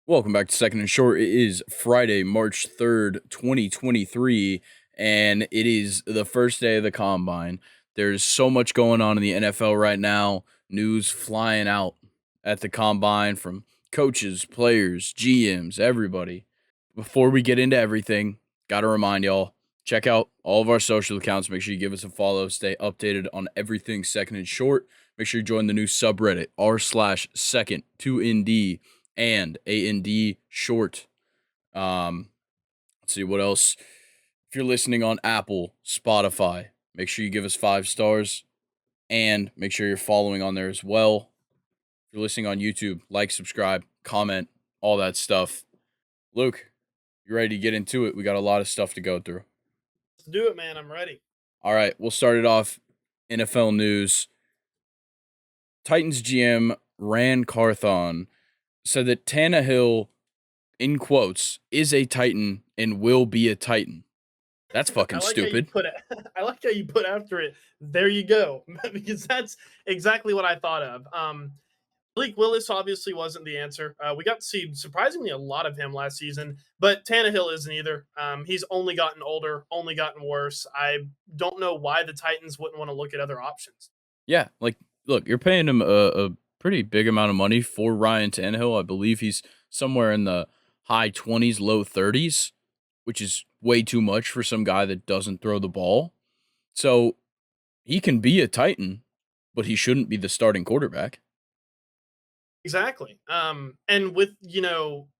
Welcome back to Second and Short. It is Friday, March 3rd, 2023, and it is the first day of the combine. There's so much going on in the NFL right now. News flying out at the combine from coaches, players, GMs, everybody. Before we get into everything, got to remind y'all, check out all of our social accounts. Make sure you give us a follow. Stay updated on everything Second and Short. Make sure you join the new subreddit, r/second 2ND and A&D short. Let's see what else. If you're listening on Apple, Spotify, make sure you give us 5 stars and make sure you're following on there as well. If you're listening on YouTube, like, subscribe, comment, all that stuff. Luke, you ready to get into it? We got a lot of stuff to go through. Let's do it, man. I'm ready. All right, we'll start it off. NFL news. Titans GM Ran Carthon said that Tannehill, in quotes, is a Titan and will be a Titan. That's I fucking like how you stupid. put it. I like how you put after it. There you go, because that's exactly what I thought of. Malik Willis obviously wasn't the answer. We got to see surprisingly a lot of him last season, but Tannehill isn't either. He's only gotten older, only gotten worse. I don't know why the Titans wouldn't want to look at other options. Yeah, like, look, you're paying him a pretty big amount of money for Ryan Tannehill. I believe he's somewhere in the high 20s, low 30s, which is way too much for some guy that doesn't throw the ball. So he can be a Titan, but he shouldn't be the starting quarterback. Exactly. And with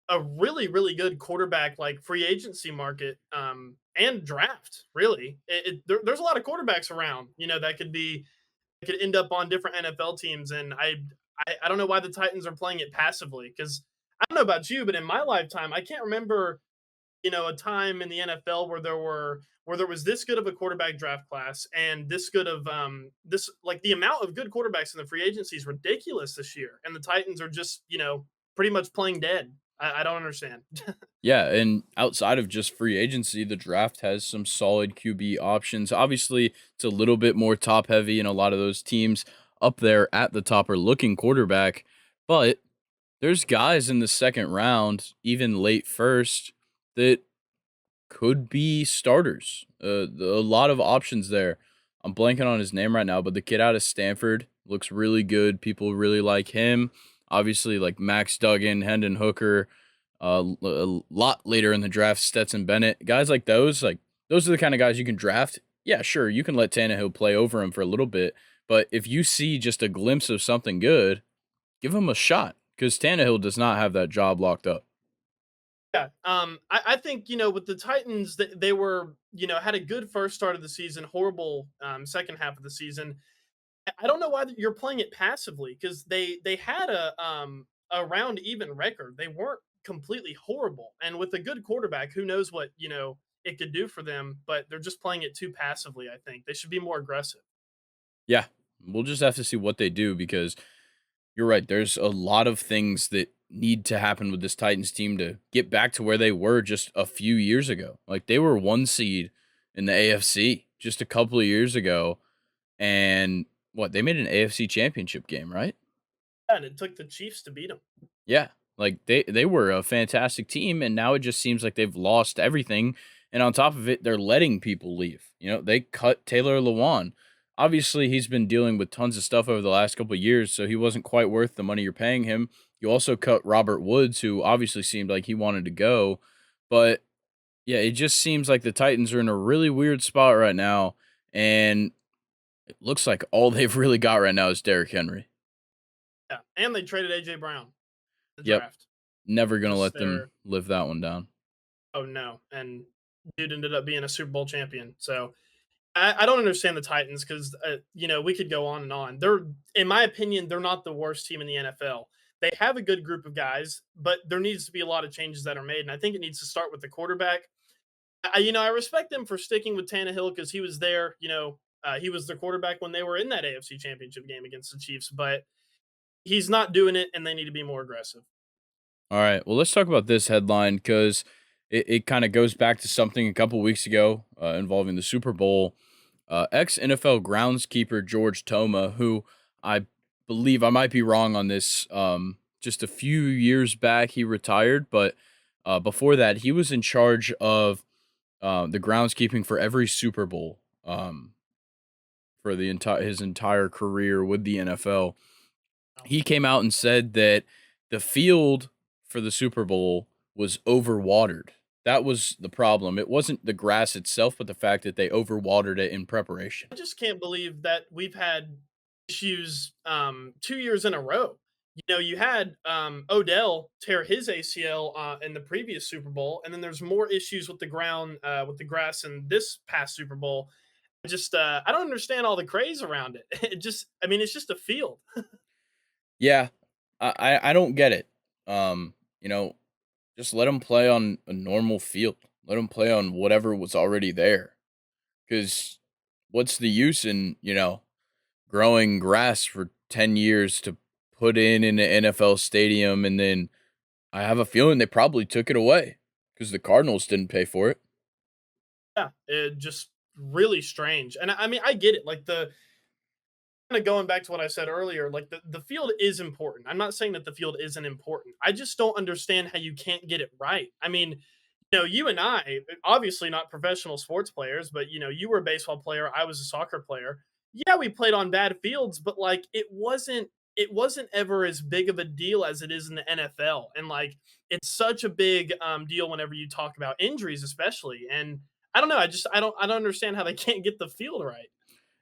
a really really good quarterback like free agency market and draft, really, there's a lot of quarterbacks around. That could end up on different NFL teams, and I don't know why the Titans are playing it passively because I don't know about you, but in my lifetime, I can't remember a time in the NFL where there was this good of a quarterback draft class and this good of this like the amount of good quarterbacks in the free agency is ridiculous this year, and the Titans are just pretty much playing dead. I don't understand. Yeah, and outside of just free agency, the draft has some solid QB options. Obviously, it's a little bit more top heavy, and a lot of those teams up there at the top are looking quarterback. But there's guys in the second round, even late first, that could be starters. A lot of options there. I'm blanking on his name right now, but the kid out of Stanford looks really good. People really like him. Obviously, like Max Duggan, Hendon Hooker, a lot later in the draft, Stetson Bennett, guys like those are the kind of guys you can draft. Yeah, sure, you can let Tannehill play over him for a little bit, but if you see just a glimpse of something good, give him a shot because Tannehill does not have that job locked up. Yeah, I think with the Titans, they were had a good first start of the season, horrible second half of the season. I don't know why you're playing it passively because they had a round even record. They weren't completely horrible, and with a good quarterback, who knows what it could do for them. But they're just playing it too passively. I think they should be more aggressive. Yeah, we'll just have to see what they do because you're right. There's a lot of things that need to happen with this Titans team to get back to where they were just a few years ago. Like they were 1 seed in the AFC just a couple of years ago, and what they made an AFC championship game, right? Yeah, and it took the Chiefs to beat them. Yeah, like they were a fantastic team, and now it just seems like they've lost everything. And on top of it, they're letting people leave. They cut Taylor Lewan. Obviously, he's been dealing with tons of stuff over the last couple of years, so he wasn't quite worth the money you're paying him. You also cut Robert Woods, who obviously seemed like he wanted to go. But yeah, it just seems like the Titans are in a really weird spot right now, and it looks like all they've really got right now is Derrick Henry. Yeah, and they traded AJ Brown in the Yep, draft. never gonna Just let them their live that one down. Oh no, and dude ended up being a Super Bowl champion. So I don't understand the Titans because we could go on and on. They're, in my opinion, they're not the worst team in the NFL. They have a good group of guys, but there needs to be a lot of changes that are made, and I think it needs to start with the quarterback. I respect them for sticking with Tannehill because he was there. He was the quarterback when they were in that AFC Championship game against the Chiefs, but he's not doing it, and they need to be more aggressive. All right. Well, let's talk about this headline because it kind of goes back to something a couple weeks ago involving the Super Bowl. Ex NFL groundskeeper George Toma, who I believe I might be wrong on this just a few years back he retired, but before that he was in charge of the groundskeeping for every Super Bowl for the entire his entire career with the NFL. Wow. He came out and said that the field for the Super Bowl was overwatered. That was the problem. It wasn't the grass itself, but the fact that they overwatered it in preparation. I just can't believe that we've had issues 2 years in a row. You know, you had Odell tear his ACL in the previous Super Bowl, and then there's more issues with the ground, with the grass in this past Super Bowl. Just I don't understand all the craze around it. It just, I mean, it's just a field. Yeah, I don't get it. You know, just let them play on a normal field. Let them play on whatever was already there. Because what's the use in growing grass for 10 years to put in an NFL stadium, and then I have a feeling they probably took it away because the Cardinals didn't pay for it. Yeah, it just really strange. And I mean, I get it. Like the kind of going back to what I said earlier, like the field is important. I'm not saying that the field isn't important. I just don't understand how you can't get it right. I mean, you know, you and I, obviously not professional sports players, but you know, you were a baseball player, I was a soccer player. Yeah, we played on bad fields, but like it wasn't ever as big of a deal as it is in the NFL. And like it's such a big deal whenever you talk about injuries, especially. And I don't know, I don't understand how they can't get the field right.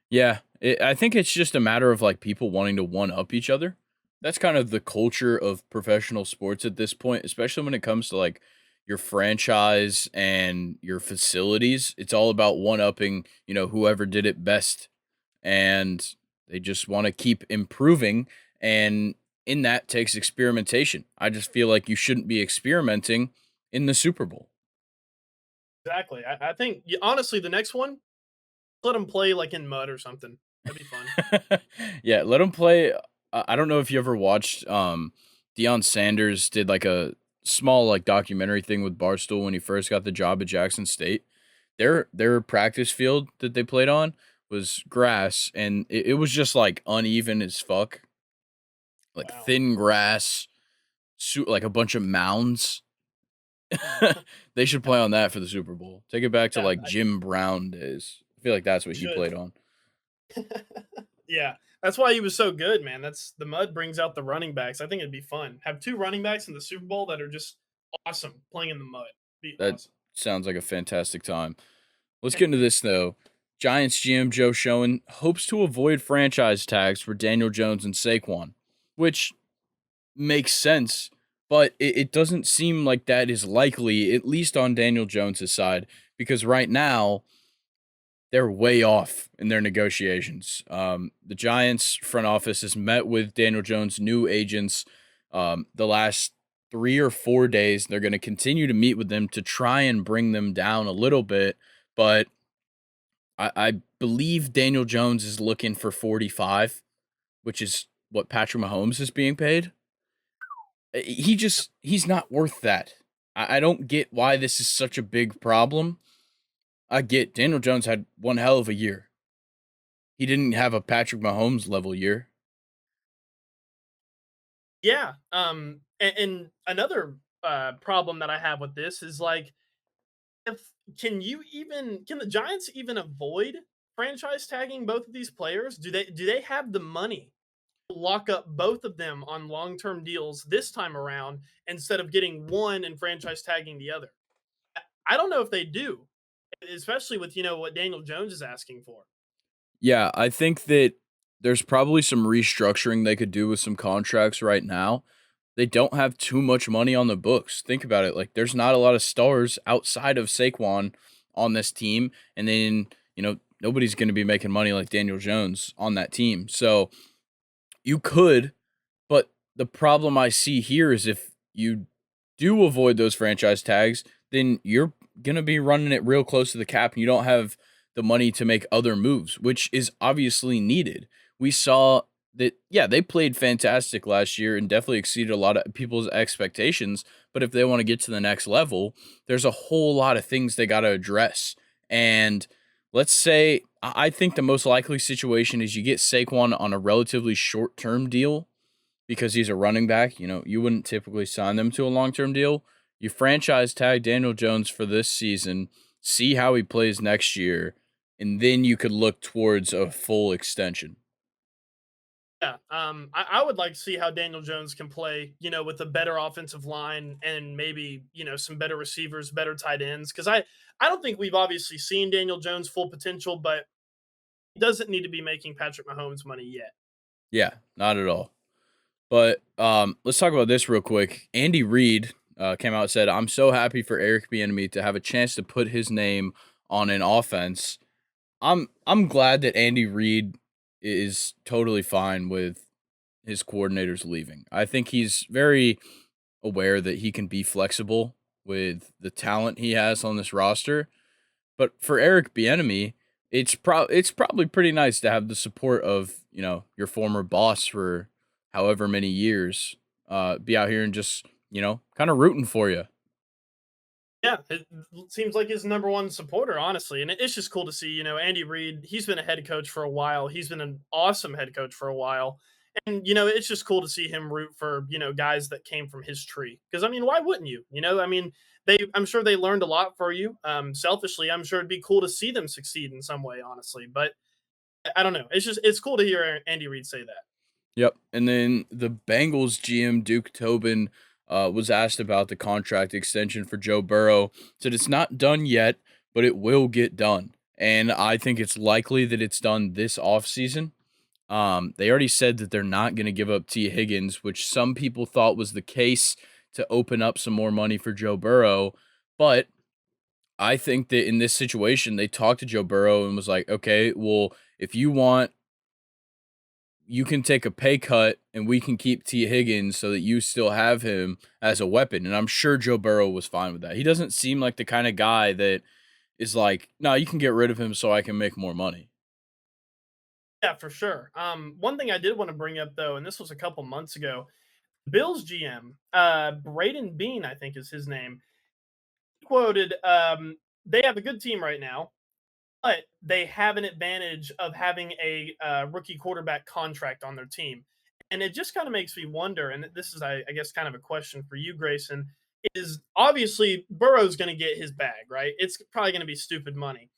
Yeah, I think it's just a matter of like people wanting to one up each other. That's kind of the culture of professional sports at this point, especially when it comes to like your franchise and your facilities. It's all about one upping, whoever did it best. And they just want to keep improving. And in that takes experimentation. I just feel like you shouldn't be experimenting in the Super Bowl. Exactly. I think honestly, the next one, let them play like in mud or something. That'd be fun. Yeah, let him play. I don't know if you ever watched. Deion Sanders did like a small like documentary thing with Barstool when he first got the job at Jackson State. Their practice field that they played on was grass, and it was just like uneven as fuck, like Wow. thin grass, like a bunch of mounds. They should play on that for the Super Bowl. Take it back to Yeah, like Jim Brown days. I feel like that's what he should. played on. Yeah, that's why he was so good, man. That's the mud brings out the running backs. I think it'd be fun. Have two running backs in the Super Bowl that are just awesome playing in the mud. Be That awesome. sounds like a fantastic time. Let's get into this though. Giants GM Joe Schoen hopes to avoid franchise tags for Daniel Jones and Saquon, which makes sense, but it doesn't seem like that is likely, at least on Daniel Jones's side, because right now they're way off in their negotiations. The Giants front office has met with Daniel Jones' new agents the last 3 or 4 days. They're going to continue to meet with them to try and bring them down a little bit, but I believe Daniel Jones is looking for 45, which is what Patrick Mahomes is being paid. He's not worth that. I don't get why this is such a big problem. I get Daniel Jones had one hell of a year. He didn't have a Patrick Mahomes level year. Yeah. And another problem that I have with this is like, if can the Giants even avoid franchise tagging both of these players? Do they have the money to lock up both of them on long term deals this time around instead of getting one and franchise tagging the other? I don't know if they do, especially with what Daniel Jones is asking for. Yeah, I think that there's probably some restructuring they could do with some contracts right now. They don't have too much money on the books. Think about it. Like, there's not a lot of stars outside of Saquon on this team. And then, nobody's going to be making money like Daniel Jones on that team. So you could, but the problem I see here is if you do avoid those franchise tags, then you're going to be running it real close to the cap and you don't have the money to make other moves, which is obviously needed. We saw that, yeah, they played fantastic last year and definitely exceeded a lot of people's expectations. But if they want to get to the next level, there's a whole lot of things they got to address. And let's say, I think the most likely situation is you get Saquon on a relatively short term deal because he's a running back. You wouldn't typically sign them to a long-term deal. You franchise tag Daniel Jones for this season, see how he plays next year, and then you could look towards a full extension. Yeah, I would like to see how Daniel Jones can play, with a better offensive line and maybe some better receivers, better tight ends. Because I don't think we've obviously seen Daniel Jones' full potential, but he doesn't need to be making Patrick Mahomes money yet. Yeah, not at all. But let's talk about this real quick. Andy Reid came out and said, "I'm so happy for Eric Bieniemy to have a chance to put his name on an offense." I'm glad that Andy Reid is totally fine with his coordinators leaving. I think he's very aware that he can be flexible with the talent he has on this roster. But for Eric Bieniemy, it's probably pretty nice to have the support of your former boss for however many years, be out here and just kind of rooting for you. Yeah, it seems like his number one supporter, honestly, and it's just cool to see. Andy Reid. He's been a head coach for a while. He's been an awesome head coach for a while, and it's just cool to see him root for guys that came from his tree. Because I mean, why wouldn't you? I mean, I'm sure they learned a lot for you. Selfishly, I'm sure it'd be cool to see them succeed in some way, honestly. But I don't know. It's cool to hear Andy Reid say that. Yep. And then the Bengals GM Duke Tobin was asked about the contract extension for Joe Burrow. Said it's not done yet, but it will get done. And I think it's likely that it's done this offseason. They already said that they're not going to give up T. Higgins, which some people thought was the case to open up some more money for Joe Burrow. But I think that in this situation, they talked to Joe Burrow and was like, okay, well, if you want, you can take a pay cut and we can keep T. Higgins so that you still have him as a weapon. And I'm sure Joe Burrow was fine with that. He doesn't seem like the kind of guy that is like, no, you can get rid of him so I can make more money. Yeah, for sure. One thing I did want to bring up though, and this was a couple months ago, Bills GM, Braden Bean, I think is his name, quoted, they have a good team right now, but they have an advantage of having a rookie quarterback contract on their team. And it just kind of makes me wonder, and this is, I guess, kind of a question for you, Grayson, is obviously Burrow's going to get his bag, right? It's probably going to be stupid money.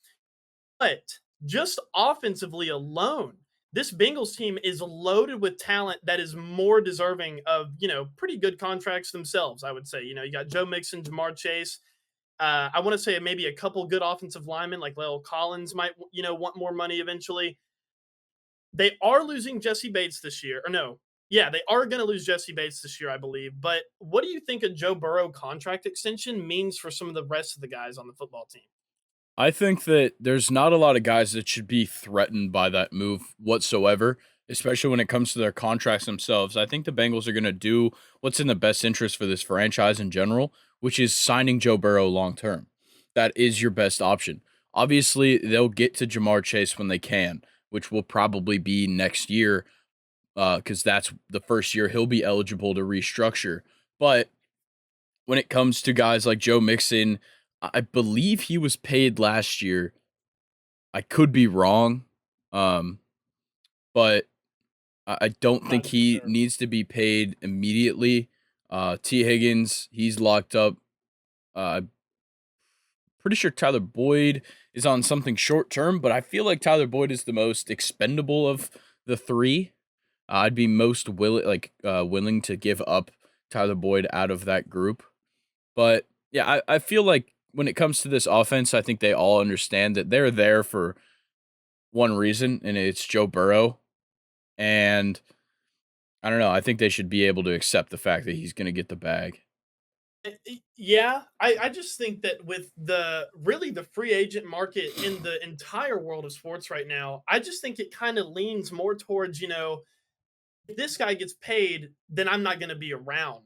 But just offensively alone, this Bengals team is loaded with talent that is more deserving of, pretty good contracts themselves, I would say. You got Joe Mixon, Jamar Chase. I want to say maybe a couple good offensive linemen like Lyle Collins might, want more money eventually. They are losing Jesse Bates this year, or no? Yeah, they are going to lose Jesse Bates this year, I believe. But what do you think a Joe Burrow contract extension means for some of the rest of the guys on the football team? I think that there's not a lot of guys that should be threatened by that move whatsoever, especially when it comes to their contracts themselves. I think the Bengals are going to do what's in the best interest for this franchise in general, which is signing Joe Burrow long term. That is your best option. Obviously, they'll get to Jamar Chase when they can, which will probably be next year, because that's the first year he'll be eligible to restructure. But when it comes to guys like Joe Mixon, I believe he was paid last year. I could be wrong, um, but I don't I'm not think even he sure. needs to be paid immediately. T. Higgins, he's locked up. I'm pretty sure Tyler Boyd is on something short term, but I feel like Tyler Boyd is the most expendable of the three. I'd be most willing to give up Tyler Boyd out of that group. But yeah, I feel like when it comes to this offense, I think they all understand that they're there for one reason, and it's Joe Burrow. And I don't know. I think they should be able to accept the fact that he's going to get the bag. Yeah, I just think that with the free agent market in the entire world of sports right now, I just think it kind of leans more towards, if this guy gets paid, then I'm not going to be around,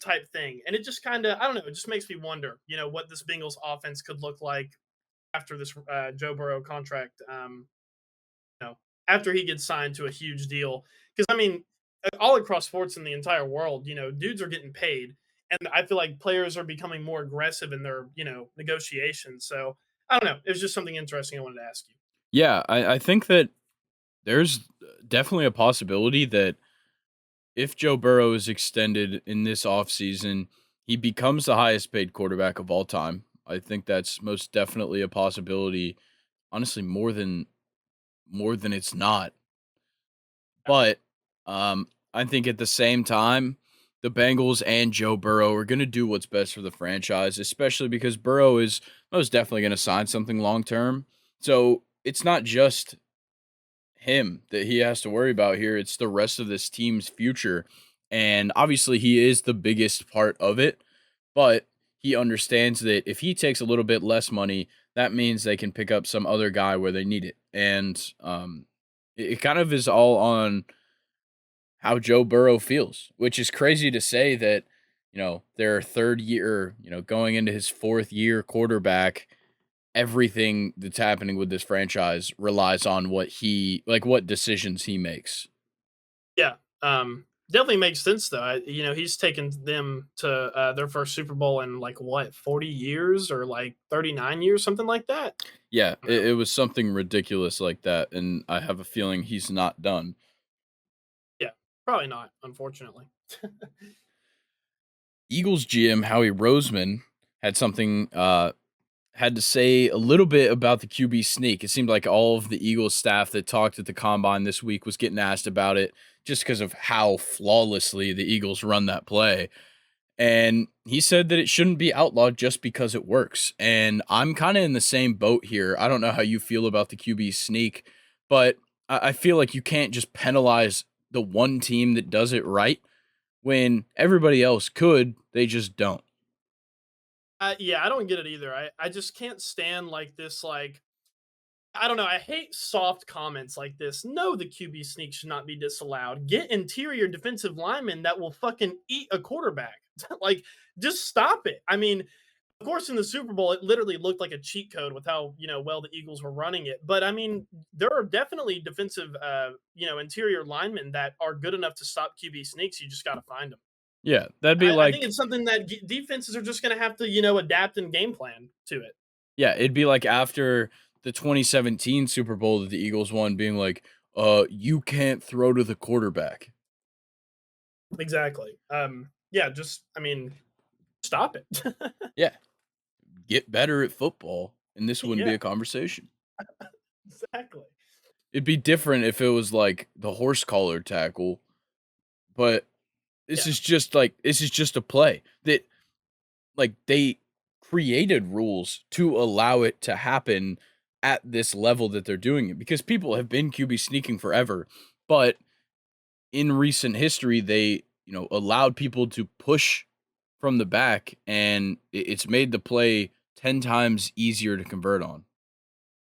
type thing. And it just kind of, I don't know, it just makes me wonder, what this Bengals offense could look like after this Joe Burrow contract. After he gets signed to a huge deal. Because I mean, all across sports in the entire world, dudes are getting paid, and I feel like players are becoming more aggressive in their negotiations. So I don't know. It was just something interesting I wanted to ask you. Yeah, I think that there's definitely a possibility that if Joe Burrow is extended in this offseason, he becomes the highest paid quarterback of all time. I think that's most definitely a possibility. Honestly, more than it's not. But I think at the same time, the Bengals and Joe Burrow are going to do what's best for the franchise, especially because Burrow is most definitely going to sign something long term. So it's not just him that he has to worry about here. It's the rest of this team's future. And obviously, he is the biggest part of it, but he understands that if he takes a little bit less money, that means they can pick up some other guy where they need it. And it kind of is all on how Joe Burrow feels, which is crazy to say that, their third year, going into his fourth year quarterback, everything that's happening with this franchise relies on what decisions he makes. Yeah, definitely makes sense though. He's taken them to their first Super Bowl in like what 40 years or like 39 years, something like that. Yeah, I don't it, know. it was something ridiculous like that, and I have a feeling he's not done. Yeah, probably not, unfortunately. Eagles GM Howie Roseman had something had to say a little bit about the QB sneak. It seemed like all of the Eagles staff that talked at the combine this week was getting asked about it just because of how flawlessly the Eagles run that play. And he said that it shouldn't be outlawed just because it works. And I'm kind of in the same boat here. I don't know how you feel about the QB sneak, but I feel like you can't just penalize the one team that does it right when everybody else could. They just don't. Yeah, I don't get it either. I just can't stand like this. Like I don't know. I hate soft comments like this. No, the QB sneak should not be disallowed. Get interior defensive linemen that will fucking eat a quarterback. Like, just stop it. I mean, of course, in the Super Bowl, it literally looked like a cheat code with how well the Eagles were running it. But I mean, there are definitely defensive, interior linemen that are good enough to stop QB sneaks. You just got to find them. Yeah, that'd be I think like it's something that defenses are just going to have to, adapt and game plan to it. Yeah, it'd be like after the 2017 Super Bowl that the Eagles won being like, you can't throw to the quarterback." Exactly. Yeah, just I mean, stop it. Yeah, get better at football, and this wouldn't be Yeah, a conversation. exactly. It'd be different if it was like the horse collar tackle, but Yeah, this is just a play that like they created rules to allow it to happen at this level that they're doing it because people have been QB sneaking forever, but in recent history, they, allowed people to push from the back, and it's made the play 10 times easier to convert on.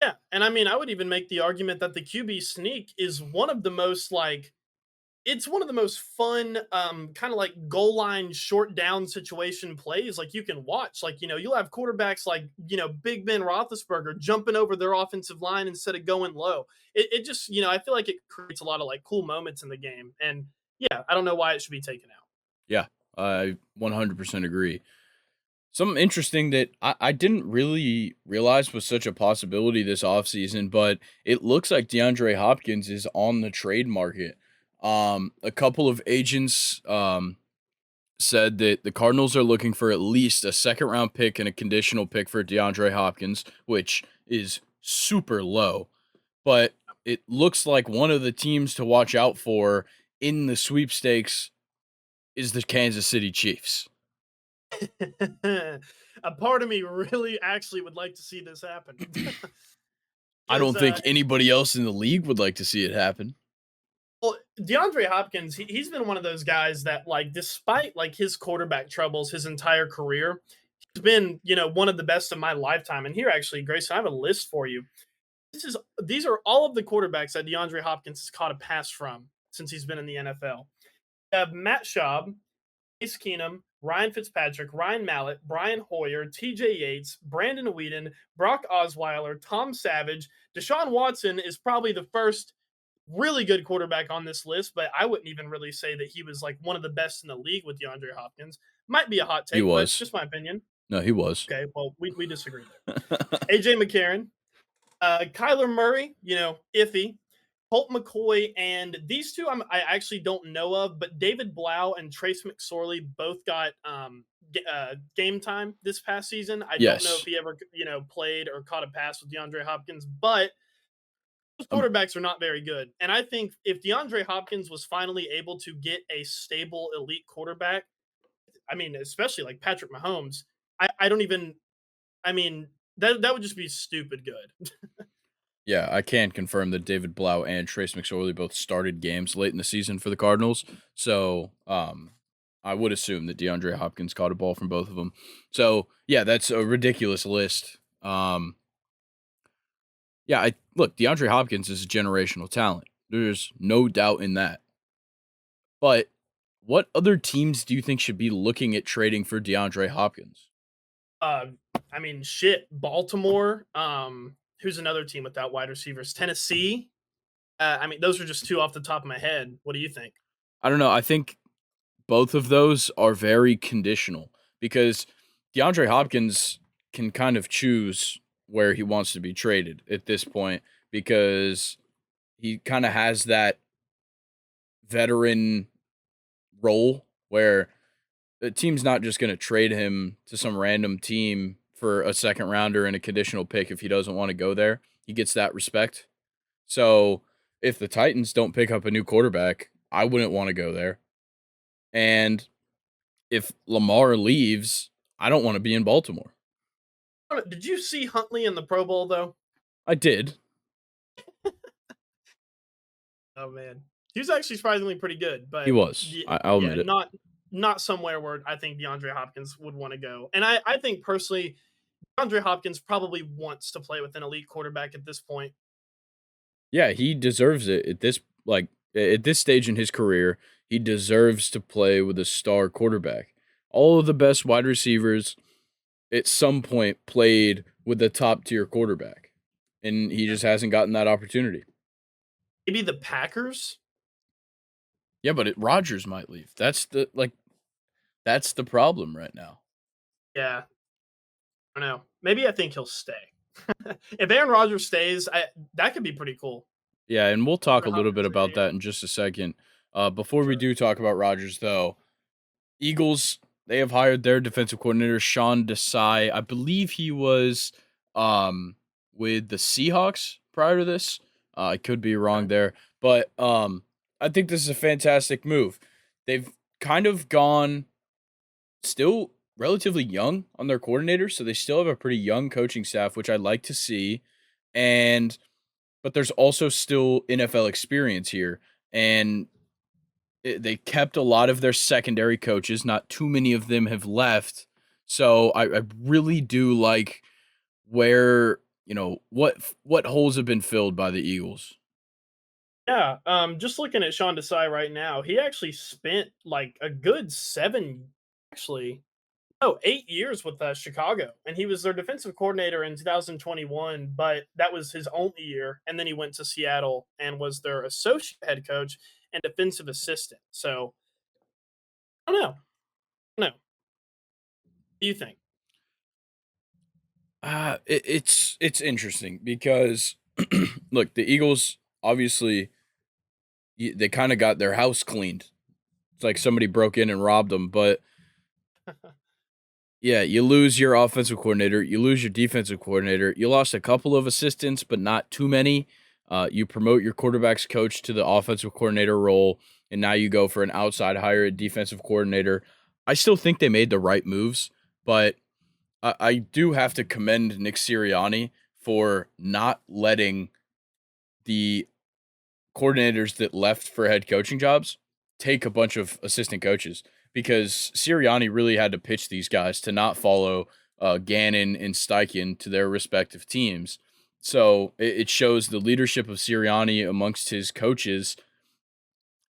yeah, and I mean, I would even make the argument that the QB sneak is one of the most like it's one of the most fun, kind of like goal line short down situation plays like you can watch. Like you'll have quarterbacks like Big Ben Roethlisberger jumping over their offensive line instead of going low. It just I feel like it creates a lot of like cool moments in the game, and yeah, I don't know why it should be taken out. Yeah, I 100% agree. Something interesting that I didn't really realize was such a possibility this offseason, but it looks like DeAndre Hopkins is on the trade market. A couple of agents said that the Cardinals are looking for at least a second round pick and a conditional pick for DeAndre Hopkins, which is super low. But it looks like one of the teams to watch out for in the sweepstakes is the Kansas City Chiefs. A part of me really actually would like to see this happen. I Because don't think anybody else in the league would like to see it happen. well, DeAndre Hopkins, he's been one of those guys that, like, despite like his quarterback troubles his entire career, he's been, one of the best of my lifetime. And here, actually, Grayson, I have a list for you. These are all of the quarterbacks that DeAndre Hopkins has caught a pass from since he's been in the NFL. You have Matt Schaub, Case Keenum, Ryan Fitzpatrick, Ryan Mallett, Brian Hoyer, TJ Yates, Brandon Whedon, Brock Osweiler, Tom Savage. Deshaun Watson is probably the first really good quarterback on this list, but I wouldn't even really say that he was like one of the best in the league with DeAndre Hopkins. Might be a hot He take, but was. just my opinion. No, he was. Okay, well, we disagree there. AJ McCarron, Kyler Murray, iffy. Colt McCoy and these 2 I actually don't know of, but David Blau and Trace McSorley both got, game time this past season. I don't know if Yes. he ever, played or caught a pass with DeAndre Hopkins, but those Um, quarterbacks are not very good. And I think if DeAndre Hopkins was finally able to get a stable elite quarterback, I mean, especially like Patrick Mahomes, I don't even I mean, that would just be stupid good. yeah, I can confirm that David Blau and Trace McSorley both started games late in the season for the Cardinals. So, I would assume that DeAndre Hopkins caught a ball from both of them. So, yeah, that's a ridiculous list. Yeah, I look, DeAndre Hopkins is a generational talent. There's no doubt in that. But what other teams do you think should be looking at trading for DeAndre Hopkins? Uh, I mean, shit, Baltimore. Who's another team without wide receivers? Tennessee. I mean, those are just 2 off the top of my head. What do you think? I don't know. I think both of those are very conditional because DeAndre Hopkins can kind of choose where he wants to be traded at this point because he kind of has that veteran role where the team's not just going to trade him to some random team for a second rounder and a conditional pick if he doesn't want to go there. He gets that respect. So if the Titans don't pick up a new quarterback, I wouldn't want to go there. And if Lamar leaves, I don't want to be in Baltimore. Did you see Huntley in the Pro Bowl though? I did. Oh man, he was actually surprisingly pretty good, He but was. I'll yeah, admit it. not somewhere where I think DeAndre Hopkins would want to go. And I think personally, DeAndre Hopkins probably wants to play with an elite quarterback at this point. Yeah, he deserves it at this at this stage in his career. He deserves to play with a star quarterback. All of the best wide receivers at some point played with a top tier quarterback, and he just hasn't gotten that opportunity. Maybe the Packers. Yeah, but Rodgers might leave. That's the problem right now. Yeah, I don't know. Maybe I think he'll stay. If Aaron Rodgers stays, that could be pretty cool. Yeah, and we'll talk a DeAndre little bit Hopkins about staying. that in just a second. Before we Sure. do talk about Rodgers, though, Eagles, they have hired their defensive coordinator, Sean Desai. I believe he was with the Seahawks prior to this. I could be wrong Okay. there, but I think this is a fantastic move. They've kind of gone still relatively young on their coordinator, so they still have a pretty young coaching staff, which I like to see. And but there's also still NFL experience here, and they kept a lot of their secondary coaches. Not too many of them have left, so I really do like where what holes have been filled by the Eagles. Yeah, just looking at Sean Desai right now, he actually spent like a good actually, no, 8 years with Chicago, and he was their defensive coordinator in 2021. But that was his only year, and then he went to Seattle and was their associate head coach and defensive assistant. So I don't know. No, what do you think? It's interesting because look, the Eagles obviously they kind of got their house cleaned. It's like somebody broke in and robbed them, but yeah, you lose your offensive coordinator, you lose your defensive coordinator. You lost a couple of assistants, but not too many. You promote your quarterback's coach to the offensive coordinator role, and now you go for an outside hire at defensive coordinator. I still think they made the right moves, but I do have to commend Nick Sirianni for not letting the coordinators that left for head coaching jobs take a bunch of assistant coaches because Sirianni really had to pitch these guys to not follow Gannon and Steichen to their respective teams. So it shows the leadership of Sirianni amongst his coaches,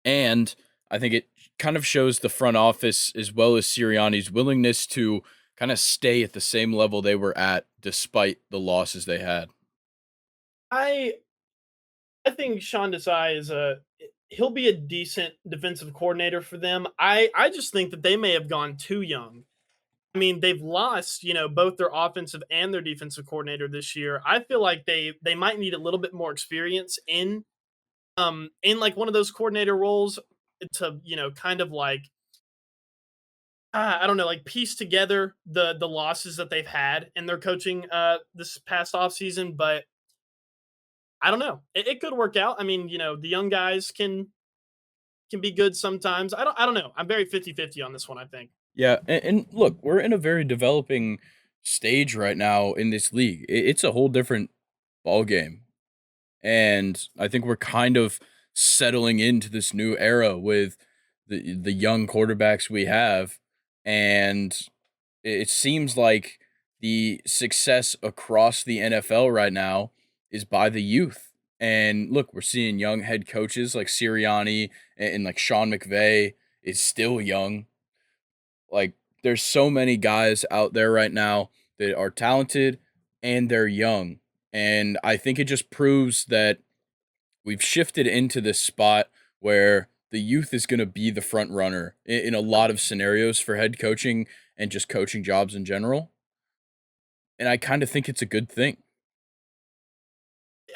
and I think it kind of shows the front office as well as Sirianni's willingness to kind of stay at the same level they were at despite the losses they had. I I think Sean Desai is he'll be a decent defensive coordinator for them. I just think that they may have gone too young. I mean, they've lost, both their offensive and their defensive coordinator this year. I feel like they might need a little bit more experience in in like one of those coordinator roles to, kind of like I don't know, like piece together the losses that they've had in their coaching this past off season, but I don't know. It could work out. I mean, the young guys can be good sometimes. I don't know. I'm very 50-50 on this one, I think. Yeah, and look, we're in a very developing stage right now in this league. It's a whole different ball game, and I think we're kind of settling into this new era with the young quarterbacks we have, and it seems like the success across the NFL right now is by the youth. And look, we're seeing young head coaches like Sirianni and like Sean McVay is still young. Like there's so many guys out there right now that are talented and they're young. And I think it just proves that we've shifted into this spot where the youth is going to be the front runner in a lot of scenarios for head coaching and just coaching jobs in general. And I kind of think it's a good thing.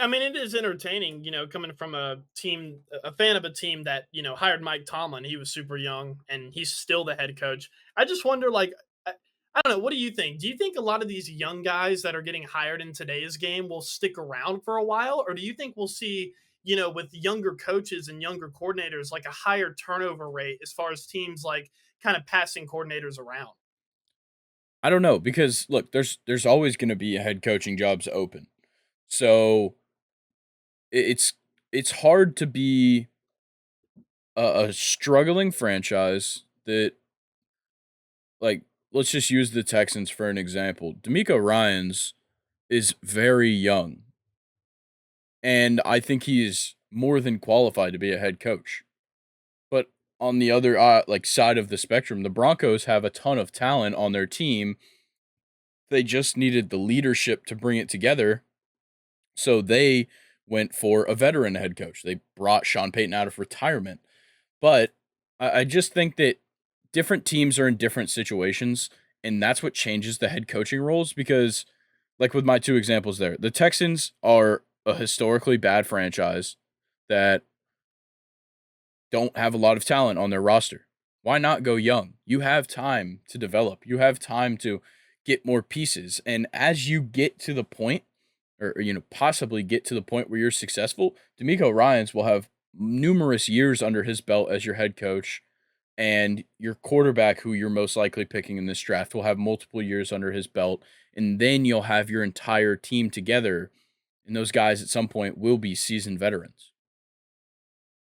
I mean, it is entertaining, coming from a fan of a team that, hired Mike Tomlin. He was super young and he's still the head coach. I just wonder, like, I don't know. What do you think? Do you think a lot of these young guys that are getting hired in today's game will stick around for a while? Or do you think we'll see, with younger coaches and younger coordinators, like a higher turnover rate as far as teams like kind of passing coordinators around? I don't know because look, there's always going to be head coaching jobs open. So it's it's hard to be a struggling franchise that like let's just use the Texans for an example. D'Amico Ryans is very young, and I think he is more than qualified to be a head coach. But on the other like side of the spectrum, the Broncos have a ton of talent on their team. They just needed the leadership to bring it together. So they went for a veteran head coach. They brought Sean Payton out of retirement. But I just think that different teams are in different situations, and that's what changes the head coaching roles because, like with my two examples there, the Texans are a historically bad franchise that don't have a lot of talent on their roster. Why not go young? You have time to develop. You have time to get more pieces. And as you get to the point, or possibly get to the point where you're successful, D'Amico Ryans will have numerous years under his belt as your head coach, and your quarterback, who you're most likely picking in this draft, will have multiple years under his belt, and then you'll have your entire team together, and those guys at some point will be seasoned veterans.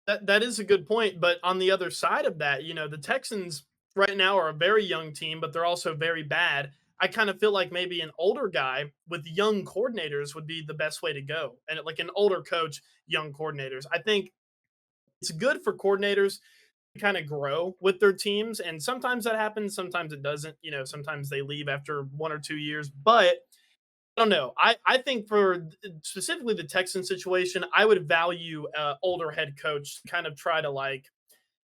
That is a good point, but on the other side of that, the Texans right now are a very young team, but they're also very bad. I kind of feel like maybe an older guy with young coordinators would be the best way to go. And like an older coach, young coordinators. I think it's good for coordinators to kind of grow with their teams. And sometimes that happens, sometimes it doesn't. Sometimes they leave after 1 or 2 years. But I don't know. I think for specifically the Texan situation, I would value older head coach to kind of try to like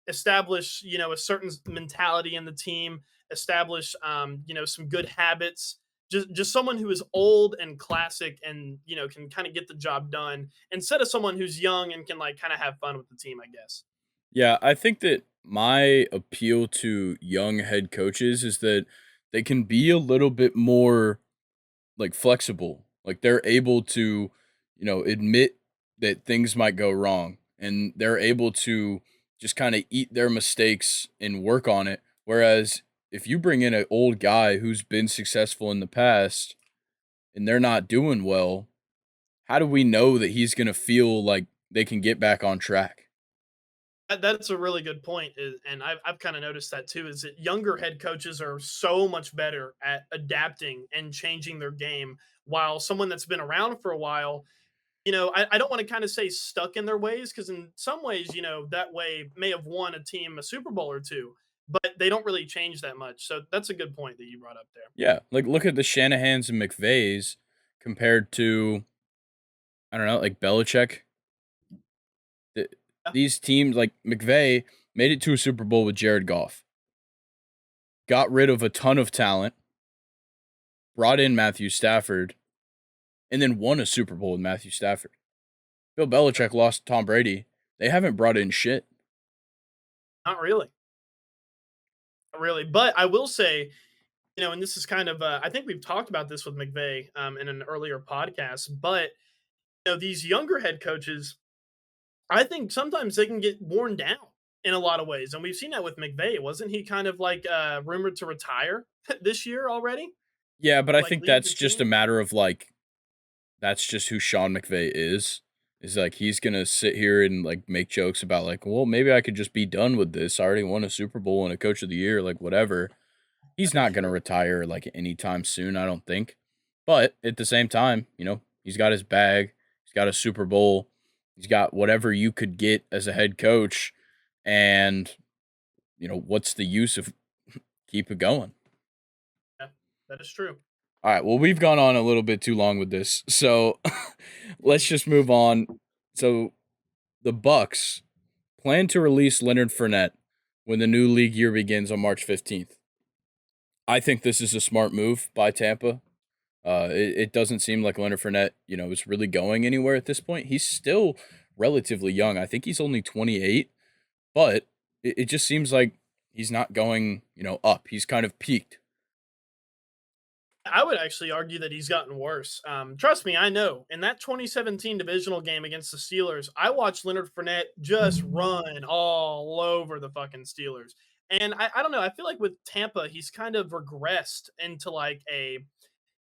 establish a certain mentality in the team, establish some good habits. Just someone who is old and classic and can kind of get the job done instead of someone who's young and can like kind of have fun with the team, I guess. Yeah, I think that my appeal to young head coaches is that they can be a little bit more like flexible. Like they're able to, admit that things might go wrong and they're able to just kind of eat their mistakes and work on it. Whereas if you bring in an old guy who's been successful in the past and they're not doing well, how do we know that he's going to feel like they can get back on track? That's a really good point, and I've kind of noticed that too. Is that younger head coaches are so much better at adapting and changing their game, while someone that's been around for a while, I don't want to kind of say stuck in their ways because in some ways, that way may have won a team a Super Bowl or two, but they don't really change that much. So that's a good point that you brought up there. Yeah, like look at the Shanahans and McVays compared to I don't know, like Belichick. Th- Yeah. These teams like McVay made it to a Super Bowl with Jared Goff, got rid of a ton of talent, brought in Matthew Stafford, and then won a Super Bowl with Matthew Stafford. Bill Belichick lost to Tom Brady They haven't brought in shit. Not really, not really. But I will say, and this is kind of, I think we've talked about this with McVay in an earlier podcast, but these younger head coaches, I think sometimes they can get worn down in a lot of ways, and we've seen that with McVay. Wasn't he kind of like rumored to retire this year already? Yeah, but I Like think leave the that's just a team? matter of like that's just who Sean McVay is. Is like he's gonna sit here and like make jokes about like, well, maybe I could just be done with this. I already won a Super Bowl and a Coach of the Year, like whatever. He's That is not gonna true. retire like anytime soon, I don't think. But at the same time, he's got his bag, he's got a Super Bowl, he's got whatever you could get as a head coach, and what's the use of keep it going? Yeah, that is true. All right, well, we've gone on a little bit too long with this, so let's just move on. So the Bucks plan to release Leonard Fournette when the new league year begins on March 15th. I think this is a smart move by Tampa. It doesn't seem like Leonard Fournette, is really going anywhere at this point. He's still relatively young. I think he's only 28, but it just seems like he's not going, up. He's kind of peaked. I would actually argue that he's gotten worse. Trust me, I know. In that 2017 divisional game against the Steelers, I watched Leonard Fournette just run all over the fucking Steelers. And I don't know. I feel like with Tampa, he's kind of regressed into like a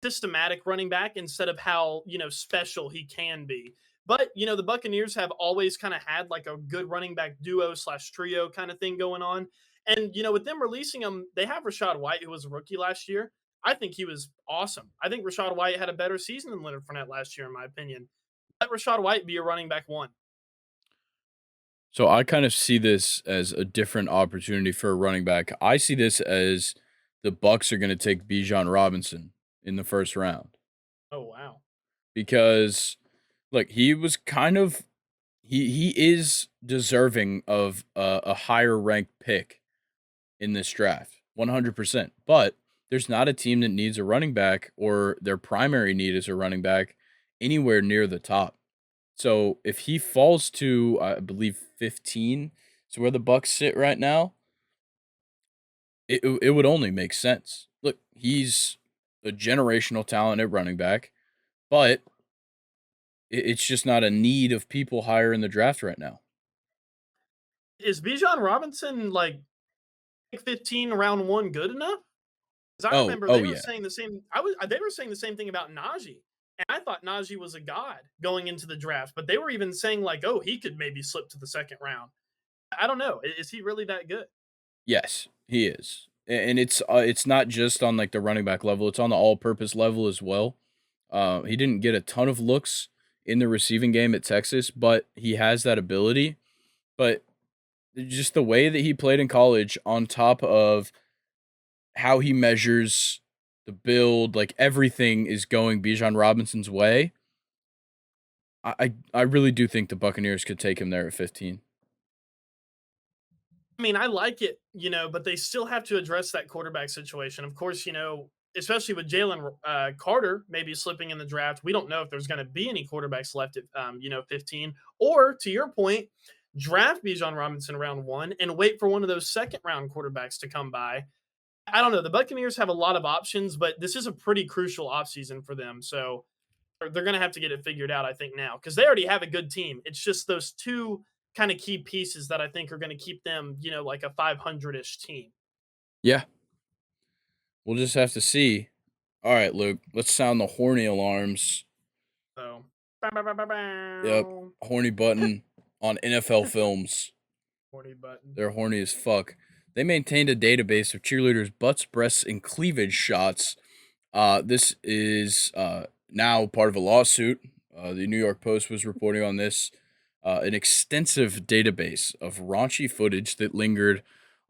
systematic running back instead of how special he can be. But the Buccaneers have always kind of had like a good running back duo slash trio kind of thing going on. And with them releasing him, they have Rashad White, who was a rookie last year. I think he was awesome. I think Rashad White had a better season than Leonard Fournette last year, in my opinion. Let Rashad White be a running back one. So I kind of see this as a different opportunity for a running back. I see this as the Bucks are going to take Bijan Robinson in the first round Oh wow. because look, he was kind of he is deserving of a higher ranked pick in this draft, 100%. But there's not a team that needs a running back or their primary need is a running back anywhere near the top. So if he falls to I believe 15, so where the Bucks sit right now, it would only make sense. Look, he's a generational talent at running back, but it's just not a need of people higher in the draft right now. Is Bijan Robinson like 15 round one good enough? Because I Oh, remember oh they were yeah. saying the same. They were saying the same thing about Najee, and I thought Najee was a god going into the draft. But they were even saying like, oh, he could maybe slip to the second round. I don't know. Is he really that good? Yes, he is. And it's not just on like the running back level, it's on the all-purpose level as well. He didn't get a ton of looks in the receiving game at Texas, but he has that ability. But just the way that he played in college on top of how he measures the build, like everything is going Bijan Robinson's way. I really do think the Buccaneers could take him there at 15. I mean, I like it, but they still have to address that quarterback situation. Of course, especially with Jalen Carter maybe slipping in the draft, we don't know if there's going to be any quarterbacks left at 15. Or to your point, draft Bijan Robinson round one and wait for one of those second round quarterbacks to come by. I don't know. The Buccaneers have a lot of options, but this is a pretty crucial offseason for them. So they're going to have to get it figured out, I think, now because they already have a good team. It's just those two kind of key pieces that I think are going to keep them, like a 500 ish team. Yeah, we'll just have to see. All right, Luke, let's sound the horny alarms. So, bow, bow, bow, bow, Yep, bow. horny button on NFL films. Horny button. They're horny as fuck. They maintained a database of cheerleaders' butts, breasts, and cleavage shots. This is now part of a lawsuit. The New York Post was reporting on this. An extensive database of raunchy footage that lingered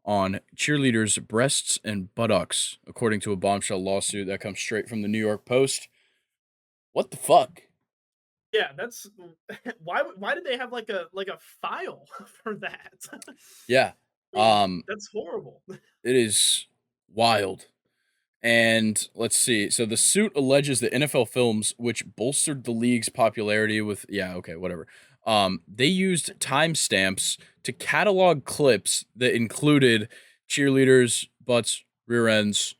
on cheerleaders' breasts and buttocks, according to a bombshell lawsuit that comes straight from the New York Post. What the fuck? Yeah, that's why did they have like a file for that? I Yeah. mean, Um, that's horrible. it is wild. And let's see. So the suit alleges that NFL Films, which bolstered the league's popularity with, yeah, okay, whatever, They used timestamps to catalog clips that included cheerleaders, butts, rear ends,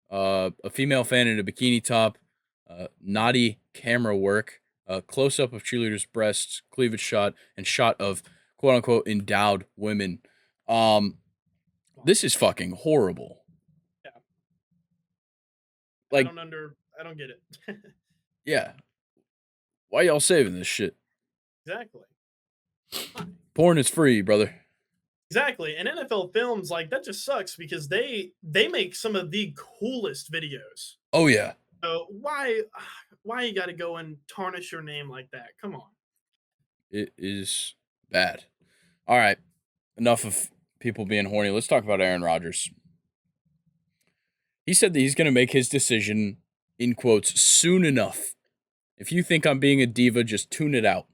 a female fan in a bikini top, naughty camera work, close up of cheerleaders' breasts, cleavage shot, and shot of quote unquote endowed women. Um, Come on. this is fucking horrible. Yeah. Like, I don't get it. yeah, why y'all saving this shit? Exactly. Why? Porn is free, brother. Exactly. And NFL Films, like, that just sucks because they make some of the coolest videos. Oh yeah, So why you got to go and tarnish your name like that? Come on. it is bad. All right, enough of people being horny. Let's talk about Aaron Rodgers. He said that he's going to make his decision, in quotes, soon enough. If you think I'm being a diva, just tune it out.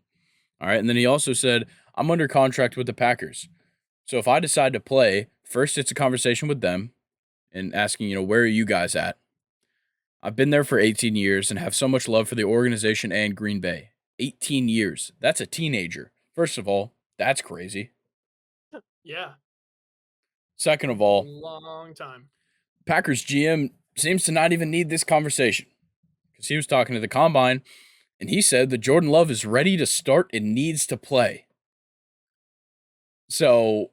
All right. And then he also said, I'm under contract with the Packers. So if I decide to play, first it's a conversation with them and asking, where are you guys at? I've been there for 18 years and have so much love for the organization and Green Bay. 18 years. That's a teenager. First of all, that's crazy. Yeah. Second of A all, long time. Packers GM seems to not even need this conversation because he was talking to the combine and he said that Jordan Love is ready to start and needs to play. So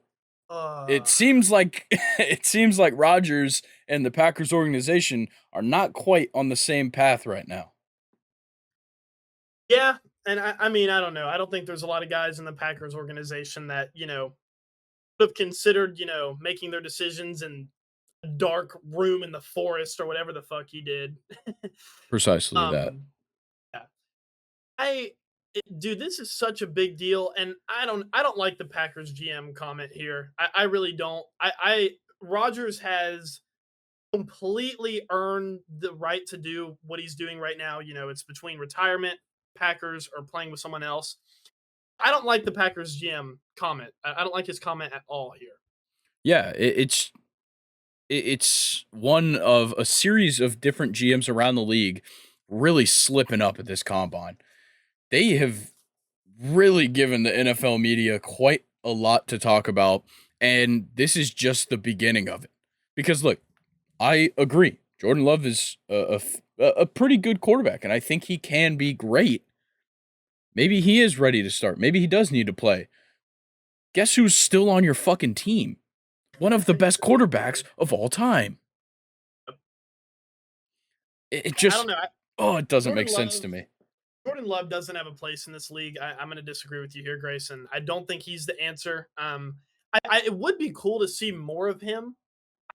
it Uh seems like Rodgers and the Packers organization are not quite on the same path right now. yeah, and I mean, I don't know. I don't think there's a lot of guys in the Packers organization that, have considered, making their decisions in a dark room in the forest or whatever the fuck he did. Precisely that. um yeah. I dude, this is such a big deal, and I don't like the Packers GM comment here. I really don't. I Rogers has completely earned the right to do what he's doing right now. It's between retirement, Packers, or playing with someone else. I don't like the Packers GM comment. I don't like his comment at all here. Yeah, it's one of a series of different GMs around the league really slipping up at this combine. They have really given the NFL media quite a lot to talk about, and this is just the beginning of it. Because look, I agree. Jordan Love is a pretty good quarterback, and I think he can be great. Maybe he is ready to start. Maybe he does need to play. Guess who's still on your fucking team? One of the best quarterbacks of all time. It I don't just, know. it doesn't Jordan make sense Love to me. Jordan Love doesn't have a place in this league. I'm going to disagree with you here, Grayson. I don't think he's the answer. It would be cool to see more of him.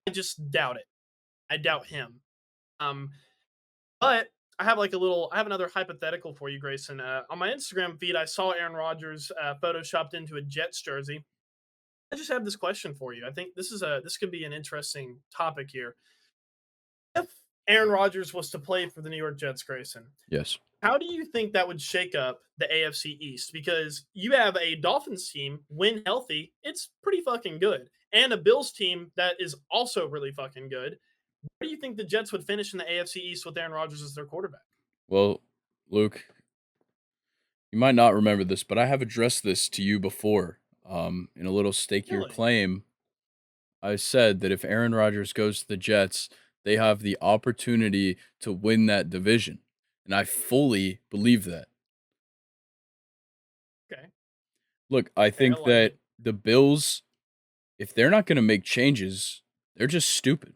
I just doubt it. I doubt him. Um, but I have another hypothetical for you, Grayson. On my Instagram feed, I saw Aaron Rodgers photoshopped into a Jets jersey. I just have this question for you. I think this could be an interesting topic here. If Aaron Rodgers was to play for the New York Jets, Grayson, Yes. how do you think that would shake up the AFC East? Because you have a Dolphins team, when healthy, it's pretty fucking good, and a Bills team that is also really fucking good. Where do you think the Jets would finish in the AFC East with Aaron Rodgers as their quarterback? Well, Luke, you might not remember this, but I have addressed this to you before. In a little stake your Really? claim, I said that if Aaron Rodgers goes to the Jets, they have the opportunity to win that division. And I fully believe that. Okay. Look, I Okay, I think like that it. the Bills, if they're not going to make changes, they're just stupid.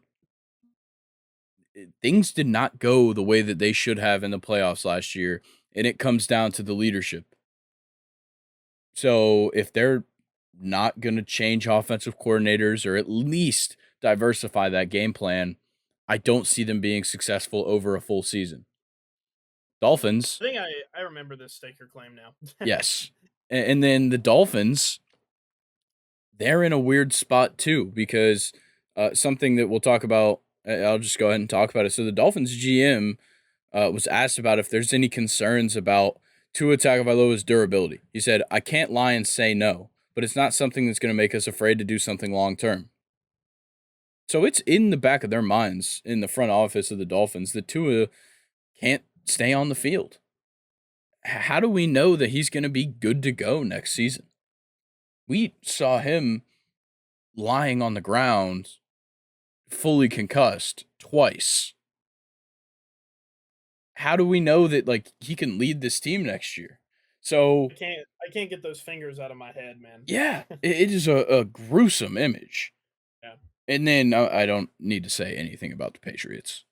Things did not go the way that they should have in the playoffs last year, and it comes down to the leadership. So if they're not going to change offensive coordinators or at least diversify that game plan, I don't see them being successful over a full season. Dolphins, I think I remember this staker claim now. yes. And then the Dolphins, they're in a weird spot too because something that we'll talk about, I'll just go ahead and talk about it. So the Dolphins GM was asked about if there's any concerns about Tua Tagovailoa's durability. He said, "I can't lie and say no, but it's not something that's going to make us afraid to do something long term." So it's in the back of their minds in the front office of the Dolphins that Tua can't stay on the field. how do we know that he's going to be good to go next season? We saw him lying on the ground, fully concussed twice. How do we know that like he can lead this team next year? So I can't get those fingers out of my head, man. yeah, it is a gruesome image. Yeah. And then I don't need to say anything about the Patriots.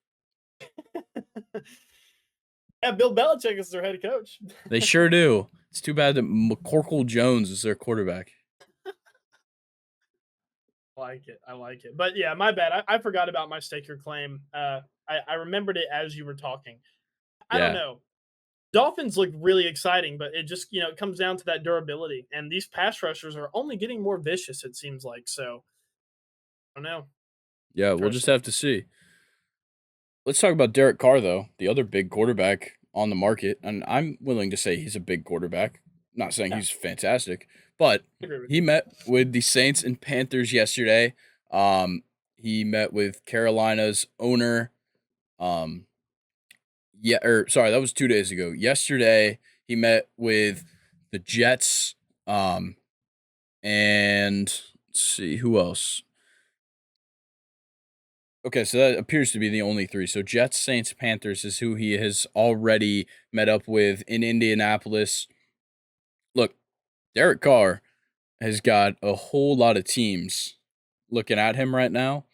Yeah, Bill Belichick is their head coach. They sure do. It's too bad that McCorkle Jones is their quarterback. Like it. I like it. But yeah, my bad. I forgot about my stake your claim. I remembered it as you were talking. I don't Yeah, know. Dolphins look really exciting, but it just, it comes down to that durability. And these pass rushers are only getting more vicious, it seems like. So I don't know. yeah, we'll just Interesting. have to see. Let's talk about Derek Carr, though, the other big quarterback on the market. And I'm willing to say he's a big quarterback. Not saying Yeah, he's fantastic, but I agree with he you. met with the Saints and Panthers yesterday. He met with Carolina's owner. Um, yeah, or sorry, that was 2 days ago. Yesterday, he met with the Jets. And let's see who else. Okay, so that appears to be the only three. So Jets, Saints, Panthers is who he has already met up with in Indianapolis. Look, Derek Carr has got a whole lot of teams looking at him right now.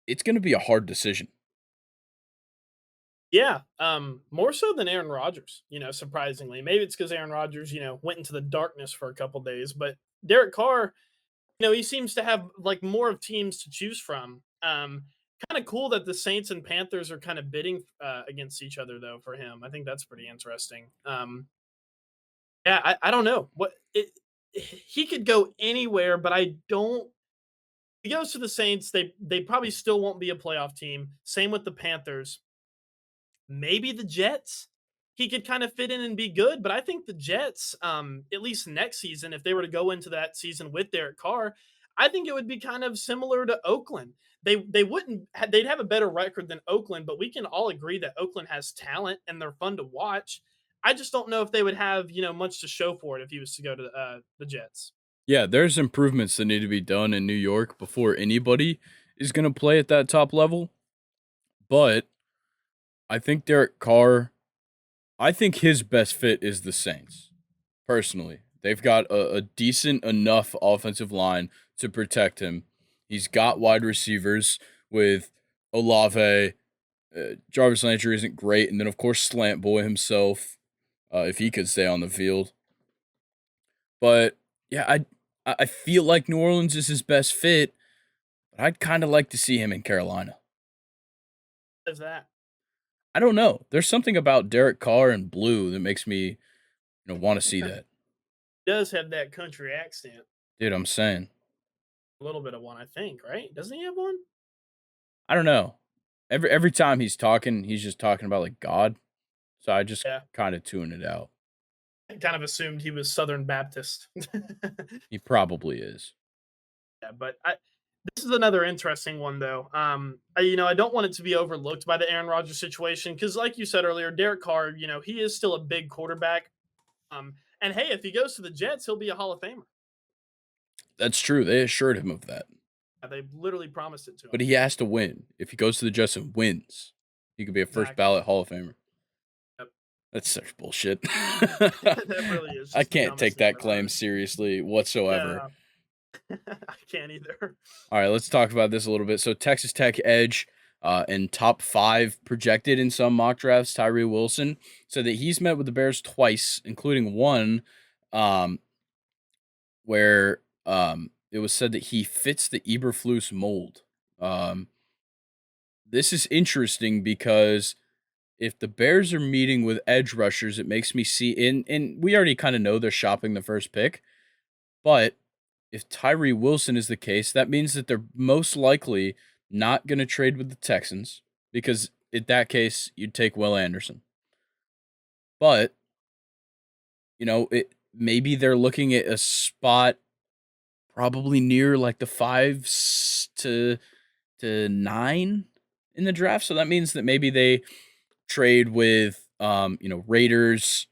It's going to be a hard decision. Yeah, more so than Aaron Rodgers, surprisingly. Maybe it's because Aaron Rodgers, went into the darkness for a couple days, but Derek Carr, he seems to have like more of teams to choose from. Kind of cool that the Saints and Panthers are kind of bidding against each other though for him. I think that's pretty interesting. Yeah, I don't know what he could go anywhere, but I don't. He goes to the Saints. They probably still won't be a playoff team. Same with the Panthers. Maybe the Jets. He could kind of fit in and be good, but I think the Jets, at least next season, if they were to go into that season with Derek Carr, I think it would be kind of similar to Oakland. They wouldn't they'd have a better record than Oakland, but we can all agree that Oakland has talent and they're fun to watch. I just don't know if they would have much to show for it if he was to go to the Jets. Yeah, there's improvements that need to be done in New York before anybody is going to play at that top level. But I think Derek Carr, I think his best fit is the Saints. Personally, they've got a decent enough offensive line to protect him. He's got wide receivers with Olave. Jarvis Landry isn't great, and then of course Slant Boy himself, if he could stay on the field. But yeah, I feel like New Orleans is his best fit, but I'd kind of like to see him in Carolina. There's that. I don't know. There's something about Derek Carr and blue that makes me, want to see that. Does have that country accent. Dude, I'm saying. A little bit of one, I think, right? Doesn't he have one? I don't know. Every time he's talking, he's just talking about like God. So I just Yeah. kind of tune it out. I kind of assumed he was Southern Baptist. He probably is. Yeah, but this is another interesting one though. I don't want it to be overlooked by the Aaron Rodgers situation because, like you said earlier, Derek Carr, he is still a big quarterback. And hey, if he goes to the Jets, he'll be a Hall of Famer. That's true. They assured him of that. Yeah, they literally promised it to But him. he has to win. If he goes to the Jets and wins, he could be a first Exactly. ballot Hall of Famer. Yep. That's such bullshit. That really is I just the can't dumbest take thing that I've ever claim heard. seriously whatsoever. Yeah, I can't either. All right, let's talk about this a little bit. So Texas Tech edge in top 5 projected in some mock drafts, Tyree Wilson said that he's met with the Bears twice, including one um, where it was said that he fits the Eberflus mold. Um, this is interesting because if the Bears are meeting with edge rushers, it makes me see and we already kind of know they're shopping the first pick, but if Tyree Wilson is the case, that means that they're most likely not going to trade with the Texans because in that case, you'd take Will Anderson. But, it maybe they're looking at a spot probably near like the 5 to 9 in the draft. So that means that maybe they trade with Raiders,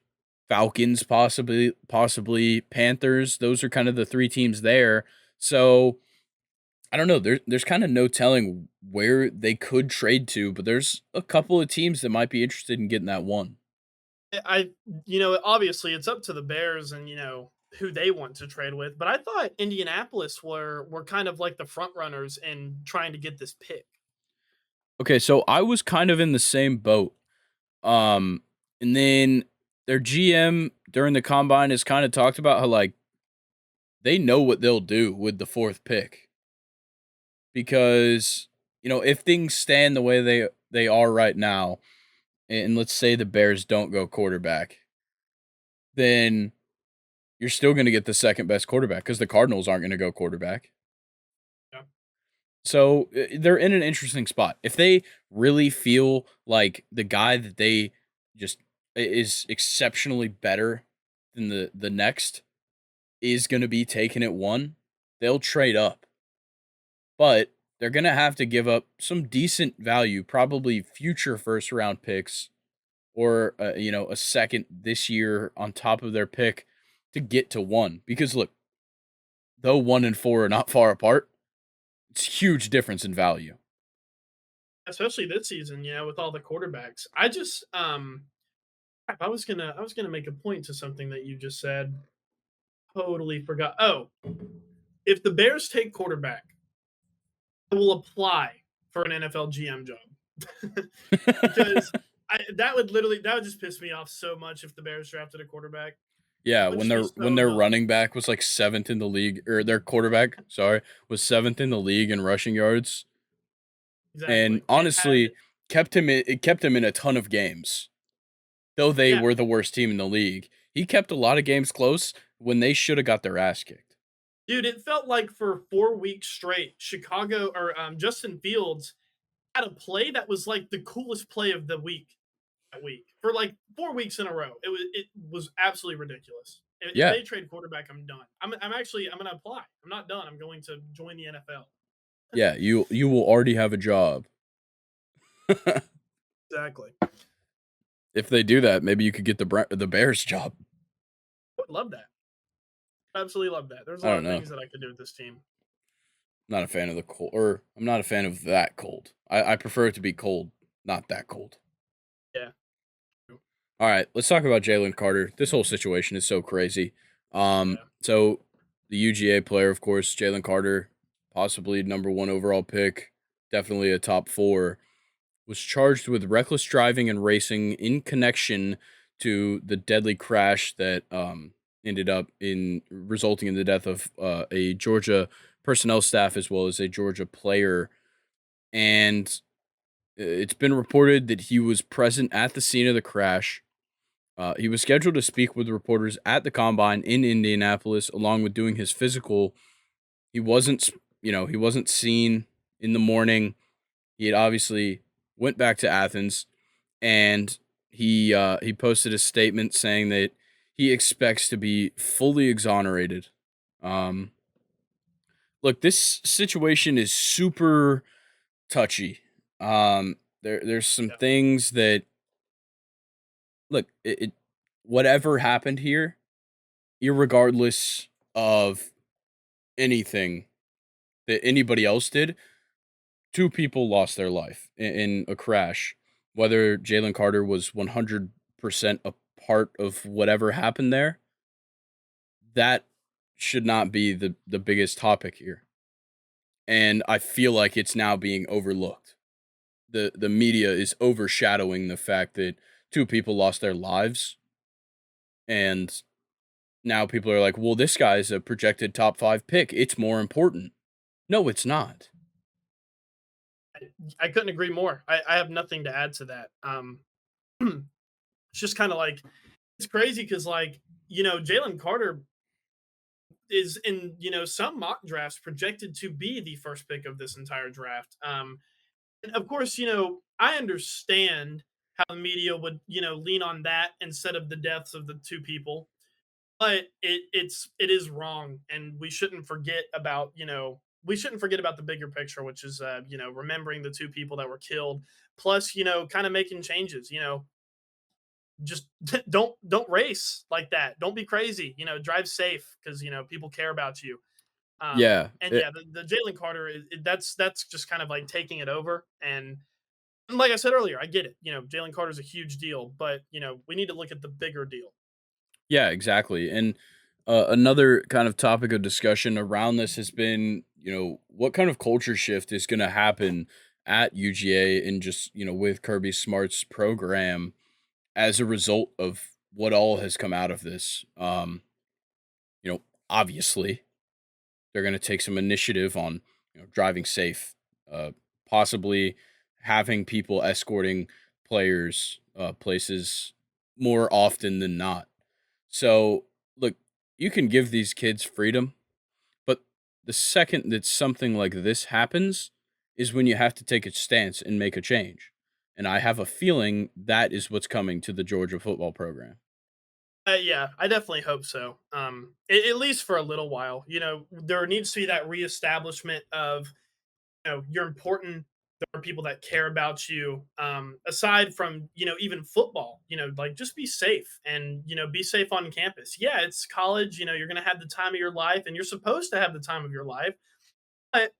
Falcons, possibly Panthers. Those are kind of the three teams there. So I don't know. There's kind of no telling where they could trade to, but there's a couple of teams that might be interested in getting that one. I obviously it's up to the Bears and who they want to trade with, but I thought Indianapolis were kind of like the front runners in trying to get this pick. Okay, so I was kind of in the same boat. Um, and then their GM during the combine has kind of talked about how like they know what they'll do with the fourth pick because if things stand the way they are right now, and let's say the Bears don't go quarterback, then you're still going to get the second best quarterback because the Cardinals aren't going to go quarterback. Yeah. So they're in an interesting spot. If they really feel like the guy that they just is exceptionally better than the next is going to be taken at one, they'll trade up. But they're going to have to give up some decent value, probably future first round picks or a second this year on top of their pick to get to one. Because look, though 1 and 4 are not far apart, it's a huge difference in value. Especially this season, with all the quarterbacks. I just I was gonna make a point to something that you just said. Totally forgot. Oh, if the Bears take quarterback, I will apply for an NFL GM job. Because that would just piss me off so much if the Bears drafted a quarterback. Yeah, It would just be when so their dumb. running back was like seventh in the league, or their quarterback, sorry, was seventh in the league in rushing yards, and Exactly. And had honestly it kept him in a ton of games, though they yeah, were the worst team in the league. He kept a lot of games close when they should have got their ass kicked. dude, it felt like for 4 weeks straight, Chicago or Justin Fields had a play that was like the coolest play of the week that week for like 4 weeks in a row. It was absolutely ridiculous. If Yeah, they trade quarterback, I'm done. I'm gonna apply. I'm not done. I'm going to join the NFL. yeah, you will already have a job. Exactly. If they do that, maybe you could get the Bears job. I would love that. Absolutely love that. There's a I lot don't of know. things that I could do with this team. Not a fan of the cold, or I'm not a fan of that cold. I prefer it to be cold, not that cold. Yeah. All right, let's talk about Jalen Carter. This whole situation is so crazy. Yeah. So the UGA player, of course, Jalen Carter, possibly number one overall pick, definitely a top four, was charged with reckless driving and racing in connection to the deadly crash that ended up in resulting in the death of a Georgia personnel staff as well as a Georgia player. And it's been reported that he was present at the scene of the crash. He was scheduled to speak with reporters at the combine in Indianapolis, along with doing his physical. He wasn't, he wasn't seen in the morning. He had obviously went back to Athens, and he posted a statement saying that he expects to be fully exonerated. Um, Look, this situation is super touchy. There's some Yeah. things that look it whatever happened here, irregardless of anything that anybody else did, two people lost their life in a crash. Whether Jalen Carter was 100% a part of whatever happened there, that should not be the biggest topic here. And I feel like it's now being overlooked. The media is overshadowing the fact that two people lost their lives, and now people are like, "Well, this guy's a projected top 5 pick. It's more important." No, it's not. I couldn't agree more. I have nothing to add to that. It's just kind of like it's crazy because Jalen Carter is in some mock drafts projected to be the first pick of this entire draft. And of course, I understand how the media would lean on that instead of the deaths of the two people, but it is wrong, and we shouldn't forget about the bigger picture, which is remembering the two people that were killed, plus kind of making changes. just don't race like that. Don't be crazy. Drive safe because people care about you. Yeah, And yeah, the Jalen Carter that's just kind of like taking it over. And like I said earlier, I get it. Jalen Carter's a huge deal, but we need to look at the bigger deal. yeah, exactly. And another kind of topic of discussion around this has been, what kind of culture shift is going to happen at UGA and just, with Kirby Smart's program as a result of what all has come out of this. Obviously, they're going to take some initiative on, driving safe, uh, possibly having people escorting players places more often than not. So, look, you can give these kids freedom, but the second that something like this happens is when you have to take a stance and make a change. And I have a feeling that is what's coming to the Georgia football program. Yeah, I definitely hope so. At least for a little while. There needs to be that reestablishment of you're important. There are people that care about you. Aside from even football, like just be safe and be safe on campus. Yeah, it's college. You're gonna have the time of your life, and you're supposed to have the time of your life. But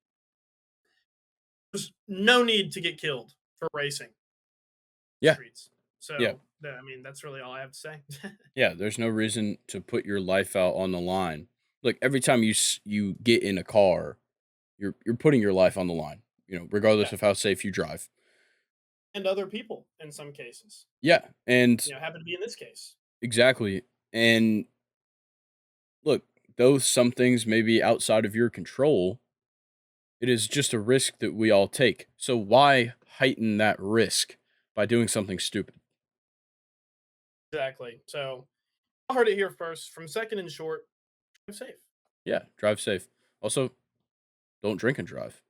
there's no need to get killed for racing Yeah, streets. yeah, So I mean, that's really all I have to say. yeah. There's no reason to put your life out on the line. Look, every time you get in a car, you're putting your life on the line. Yeah, Regardless of how safe you drive. and other people in some cases. Yeah, and Happen to be in this case. exactly. And look, though some things may be outside of your control, it is just a risk that we all take. So why heighten that risk by doing something stupid? Exactly. So I heard it here first from Second and Short. I'm safe. Yeah, drive safe. Also, don't drink and drive.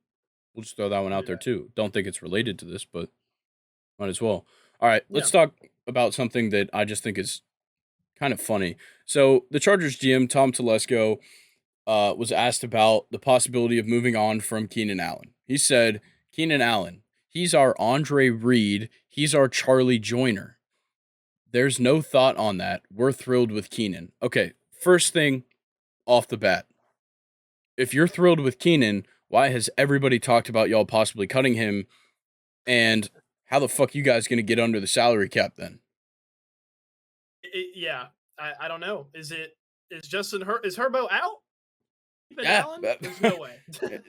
We'll just throw that one Don't out do there that. too. Don't think it's related to this, but might as well. All right, Yeah. let's talk about something that I just think is kind of funny. So the Chargers GM Tom Telesco was asked about the possibility of moving on from Keenan Allen. He said, "Keenan Allen, he's our Andre Reed. He's our Charlie Joyner. There's no thought on that. We're thrilled with Keenan." Okay, first thing off the bat, if you're thrilled with Keenan, why has everybody talked about y'all possibly cutting him? And how the fuck you guys gonna get under the salary cap then? Yeah. I don't know. Is Herbo out? Keeping Yeah, Allen? There's no way.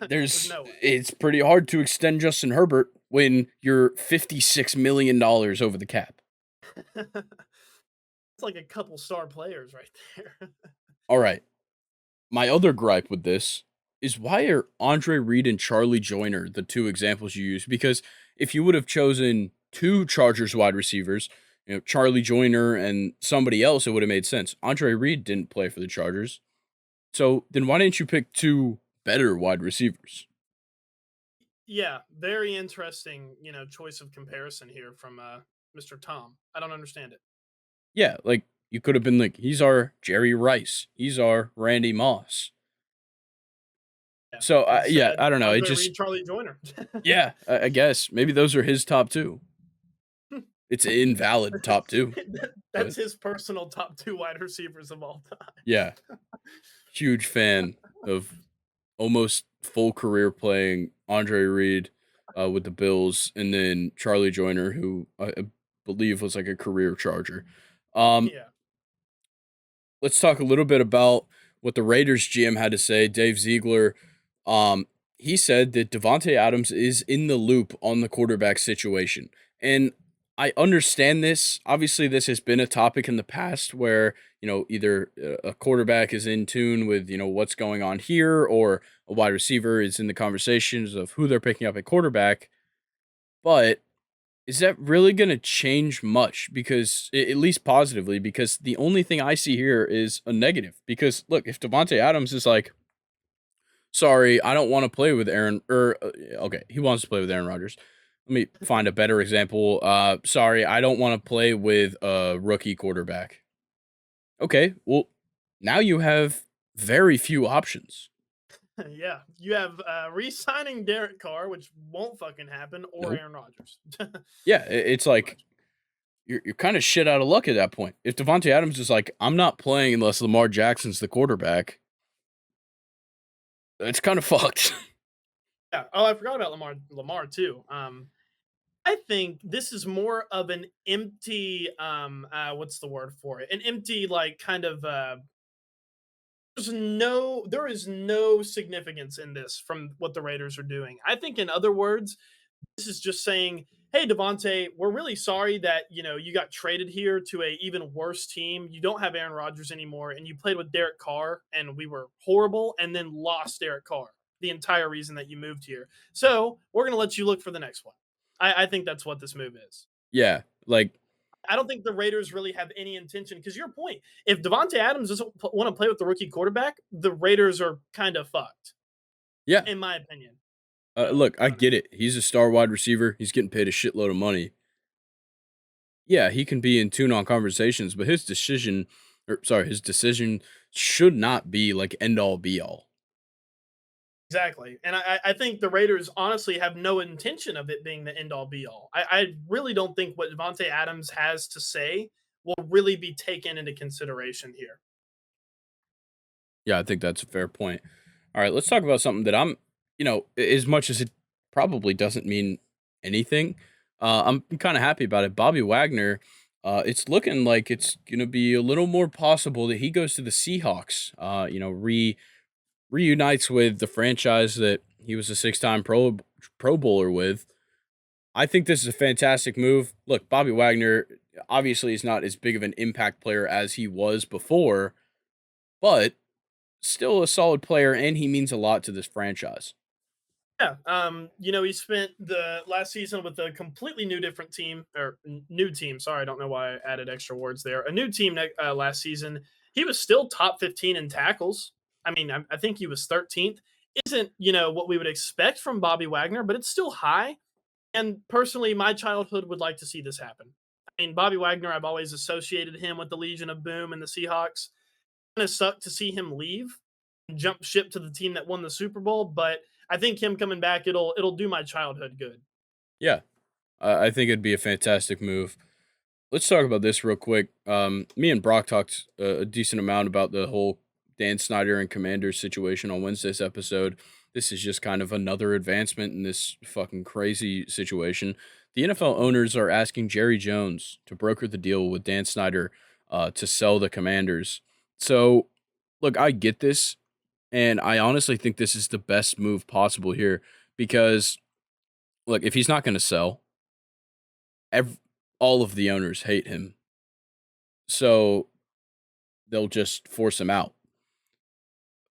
There's no way. it's pretty hard to extend Justin Herbert when you're $56 million over the cap. It's like a couple star players right there. All right. My other gripe with this is why are Andre Reed and Charlie Joyner the two examples you use? Because if you would have chosen two Chargers wide receivers, Charlie Joyner and somebody else, it would have made sense. Andre Reed didn't play for the Chargers. So then why didn't you pick two better wide receivers? Yeah, very interesting, choice of comparison here from Mr. Tom. I don't understand it. Yeah, like you could have been like, he's our Jerry Rice. He's our Randy Moss. Yeah. So yeah, Instead, I don't know. It Andre just Reed, Charlie Joyner. yeah, I guess maybe those are his top two. It's an invalid top two, That's but his personal top two wide receivers of all yeah, time. huge fan of almost full career playing Andre Reed with the Bills, and then Charlie Joyner, who I believe was like a career Charger. Um, Yeah. let's talk a little bit about what the Raiders GM had to say. Dave Ziegler, um, he said that Devontae Adams is in the loop on the quarterback situation, and I understand this. Obviously, this has been a topic in the past where either a quarterback is in tune with what's going on here, or a wide receiver is in the conversations of who they're picking up at quarterback. But is that really going to change much? Because at least positively, because the only thing I see here is a negative. Because look, if Devonte Adams is like, sorry, I don't want to play with Aaron, or okay, he wants to play with Aaron Rodgers. Let me find a better example. Sorry, I don't want to play with a rookie quarterback. Okay, well, now you have very few options. Yeah. You have re-signing Derek Carr, which won't fucking happen, or Nope. Aaron Rodgers. Yeah, it's Pretty like much. you're kind of shit out of luck at that point. If Devontae Adams is like, I'm not playing unless Lamar Jackson's the quarterback, it's kind of fucked. Yeah. Oh, I forgot about Lamar too. I think this is more of an empty what's the word for it? An empty like kind of there is no significance in this from what the Raiders are doing. I think in other words, this is just saying, "Hey Devontae, we're really sorry that, you got traded here to a even worse team. You don't have Aaron Rodgers anymore and you played with Derek Carr and we were horrible and then lost Derek Carr. The entire reason that you moved here. So, we're going to let you look for the next one." I think that's what this move is. Yeah, like I don't think the Raiders really have any intention because your point, if Devontae Adams doesn't want to play with the rookie quarterback, the Raiders are kind of fucked, yeah. in my opinion. So Look, I I don't know. get it. He's a star wide receiver. He's getting paid a shitload of money. Yeah, he can be in tune on conversations, but his decision should not be like end all be all. Exactly. And I think the Raiders honestly have no intention of it being the end all be all. I really don't think what Devontae Adams has to say will really be taken into consideration here. Yeah, I think that's a fair point. All right, let's talk about something that as much as it probably doesn't mean anything, I'm kind of happy about it. Bobby Wagner, it's looking like it's going to be a little more possible that he goes to the Seahawks, reunites with the franchise that he was a six-time Pro Bowler with. I think this is a fantastic move. Look, Bobby Wagner obviously is not as big of an impact player as he was before, but still a solid player, and he means a lot to this franchise. Yeah, he spent the last season with a completely new, different team or new team. Sorry, I don't know why I added extra words there. A new team last season. He was still top 15 in tackles. I mean, I think he was 13th. Isn't what we would expect from Bobby Wagner, but it's still high. And personally, my childhood would like to see this happen. I mean, Bobby Wagner, I've always associated him with the Legion of Boom and the Seahawks. Kind of sucked to see him leave and jump ship to the team that won the Super Bowl, but I think him coming back, it'll do my childhood good. Yeah, I think it'd be a fantastic move. Let's talk about this real quick. Me and Brock talked a decent amount about the whole Dan Snyder and Commanders situation on Wednesday's episode. This is just kind of another advancement in this fucking crazy situation. The NFL owners are asking Jerry Jones to broker the deal with Dan Snyder to sell the Commanders. So, look, I get this, and I honestly think this is the best move possible here because, look, if he's not going to sell, ev- all of the owners hate him. So they'll just force him out.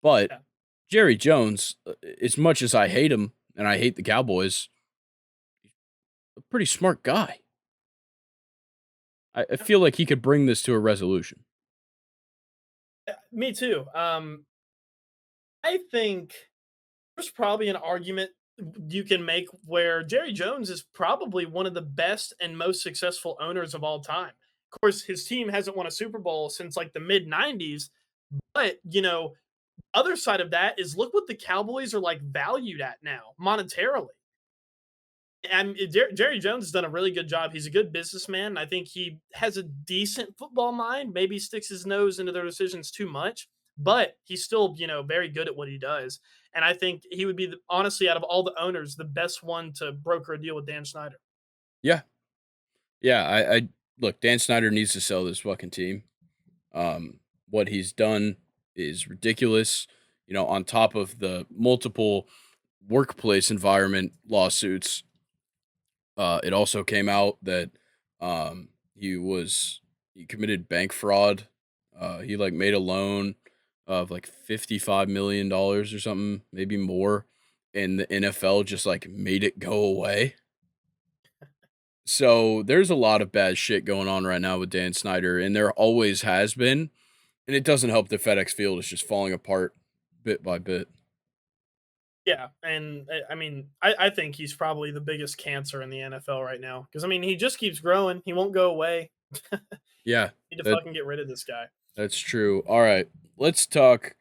But Yeah. Jerry Jones, as much as I hate him and I hate the Cowboys, a pretty smart guy. I feel like he could bring this to a resolution. Me too. I think there's probably an argument you can make where Jerry Jones is probably one of the best and most successful owners of all time. Of course, his team hasn't won a Super Bowl since like the mid 90s, but other side of that is look what the Cowboys are like valued at now monetarily. And Jerry Jones has done a really good job. He's a good businessman. I think he has a decent football mind. Maybe sticks his nose into their decisions too much, but he's still, very good at what he does. And I think he would be, honestly, out of all the owners, the best one to broker a deal with Dan Snyder. Yeah. Yeah. I look, Dan Snyder needs to sell this fucking team. What he's done is ridiculous. On top of the multiple workplace environment lawsuits, it also came out that um, he committed bank fraud. He like made a loan of like $55 million or something, maybe more, and the NFL just like made it go away. So there's a lot of bad shit going on right now with Dan Snyder, and there always has been. And it doesn't help that FedEx Field is just falling apart bit by bit. Yeah, and I mean, I think he's probably the biggest cancer in the NFL right now because I mean, he just keeps growing. He won't go away. Yeah, Need to that fucking get rid of this guy. that's true. All right, let's talk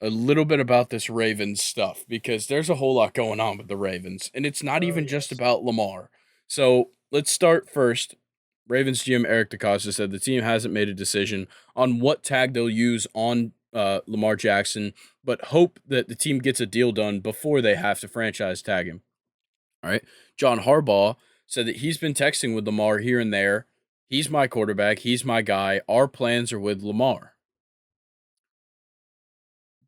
a little bit about this Ravens stuff because there's a whole lot going on with the Ravens, and it's not Oh even just yes. about Lamar. So let's start first. Ravens GM Eric DeCosta said the team hasn't made a decision on what tag they'll use on Lamar Jackson, but hope that the team gets a deal done before they have to franchise tag him. All right. John Harbaugh said that he's been texting with Lamar here and there. He's my quarterback. He's my guy. Our plans are with Lamar.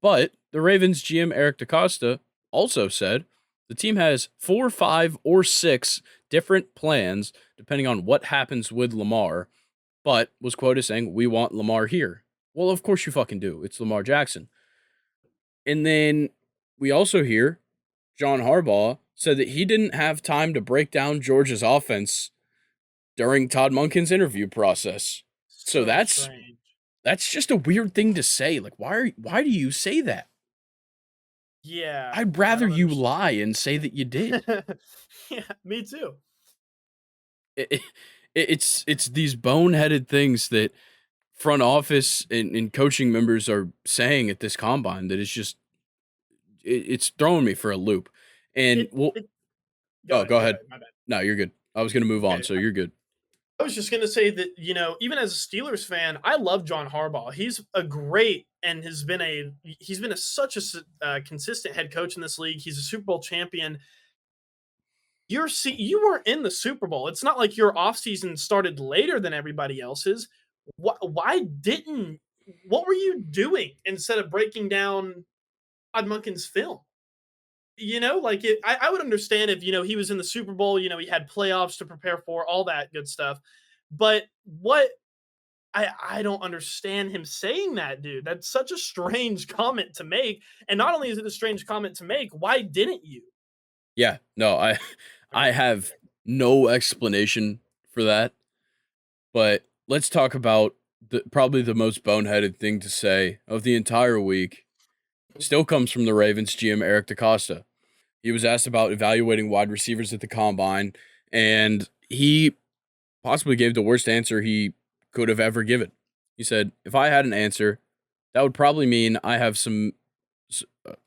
But the Ravens GM Eric DeCosta also said the team has 4, 5, or 6 different plans depending on what happens with Lamar, but was quoted saying, "We want Lamar here." Well, of course you fucking do. It's Lamar Jackson. And then we also hear John Harbaugh said that he didn't have time to break down Georgia's offense during Todd Monken's interview process. So So strange. that's just a weird thing to say. Like, why do you say that? Yeah, I'd I rather don't you understand. lie and say that you did. Yeah, me too. It, it, it's these boneheaded things that front office and coaching members are saying at this combine that is just it's throwing me for a loop. And well, It oh, go go ahead. ahead, my bad. No, you're good. I was gonna move on, Okay, so you're good. I was just gonna say that, even as a Steelers fan, I love John Harbaugh. He's a great and he's been such a consistent head coach in this league. He's a Super Bowl champion. You weren't in the Super Bowl. It's not like your offseason started later than everybody else's. Why didn't what were you doing instead of breaking down Todd Munkin's film? Like I would understand if he was in the Super Bowl. He had playoffs to prepare for, all that good stuff. But what I don't understand him saying that, dude. That's such a strange comment to make. And not only is it a strange comment to make, why didn't you? Yeah, no, I I have no explanation for that. But let's talk about probably the most boneheaded thing to say of the entire week. Still comes from the Ravens GM Eric DeCosta. He was asked about evaluating wide receivers at the combine, and he possibly gave the worst answer he could have ever given. He said, "If I had an answer, that would probably mean I have some."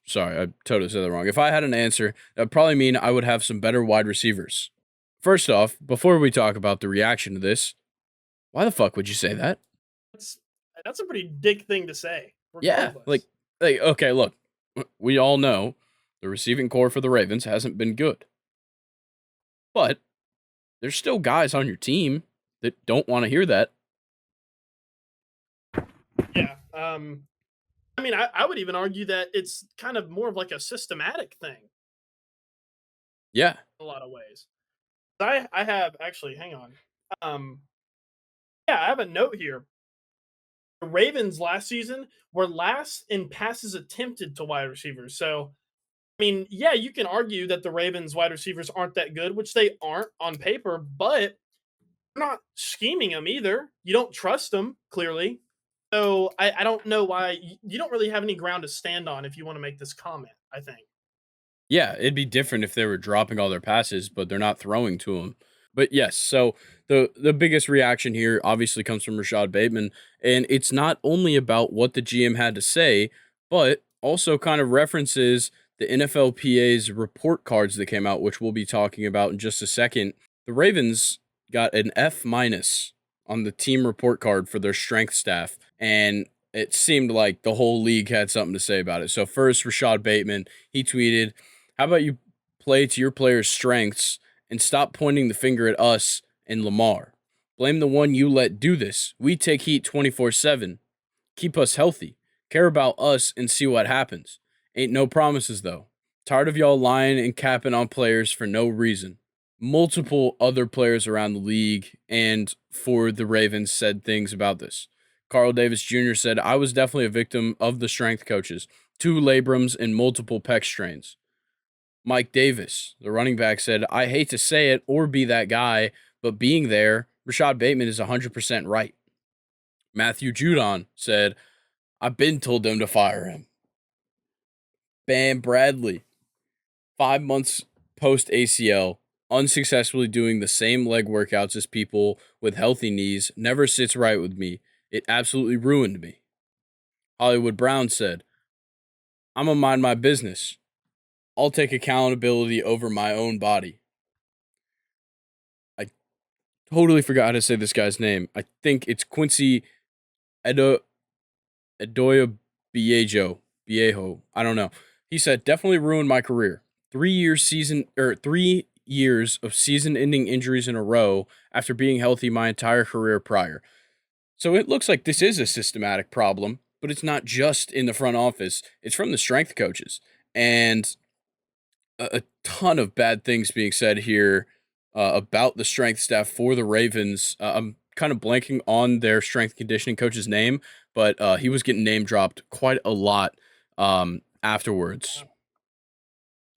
Sorry, I totally said that wrong. If I had an answer, that would probably mean I would have some better wide receivers. First off, before we talk about the reaction to this, why the fuck would you say that? That's that's a pretty dick thing to say, Yeah, regardless. like okay, look, we all know the receiving core for the Ravens hasn't been good, but there's still guys on your team that don't want to hear that. Yeah. I mean, I would even argue that it's kind of more of like a systematic thing Yeah, in a lot of ways. I have actually, hang on. Um, yeah, I have a note here. The Ravens last season were last in passes attempted to wide receivers. So, I mean, yeah, you can argue that the Ravens wide receivers aren't that good, which they aren't on paper, but you're not scheming them either. You don't trust them, clearly. So I don't know why you don't really have any ground to stand on if you want to make this comment, I think. yeah, it'd be different if they were dropping all their passes, but they're not throwing to them. But yes, so the biggest reaction here obviously comes from Rashad Bateman, and it's not only about what the GM had to say, but also kind of references the NFLPA's report cards that came out, which we'll be talking about in just a second. The Ravens got an F minus on the team report card for their strength staff, and it seemed like the whole league had something to say about it. So first, Rashad Bateman, he tweeted, "How about you play to your players' strengths and stop pointing the finger at us and Lamar? Blame the one you let do this. We take heat 24/7. Keep us healthy. Care about us and see what happens. Ain't no promises though. Tired of y'all lying and capping on players for no reason." Multiple other players around the league and for the Ravens said things about this. Carl Davis Jr. said, "I was definitely a victim of the strength coaches. 2 labrums and multiple pec strains." Mike Davis, the running back, said, "I hate to say it or be that guy, but being there, Rashad Bateman is 100% right." Matthew Judon said, "I've been told them to fire him." Bam Bradley, 5 months post ACL, unsuccessfully doing the same leg workouts as people with healthy knees, never sits right with me. It absolutely ruined me. Hollywood Brown said, "I'm gonna mind my business. I'll take accountability over my own body." I totally forgot how to say this guy's name. I think it's Quincy Edo Edoya Viejo. I don't know. He said, definitely ruined my career. 3 years of season ending injuries in a row after being healthy my entire career prior. So it looks like this is a systematic problem, but it's not just in the front office. It's from the strength coaches. And a ton of bad things being said here about the strength staff for the Ravens. I'm kind of blanking on their strength conditioning coach's name, but he was getting name dropped quite a lot afterwards.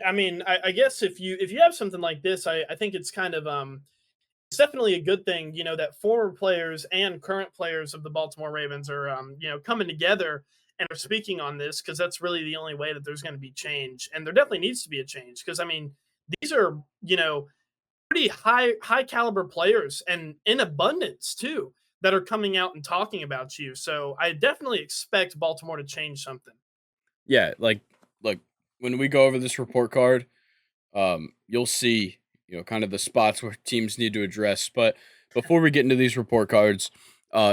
I mean, I guess if you have something like this, I think it's kind of it's definitely a good thing, that former players and current players of the Baltimore Ravens are coming together and are speaking on this because that's really the only way that there's going to be change, and there definitely needs to be a change because I mean these are pretty high caliber players and in abundance too that are coming out and talking about you. So I definitely expect Baltimore to change something. Yeah, like look, when we go over this report card, you'll see, kind of the spots where teams need to address. But before we get into these report cards,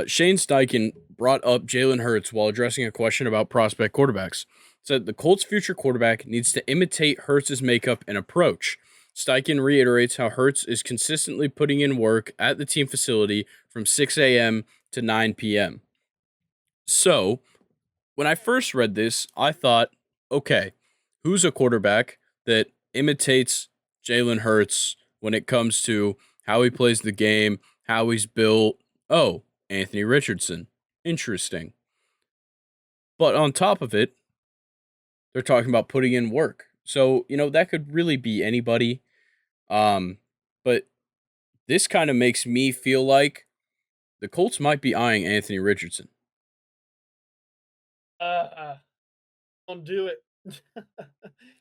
Shane Steichen brought up Jalen Hurts while addressing a question about prospect quarterbacks. Said the Colts' future quarterback needs to imitate Hurts' makeup and approach. Steichen reiterates how Hurts is consistently putting in work at the team facility from 6 a.m. to 9 p.m. So, when I first read this, I thought, okay, who's a quarterback that imitates Jalen Hurts when it comes to how he plays the game, how he's built? Oh, Anthony Richardson. Interesting. But on top of it, they're talking about putting in work. So, that could really be anybody. But this kind of makes me feel like the Colts might be eyeing Anthony Richardson. Uh, don't do it.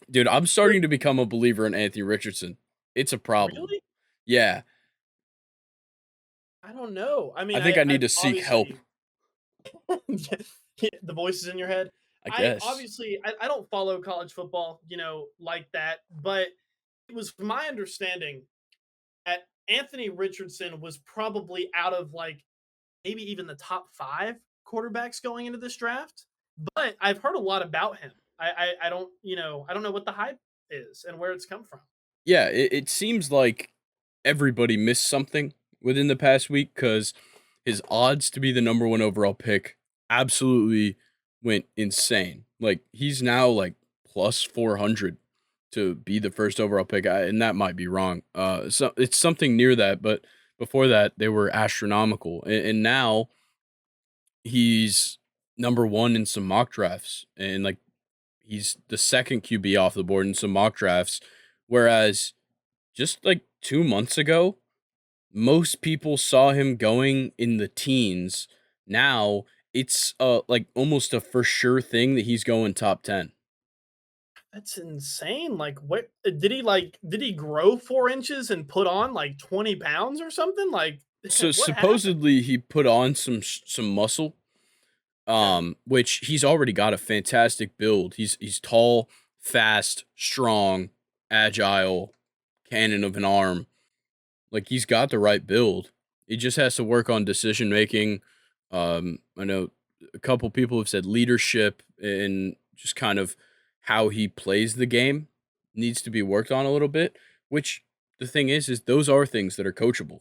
Dude, I'm starting to become a believer in Anthony Richardson. It's a problem. Really? Yeah, I don't know. I I mean, think I I need to seek help, obviously the voices in your head. I I guess. obviously I don't follow college football, like that, but it was my understanding that Anthony Richardson was probably out of like maybe even the top 5 quarterbacks going into this draft. But I've heard a lot about him. I don't, I don't know what the hype is and where it's come from. Yeah, it seems like everybody missed something within the past week because his odds to be the number one overall pick absolutely went insane. Like, he's now like plus 400 to be the first overall pick, and that might be wrong. So it's something near that, but before that, they were astronomical. And now he's number one in some mock drafts, and like he's the second QB off the board in some mock drafts. Whereas just like 2 months ago, most people saw him going in the teens. Now it's like almost a for sure thing that he's going top 10. That's insane. Like, what did he like? Did he grow 4 inches and put on like 20 pounds or something? Like, So what happened? supposedly he put on some muscle, Okay. which he's already got a fantastic build. He's tall, fast, strong, agile, cannon of an arm. Like, he's got the right build. He just has to work on decision making. I know a couple people have said leadership and just kind of how he plays the game needs to be worked on a little bit. Which the thing is those are things that are coachable.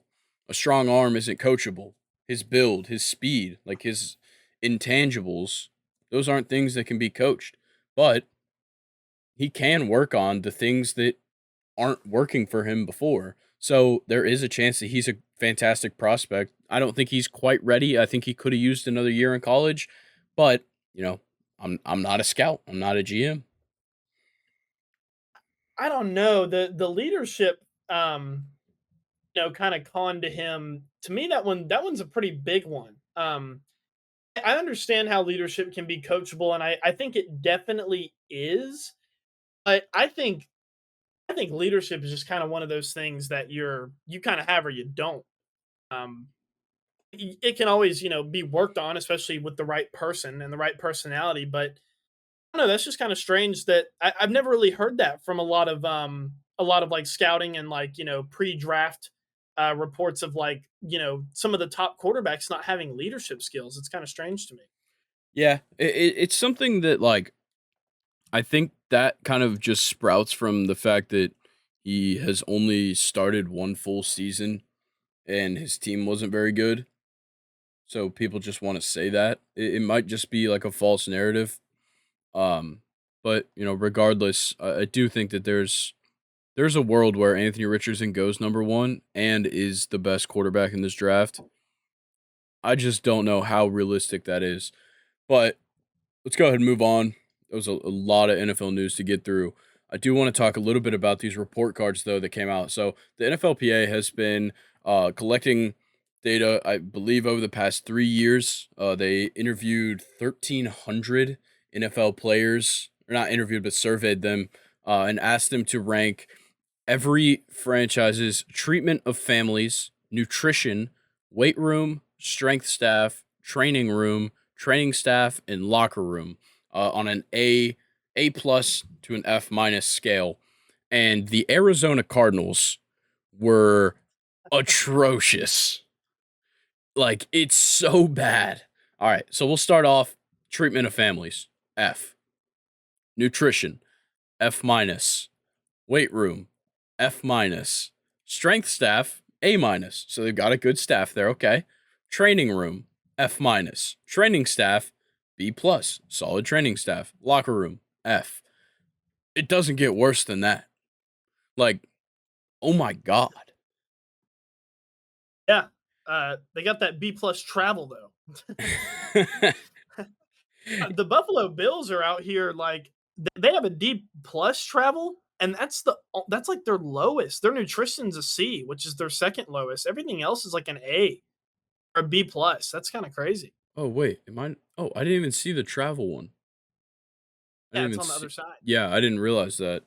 A strong arm isn't coachable. His build, his speed, like his intangibles, those aren't things that can be coached. But he can work on the things that aren't working for him before. So there is a chance that he's a fantastic prospect. I don't think he's quite ready. I think he could have used another year in college, but you know, I'm not a scout. I'm not a GM. I don't know. The leadership, kind of con to him. To me, that one's a pretty big one. I understand how leadership can be coachable, and I think it definitely is. But I think leadership is just kind of one of those things that you kind of have or you don't. Um, it can always be worked on, especially with the right person and the right personality. But I don't know. That's just kind of strange that I've never really heard that from a lot of like scouting and like pre-draft reports of like some of the top quarterbacks not having leadership skills. It's kind of strange to me. Yeah, it's something that like I think that kind of just sprouts from the fact that he has only started one full season and his team wasn't very good. So people just want to say that. It might just be like a false narrative. Um, but regardless, I do think that there's a world where Anthony Richardson goes number one and is the best quarterback in this draft. I just don't know how realistic that is. But let's go ahead and move on. There was a lot of NFL news to get through. I do want to talk a little bit about these report cards, though, that came out. So the NFLPA has been collecting data, I believe, over the past 3 years. They interviewed 1,300 NFL players, or not interviewed, but surveyed them and asked them to rank every franchise's treatment of families, nutrition, weight room, strength staff, training room, training staff, and locker room on an A plus to an F minus scale. And the Arizona Cardinals were atrocious. Like it's so bad. All right, so we'll start off treatment of families, F. Nutrition, F minus. Weight room, F minus. Strength staff, A minus. So they've got a good staff there. Okay. Training room, F minus. Training staff, B plus. Solid training staff. Locker room, F. It doesn't get worse than that. Like, oh my God. Yeah, they got that B plus travel though. The Buffalo Bills are out here like they have a D plus travel, and that's like their lowest. Their nutrition's a C, which is their second lowest. Everything else is like an A or a B plus. That's kind of crazy. Oh, wait. Am I? Oh, I didn't even see the travel one. I Yeah, didn't it's even on the see. other side. Yeah, I didn't realize that.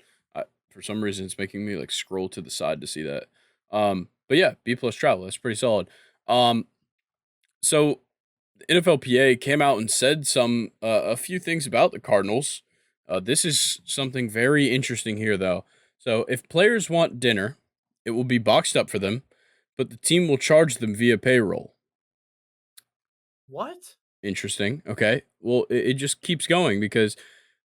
For some reason, it's making me like scroll to the side to see that. But yeah, B plus travel. That's pretty solid. Um, so the NFLPA came out and said a few things about the Cardinals. This is something very interesting here, though. So if players want dinner, it will be boxed up for them, but the team will charge them via payroll. What? Interesting. Okay. Well, it just keeps going because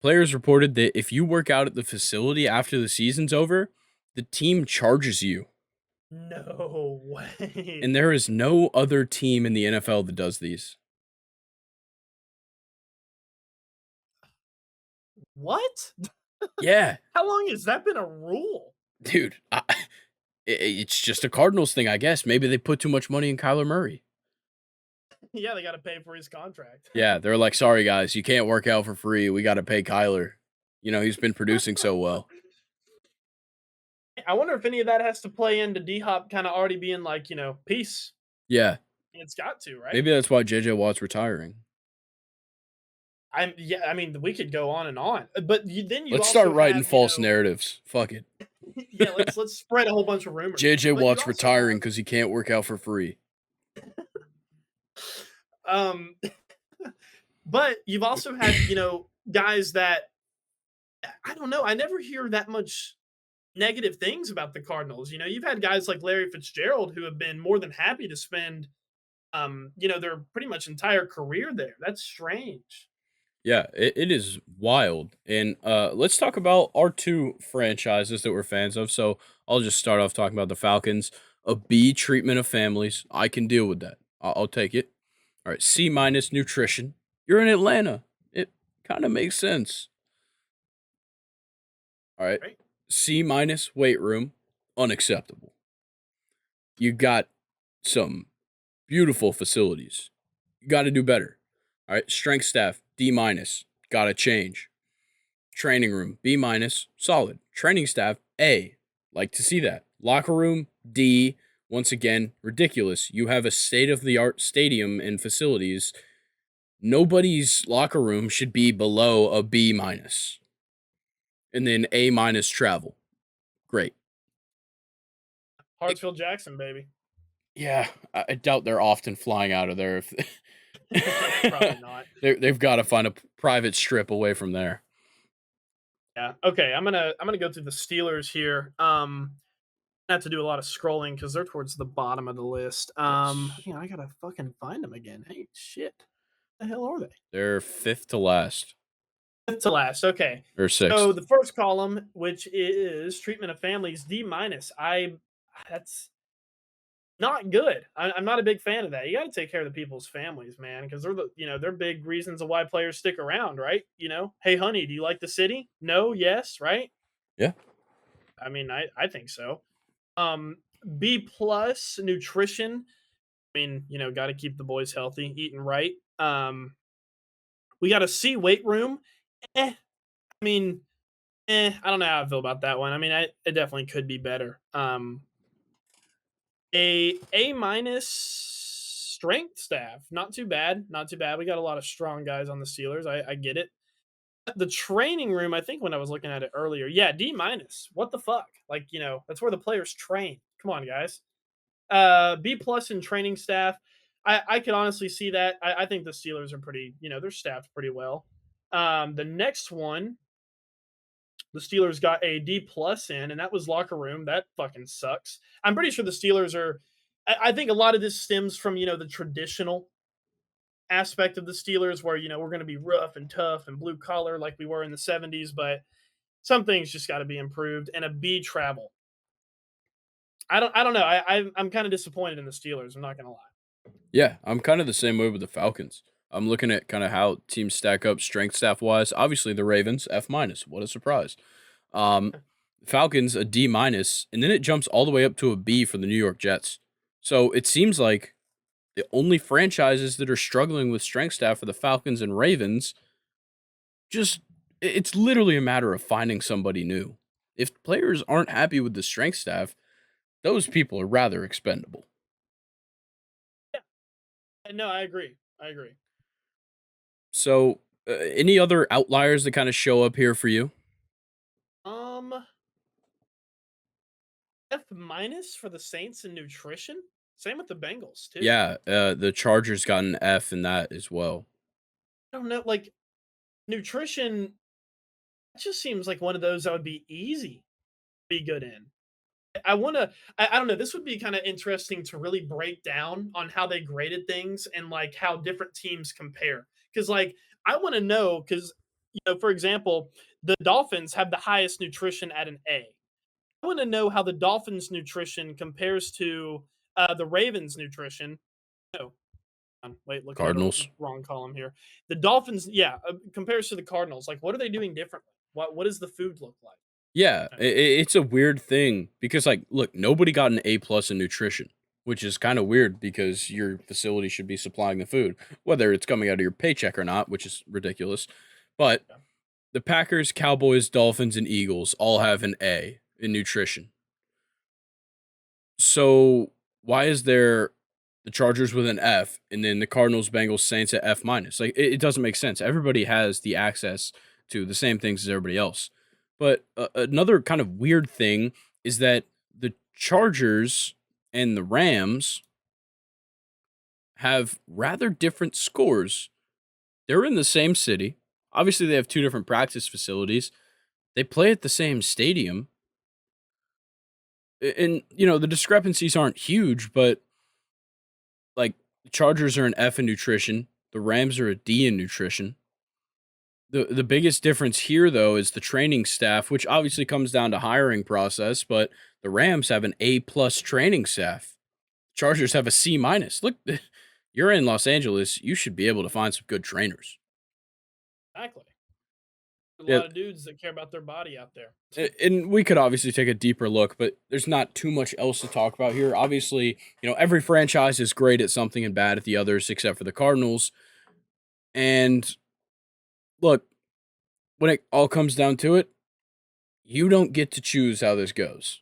players reported that if you work out at the facility after the season's over, the team charges you. No And way. there is no other team in the NFL that does these. What? Yeah, How long has that been a rule? dude. It's just a Cardinals thing, I guess. Maybe they put too much money in Kyler Murray. Yeah, they got to pay for his contract. Yeah, they're like, sorry guys, you can't work out for free. We got to pay Kyler. He's been producing so well. I wonder if any of that has to play into D Hop kind of already being like, peace. Yeah, It's got to, right? maybe that's why JJ Watt's retiring. Yeah, I mean, we could go on and on, but then you Let's start also writing have, false narratives. Fuck it. yeah, let's spread a whole bunch of rumors. JJ But you Watt's also retiring have, because he can't work out for free. um, but you've also had, guys that I don't know. I never hear that much negative things about the Cardinals. You've had guys like Larry Fitzgerald who have been more than happy to spend, their pretty much entire career there. That's strange. Yeah, it is wild. And let's talk about our two franchises that we're fans of. So I'll just start off talking about the Falcons. A B treatment of families. I can deal with that. I'll take it. All right, C minus nutrition. You're in Atlanta. It kind of makes sense. All right, Right? C minus weight room. Unacceptable. You got some beautiful facilities. You got to do better. All right, strength staff D minus. Got to change. Training room, B minus, solid. Training staff, A. Like to see that. Locker room, D. Once again, ridiculous. You have a state of the art stadium and facilities. Nobody's locker room should be below a B minus. And then A minus travel. Great. Hartsfield Jackson, baby. Yeah, I doubt they're often flying out of there. If Probably not. they've got to find a private strip away from there. Yeah. Okay. I'm gonna go through the Steelers here. I have to do a lot of scrolling because they're towards the bottom of the list. Yes. I gotta fucking find them again. Hey, shit, the hell are they? They're fifth to last Fifth to last. Okay, or so sixth. the first column, which is treatment of families, D minus. That's not good. I'm not a big fan of that. You got to take care of the people's families, man, because they're big reasons of why players stick around, right? Hey, honey, do you like the city? No, yes, right? Yeah. I mean, I think so. Um, B plus nutrition. I mean, got to keep the boys healthy, eating right. We got a C weight room. I mean, I don't know how I feel about that one. I mean, it definitely could be better. A minus strength staff. Not too bad. Not too bad. We got a lot of strong guys on the Steelers. I get it. The training room, I think when I was looking at it earlier, yeah, D minus. What the fuck? Like, that's where the players train. Come on, guys. B plus in training staff. I can honestly see that. I think the Steelers are pretty, they're staffed pretty well. The next one, the Steelers got a D plus in, and that was locker room. That fucking sucks. I'm pretty sure the Steelers are. I think a lot of this stems from the traditional aspect of the Steelers, where we're going to be rough and tough and blue collar like we were in the '70s, but some things just got to be improved. And a B travel. I don't know. I'm kind of disappointed in the Steelers. I'm not going to lie. Yeah, I'm kind of the same way with the Falcons. I'm looking at kind of how teams stack up strength staff wise. Obviously, the Ravens F minus. What a surprise. Um, Falcons a D minus, and then it jumps all the way up to a B for the New York Jets. So it seems like the only franchises that are struggling with strength staff are the Falcons and Ravens. Just it's literally a matter of finding somebody new. If players aren't happy with the strength staff, those people are rather expendable. No, I agree. I agree. So, any other outliers that kind of show up here for you? Um, F minus for the Saints in nutrition. Same with the Bengals too. Yeah, the Chargers got an F in that as well. I don't know, like nutrition. It just seems like one of those that would be easy to be good in. I want to. I don't know. This would be kind of interesting to really break down on how they graded things and like how different teams compare. Because like I want to know because for example, the Dolphins have the highest nutrition at an A. I want to know how the Dolphins' nutrition compares to the Ravens' nutrition. No, wait, looking at a Cardinals. wrong column here. The Dolphins, yeah, compares to the Cardinals. Like, what are they doing differently? What does the food look like? Yeah, Uh, it's a weird thing because, like, look, nobody got an A plus in nutrition, which is kind of weird because your facility should be supplying the food, whether it's coming out of your paycheck or not, which is ridiculous. But yeah. the Packers, Cowboys, Dolphins, and Eagles all have an A in nutrition. So why is there the Chargers with an F and then the Cardinals, Bengals, Saints at F minus? Like it doesn't make sense. Everybody has the access to the same things as everybody else. But another kind of weird thing is that the Chargers and the Rams have rather different scores. They're in the same city. Obviously, they have two different practice facilities. They play at the same stadium. And, the discrepancies aren't huge, but like the Chargers are an F in nutrition, the Rams are a D in nutrition. The biggest difference here though is the training staff, which obviously comes down to hiring process, but the Rams have an A plus training staff. Chargers have a C minus. Look, you're in Los Angeles, you should be able to find some good trainers. Exactly. A Yeah, lot of dudes that care about their body out there. and we could obviously take a deeper look, but there's not too much else to talk about here. Obviously, every franchise is great at something and bad at the others, except for the Cardinals. And look, when it all comes down to it, you don't get to choose how this goes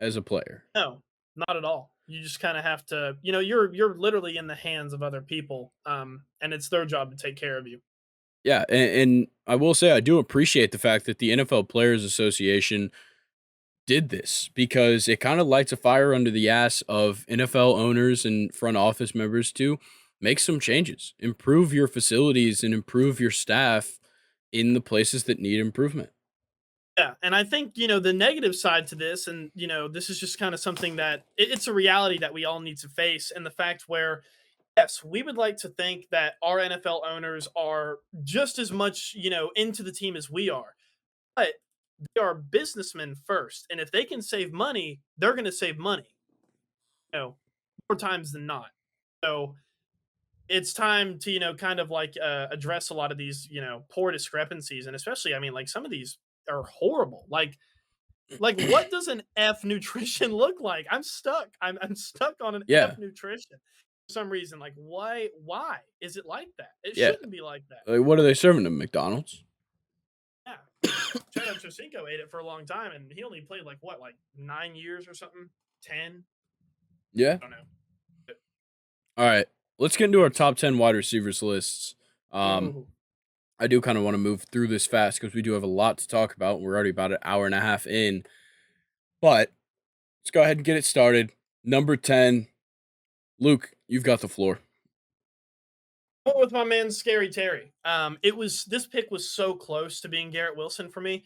as a player. No, not at all. You just kind of have to, you're literally in the hands of other people, and it's their job to take care of you. Yeah, and I will say I do appreciate the fact that the NFL Players Association did this because it kind of lights a fire under the ass of NFL owners and front office members to make some changes, improve your facilities and improve your staff in the places that need improvement. Yeah, and I think, the negative side to this, and, this is just kinda something that it's a reality that we all need to face, and the fact where, yes, we would like to think that our NFL owners are just as much, into the team as we are, but they are businessmen first, and if they can save money, they're gonna save money, more times than not. So, it's time to, kind of, like, address a lot of these, poor discrepancies, and especially, I mean, like, some of these are horrible, like, what does an F nutrition look like? I'm stuck. I'm stuck on an F Yeah, nutrition for some reason. Like, why is it like that? It yeah. shouldn't be like that. Like, what are they serving them? McDonald's? Yeah. Chad Ochocinco ate it for a long time, and he only played like what, like 9 years or something? 10? Yeah. I don't know. But, All right. Let's get into our top 10 wide receivers lists. Um, ooh, I do kind of want to move through this fast because we do have a lot to talk about. We're already about an hour and a half in, but let's go ahead and get it started. Number 10, Luke, you've got the floor. I went with my man Scary Terry. This pick was so close to being Garrett Wilson for me.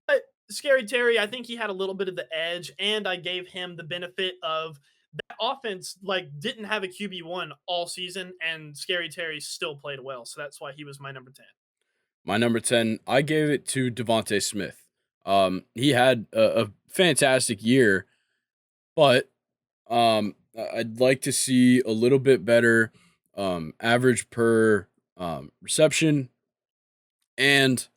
But Scary Terry, I think he had a little bit of the edge, and I gave him the benefit of that offense, like, didn't have a QB1 all season, and Scary Terry still played well. So that's why he was my number 10. My number 10, I gave it to Devontae Smith. He had a fantastic year, but I'd like to see a little bit better average per reception. And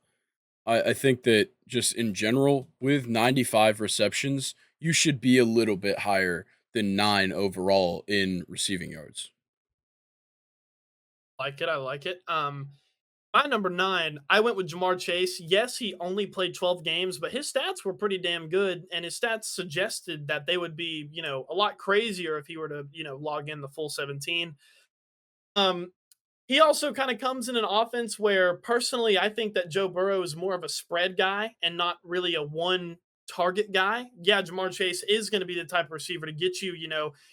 I think that just in general, with 95 receptions, you should be a little bit higher than 9 overall in receiving yards. Like it. I like it. My number 9, I went with Jamar Chase. Yes, he only played 12 games, but his stats were pretty damn good. And his stats suggested that they would be, a lot crazier if he were to, log in the full 17. Um, He also kind of comes in an offense where personally I think that Joe Burrow is more of a spread guy and not really a one target guy. Yeah, Jamar Chase is going to be the type of receiver to get you,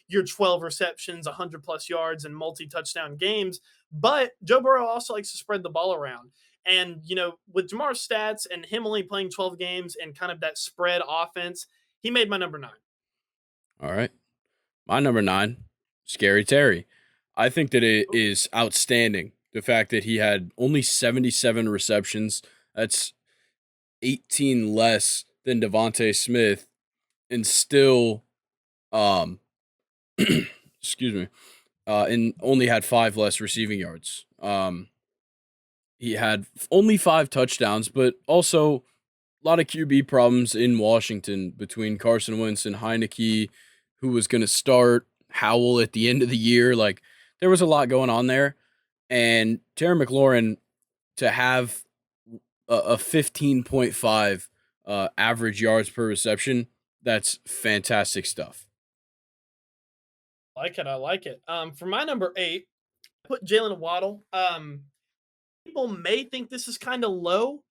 your 12 receptions, 100 plus yards and multi-touchdown games, but Joe Burrow also likes to spread the ball around. And, with Jamar's stats and him only playing 12 games and kind of that spread offense, he made my number 9. All right. My number 9, Scary Terry. I think that it is outstanding. The fact that he had only 77 receptions. That's 18 less than Devontae Smith, and still, um, excuse me, and only had 5 less receiving yards. He had only 5 touchdowns, but also a lot of QB problems in Washington between Carson Wentz and Heineke, who was going to start Howell at the end of the year. Like, there was a lot going on there. And Terry McLaurin, to have a 15.5 average yards per reception, that's fantastic stuff. Like it. I like it. For my number 8, I put Jalen Waddle. People may think this is kind of low,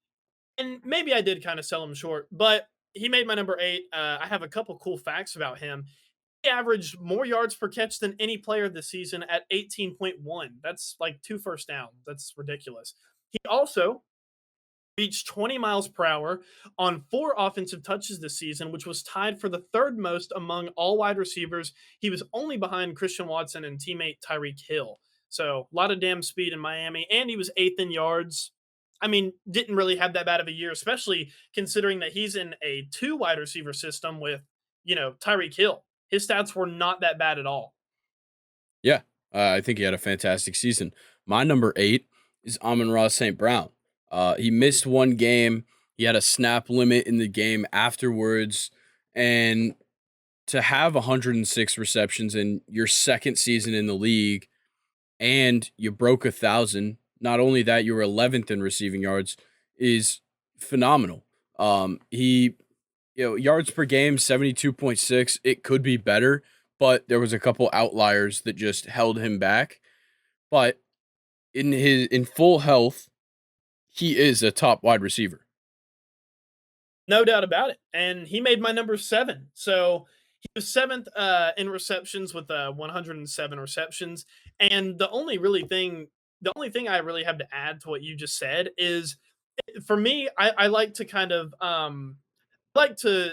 and maybe I did kind of sell him short, but he made my number 8. I have a couple cool facts about him. He averaged more yards per catch than any player this season at 18.1. That's like 2 first downs. That's ridiculous. He also reached 20 miles per hour on 4 offensive touches this season, which was tied for the third most among all wide receivers. He was only behind Christian Watson and teammate Tyreek Hill. So a lot of damn speed in Miami, and he was eighth in yards. I mean, didn't really have that bad of a year, especially considering that he's in a 2 wide receiver system with, Tyreek Hill. His stats were not that bad at all. Yeah, I think he had a fantastic season. My number 8 is Amon-Ra St. Brown. He missed one game. He had a snap limit in the game afterwards. And to have 106 receptions in your second season in the league, and you broke 1,000, not only that, you were 11th in receiving yards, is phenomenal. He, yards per game, 72.6. It could be better, but there was a couple outliers that just held him back. But in full health, he is a top wide receiver. No doubt about it. And he made my number 7. So he was seventh in receptions with 107 receptions. And the only thing I really have to add to what you just said is For me, I like to kind of like to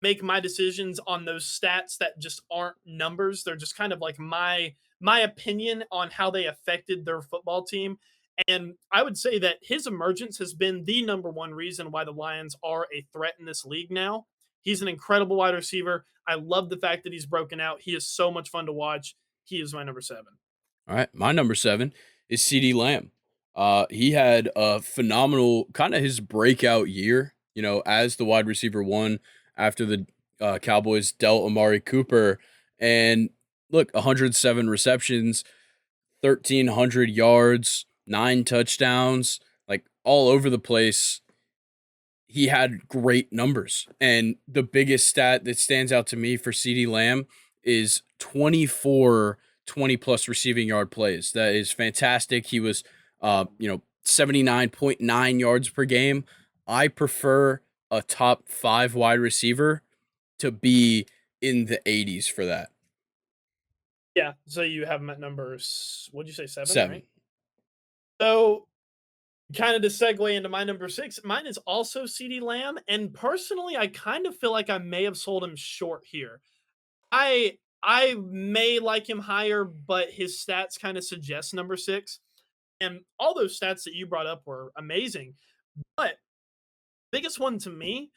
make my decisions on those stats that just aren't numbers. They're just kind of like my opinion on how they affected their football team. And I would say that his emergence has been the number one reason why the Lions are a threat in this league now. He's an incredible wide receiver. I love the fact that he's broken out. He is so much fun to watch. He is my number 7. All right, my number 7 is CD Lamb. He had a phenomenal kind of his breakout year, as the wide receiver one after the Cowboys dealt Amari Cooper. And look, 107 receptions, 1,300 yards, 9 touchdowns, like all over the place. He had great numbers. And the biggest stat that stands out to me for CD Lamb is 24 20 plus receiving yard plays. That is fantastic. He was 79.9 yards per game. I prefer a top 5 wide receiver to be in the 80s for that. Yeah. So you have him at what'd you say, 7, 7. right? So kind of to segue into my number 6, mine is also CD Lamb. And personally, I kind of feel like I may have sold him short here. I may like him higher, but his stats kind of suggest number 6. And all those stats that you brought up were amazing. But biggest one to me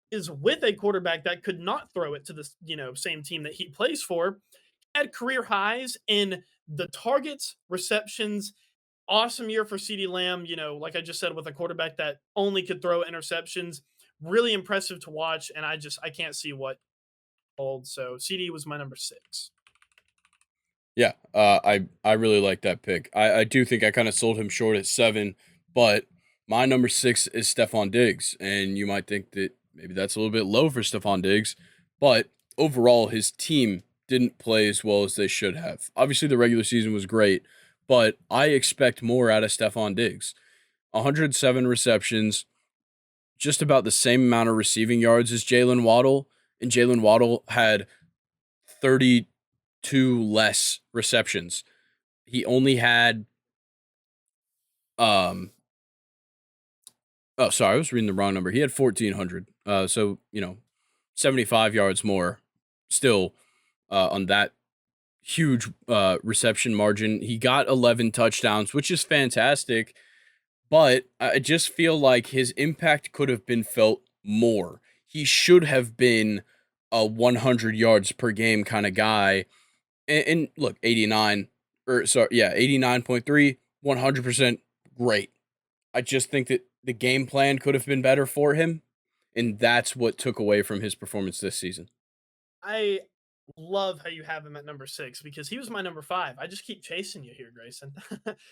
is with a quarterback that could not throw it to the same team that he plays for, had career highs in the targets, receptions. Awesome year for CD Lamb. Like I just said, with a quarterback that only could throw interceptions, really impressive to watch. And I can't see what old. So CD was my number 6. Yeah, I really like that pick. I do think I kind of sold him short at 7, but my number 6 is Stephon Diggs, and you might think that maybe that's a little bit low for Stephon Diggs, but overall his team didn't play as well as they should have. Obviously, the regular season was great, but I expect more out of Stephon Diggs. 107 receptions, just about the same amount of receiving yards as Jalen Waddle, and Jalen Waddle had 32 less receptions. He only had um oh, sorry, I was reading the wrong number. He had 1,400. 75 yards more still on that huge reception margin. He got 11 touchdowns, which is fantastic, but I just feel like his impact could have been felt more. He should have been a 100 yards per game kind of guy. And look, 89.3, 100% great. I just think that the game plan could have been better for him, and that's what took away from his performance this season. I love how you have him at number 6 because he was my number 5. I just keep chasing you here, Grayson.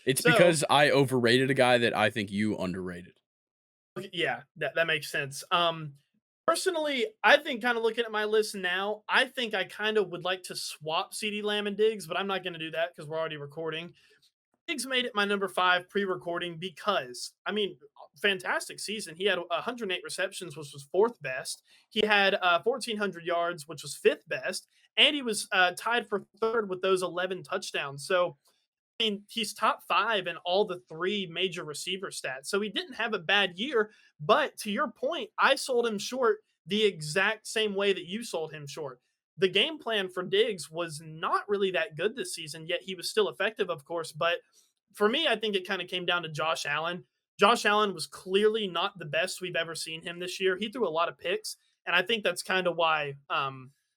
It's So because I overrated a guy that I think you underrated. okay, yeah, that makes sense. Personally, I think kind of looking at my list now, I think I kind of would like to swap CD Lamb and Diggs, but I'm not going to do that because we're already recording. Diggs made it my number 5 pre-recording because, I mean, fantastic season. He had 108 receptions, which was 4th best. He had 1,400 yards, which was 5th best, and he was tied for 3rd with those 11 touchdowns. So mean, he's top 5 in all the 3 major receiver stats. So he didn't have a bad year. But to your point, I sold him short the exact same way that you sold him short. The game plan for Diggs was not really that good this season, yet he was still effective, of course. But for me, I think it kind of came down to Josh Allen. Josh Allen was clearly not the best we've ever seen him this year. He threw a lot of picks. And I think that's kind of why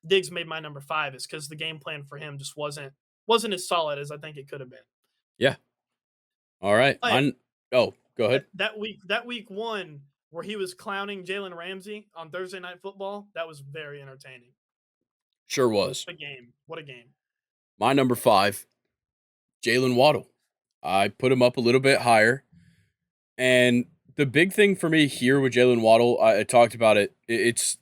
Diggs made my number 5 is because the game plan for him just wasn't as solid as I think it could have been. Yeah. All right. But Oh, go ahead. that week 1 where he was clowning Jalen Ramsey on Thursday Night Football, that was very entertaining. Sure was. What a game. What a game. My number 5, Jalen Waddle. I put him up a little bit higher. And the big thing for me here with Jalen Waddle, I talked about it. It's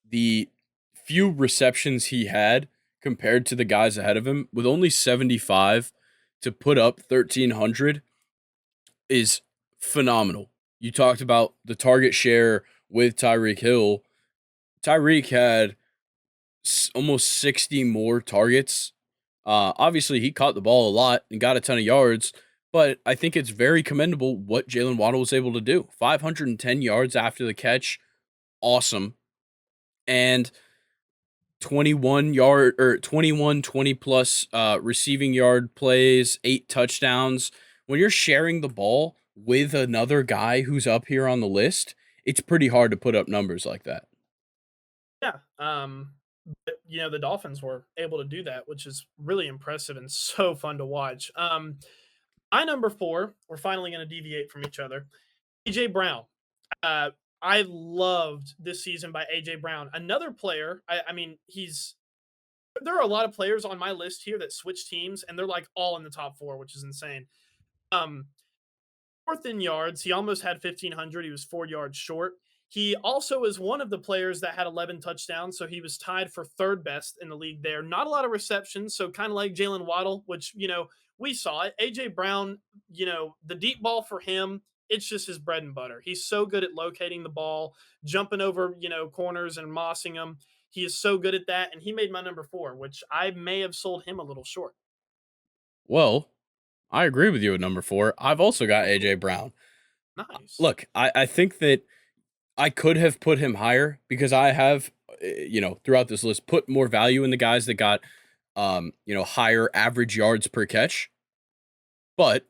the few receptions he had compared to the guys ahead of him. With only 75 to put up 1,300 is phenomenal. You talked about the target share with Tyreek Hill. Tyreek had almost 60 more targets. Obviously, he caught the ball a lot and got a ton of yards, but I think it's very commendable what Jalen Waddle was able to do. 510 yards after the catch, awesome. And 21 yard or 21 20 plus receiving yard plays, 8 touchdowns. When you're sharing the ball with another guy who's up here on the list, it's pretty hard to put up numbers like that. Yeah. But the Dolphins were able to do that, which is really impressive and so fun to watch. My number four, we're finally going to deviate from each other. AJ Brown. Uh, I loved this season by AJ Brown. Another player. I mean, he's there are a lot of players on my list here that switch teams, and they're like all in the top four, which is insane. Um, Fourth in yards, he almost had 1,500. He was 4 yards short. He also is one of the players that had 11 touchdowns, so he was tied for third best in the league there. Not a lot of receptions, so kind of like Jalen Waddle, which, we saw it. AJ Brown, the deep ball for him, it's just his bread and butter. He's so good at locating the ball, jumping over, corners and mossing them. He is so good at that, and he made my number four, which I may have sold him a little short. Well, I agree with you at number 4. I've also got AJ Brown. Nice. Look, I think that I could have put him higher because I have, throughout this list, put more value in the guys that got, higher average yards per catch. But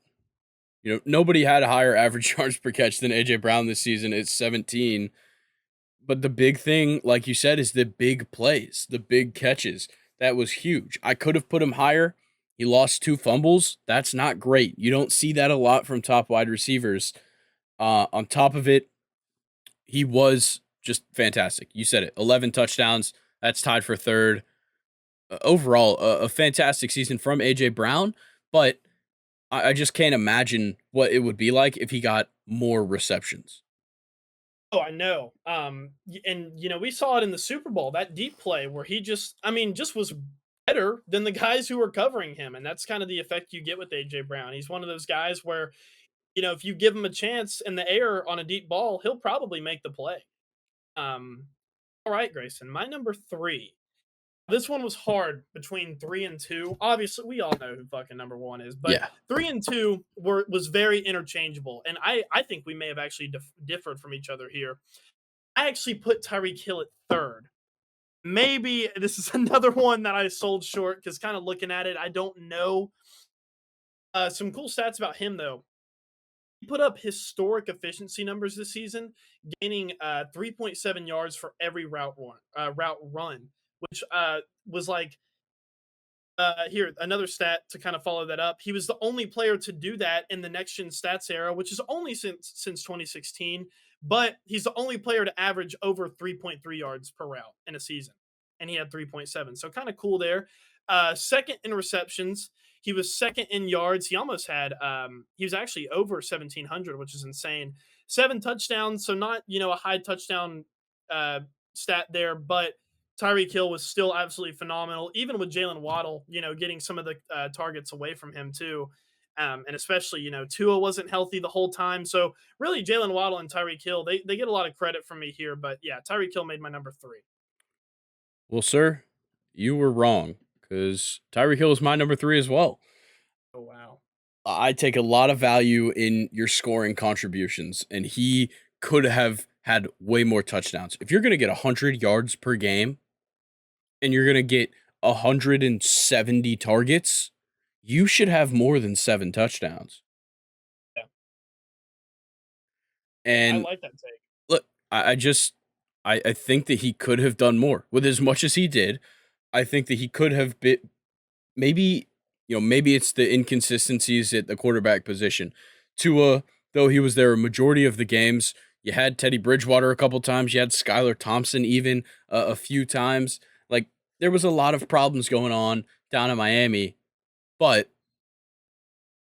nobody had a higher average yards per catch than AJ Brown this season. It's 17. But the big thing, like you said, is the big plays, the big catches. That was huge. I could have put him higher. He lost 2 fumbles. That's not great. You don't see that a lot from top wide receivers. On top of it, he was just fantastic. You said it. 11 touchdowns. That's tied for third. Overall, a fantastic season from AJ Brown. But I just can't imagine what it would be like if he got more receptions. Oh, I know. And we saw it in the Super Bowl, that deep play where he just, I mean, just was better than the guys who were covering him, and that's kind of the effect you get with AJ Brown. He's one of those guys where, if you give him a chance in the air on a deep ball, he'll probably make the play. Um, all right, Grayson, my number three. This one was hard between three and two. Obviously, we all know who fucking number one is, but Yeah. three and two was very interchangeable, and I think we may have actually differed from each other here. I actually put Tyreek Hill at third. Maybe this is another one that I sold short because kind of looking at it, I don't know. Some cool stats about him though. He put up historic efficiency numbers this season, gaining 3.7 yards for every route run, which was like here, another stat to kind of follow that up. He was the only player to do that in the next gen stats era, which is only since 2016. But he's the only player to average over 3.3 yards per route in a season, and he had 3.7. So kind of cool there. Second in receptions, he was second in yards. He almost had he was actually over 1,700, which is insane. 7 touchdowns, so not a high touchdown uh, stat there, but Tyreek Hill was still absolutely phenomenal, even with Jalen Waddle, getting some of the targets away from him too. And especially, Tua wasn't healthy the whole time. So really, Jalen Waddle and Tyreek Hill, they get a lot of credit from me here. But yeah, Tyreek Hill made my number three. Well, sir, you were wrong because Tyreek Hill is my number 3 as well. Oh, wow. I take a lot of value in your scoring contributions, and he could have had way more touchdowns. If you're going to get 100 yards per game and you're going to get 170 targets, you should have more than 7 touchdowns. Yeah, I And like that take. look, I just I think that he could have done more with as much as he did. I think that he could have been maybe, maybe it's the inconsistencies at the quarterback position. Tua, though he was there a majority of the games, you had Teddy Bridgewater a couple times, you had Skylar Thompson even a few times. Like there was a lot of problems going on down in Miami, but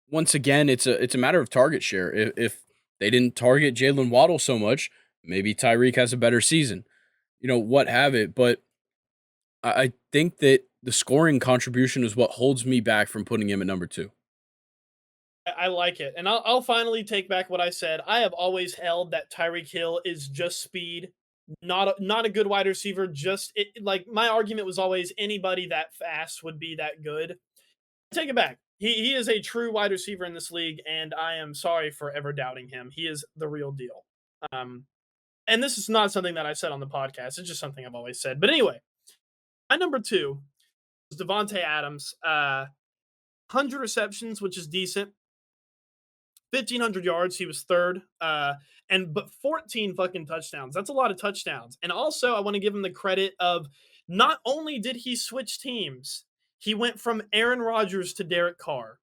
once again, it's a matter of target share. If they didn't target Jalen Waddle so much, maybe Tyreek has a better season. What have it. But I think that the scoring contribution is what holds me back from putting him at number 2. I like it, and I'll finally take back what I said. I have always held that Tyreek Hill is just speed, not a good wide receiver. Just like my argument was always anybody that fast would be that good. Take it back. He is a true wide receiver in this league, and I am sorry for ever doubting him. He is the real deal. Um, and this is not something that I said on the podcast. It's just something I've always said. But anyway, my number two is Devontae Adams. 100 receptions, which is decent. 1,500 yards. He was third. But 14 fucking touchdowns. That's a lot of touchdowns. And also, I want to give him the credit of not only did he switch teams, he went from Aaron Rodgers to Derek Carr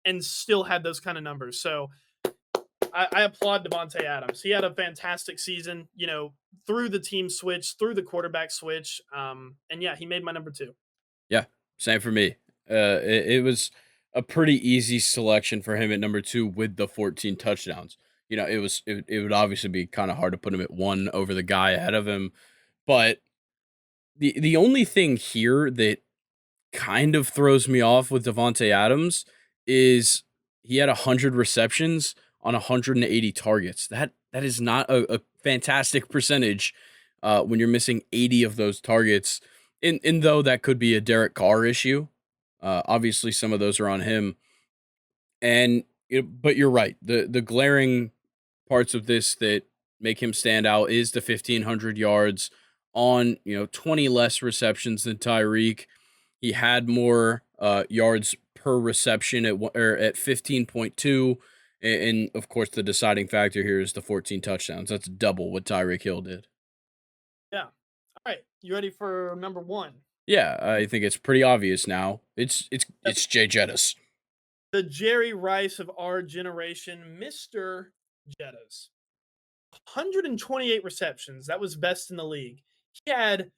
and still had those kind of numbers. So I applaud Devontae Adams. He had a fantastic season, through the team switch, through the quarterback switch. And yeah, he made my number two. Yeah, same for me. It was a pretty easy selection for him at number 2 with the 14 touchdowns. It would obviously be kind of hard to put him at 1 over the guy ahead of him, but the only thing here that kind of throws me off with Devontae Adams is he had 100 receptions on 180 targets. That is not a fantastic percentage when you're missing 80 of those targets. And though that could be a Derek Carr issue, obviously some of those are on him. But you're right. The glaring parts of this that make him stand out is the 1,500 yards on 20 less receptions than Tyreek. He had more yards per reception at 15.2. And of course, the deciding factor here is the 14 touchdowns. That's double what Tyreek Hill did. Yeah. All right. You ready for number one? Yeah, I think it's pretty obvious now. Yep. It's Jay Jettis. The Jerry Rice of our generation, Mr. Jettas. 128 receptions. That was best in the league. He had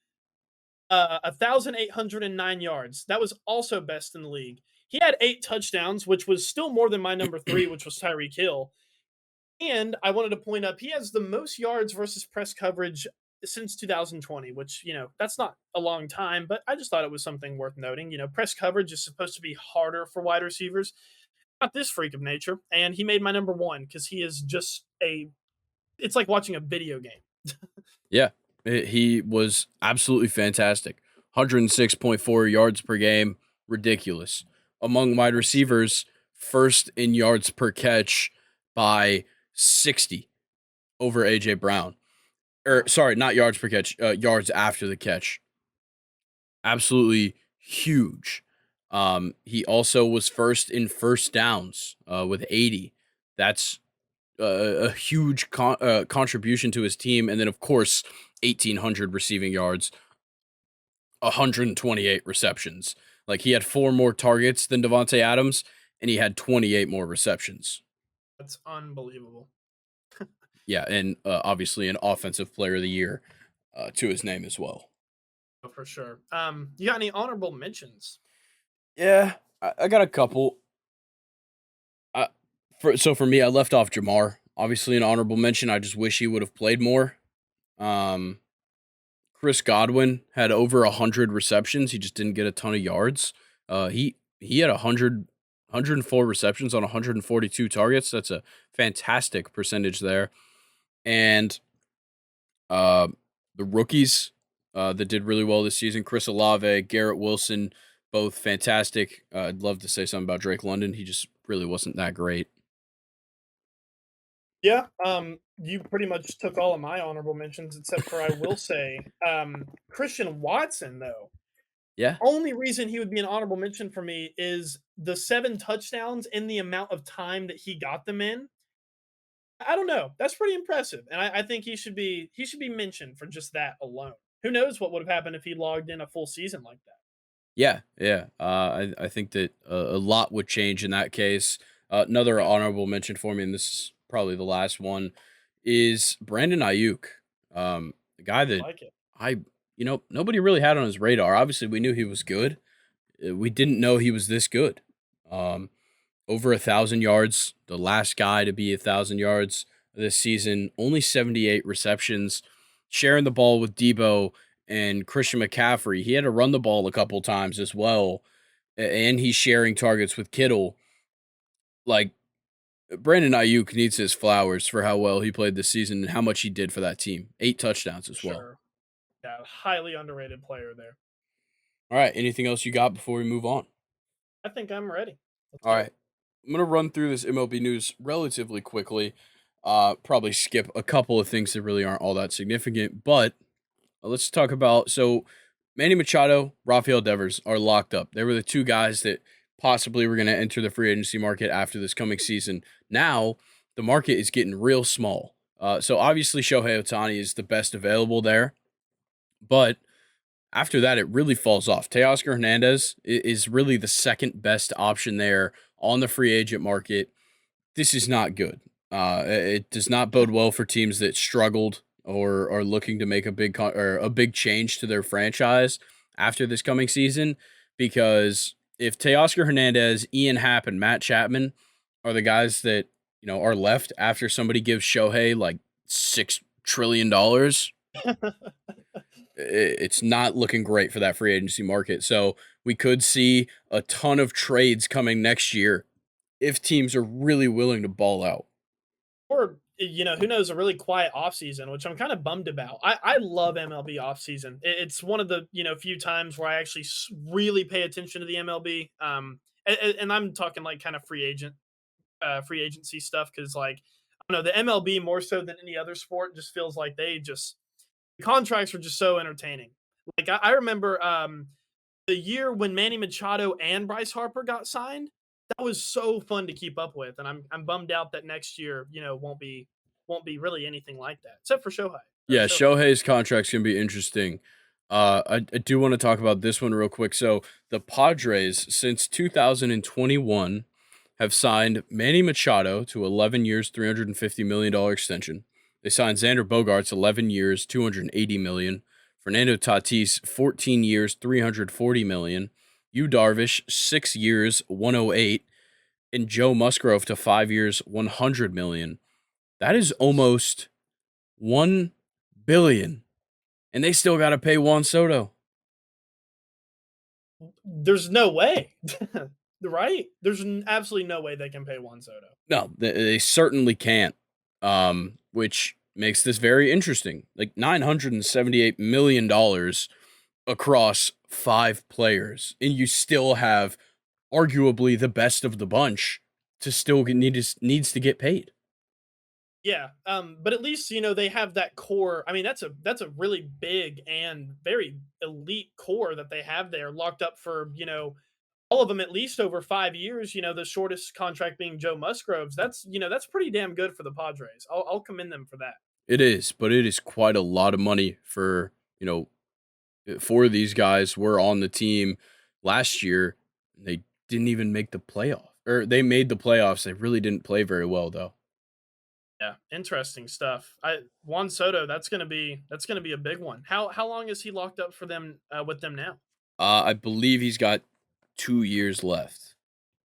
1,809 yards. That was also best in the league. He had 8 touchdowns, which was still more than my number three, which was Tyreek Hill. And I wanted to point up he has the most yards versus press coverage since 2020, which, that's not a long time, but I just thought it was something worth noting. Press coverage is supposed to be harder for wide receivers, not this freak of nature. And he made my number one because he is just it's like watching a video game. Yeah, he was absolutely fantastic. 106.4 yards per game, ridiculous. Among wide receivers, first in yards per catch by 60 over AJ Brown. Or Wow. sorry, not yards per catch, yards after the catch. Absolutely huge. He also was first in first downs with 80. That's a huge contribution to his team. And then, of course, 1,800 receiving yards, 128 receptions. Like he had 4 more targets than Devontae Adams, and he had 28 more receptions. That's unbelievable. Yeah, and obviously an offensive player of the year to his name as well. Oh, for sure. You got any honorable mentions? Yeah, I got a couple. Uh, for me, I left off Jamar. Obviously, an honorable mention. I just wish he would have played more. Um, Chris Godwin had over 100 receptions. He just didn't get a ton of yards. He had 104 receptions on 142 targets. That's a fantastic percentage there. And uh, the rookies that did really well this season, Chris Olave, Garrett Wilson, both fantastic. I'd love to say something about Drake London. He just really wasn't that great. Yeah, you pretty much took all of my honorable mentions, except for I will say, Christian Watson, though. Yeah, Only reason he would be an honorable mention for me is the 7 touchdowns in the amount of time that he got them in. I don't know. That's pretty impressive, and I think he should be mentioned for just that alone. Who knows what would have happened if he logged in a full season like that? yeah. I think that a lot would change in that case. Another honorable mention for me, and this is probably the last one, is Brandon Ayuk, the guy I that like it. I nobody really had on his radar. Obviously, we knew he was good. We didn't know he was this good. Um, Over 1,000 yards, the last guy to be 1,000 yards this season. Only 78 receptions, sharing the ball with Debo and Christian McCaffrey. He had to run the ball a couple times as well, and he's sharing targets with Kittle. Like Brandon Ayuk needs his flowers for how well he played this season and how much he did for that team. 8 touchdowns For as well. sure. Yeah, highly underrated player there. All right, anything else you got before we move on? I think I'm ready. Let's All go. right. I'm going to run through this MLB news relatively quickly. Probably skip a couple of things that really aren't all that significant, but let's talk about Manny Machado, Rafael Devers are locked up. They were the two guys that possibly were going to enter the free agency market after this coming season. Now, the market is getting real small. So obviously Shohei Ohtani is the best available there, but after that, it really falls off. Teoscar Hernandez is really the second best option there on the free agent market. This is not good. It does not bode well for teams that struggled or are looking to make or a big change to their franchise after this coming season. Because if Teoscar Hernandez, Ian Happ, and Matt Chapman are the guys that are left after somebody gives Shohei like $6 trillion, it's not looking great for that free agency market. So we could see a ton of trades coming next year if teams are really willing to ball out. Or who knows, a really quiet off season, which I'm kind of bummed about. I love MLB off season. It's one of the few times where I actually really pay attention to the MLB. And I'm talking like kind of free agency stuff because like I don't know the MLB more so than any other sport just feels like the contracts are just so entertaining. Like I remember the year when Manny Machado and Bryce Harper got signed, that was so fun to keep up with, and I'm bummed out that next year, won't be really anything like that, except for Yeah, Shohei. Shohei's contract's gonna be interesting. I do want to talk about this one real quick. So the Padres since 2021 have signed Manny Machado to 11 years, $350 million extension. They signed Xander Bogaerts 11 years, 280 million. Fernando Tatis 14 years, 340 million. Yu Darvish 6 years, 108, and Joe Musgrove to 5 years, 100 million. That is almost 1 billion, and they still got to pay Juan Soto. There's no way, right? There's absolutely no way they can pay Juan Soto. No, they certainly can't. Which makes this very interesting. Like $978 million across 5 players, and you still have arguably the best of the bunch to still needs to get paid. Yeah, but at least they have that core. I mean, that's a really big and very elite core that they have there, locked up for all of them at least over 5 years. The shortest contract being Joe Musgrove's. That's pretty damn good for the Padres. I'll commend them for that. It is, but it is quite a lot of money for these guys. Were on the team last year. They didn't even make the playoff, or they made the playoffs. They really didn't play very well though. Yeah, interesting stuff. Juan Soto, that's gonna be a big one. How long is he locked up for them with them now? I believe he's got 2 years left.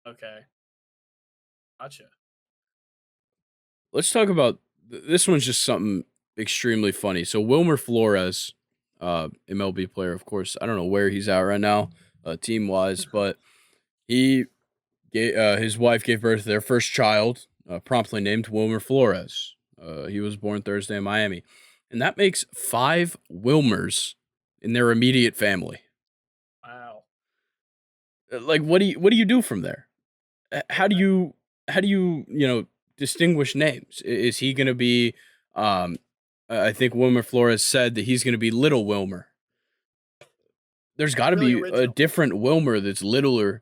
Okay, gotcha. Let's talk about this one's just something extremely funny. So Wilmer Flores, MLB player, of course. I don't know where he's at right now, team wise, but he his wife gave birth to their first child, promptly named Wilmer Flores. He was born Thursday in Miami, and that makes 5 Wilmers in their immediate family. Wow. Like, what do you do from there? How do you distinguish names? Is he going to be? I think Wilmer Flores said that he's going to be Little Wilmer. There's got to Really be a original. different Wilmer that's littler.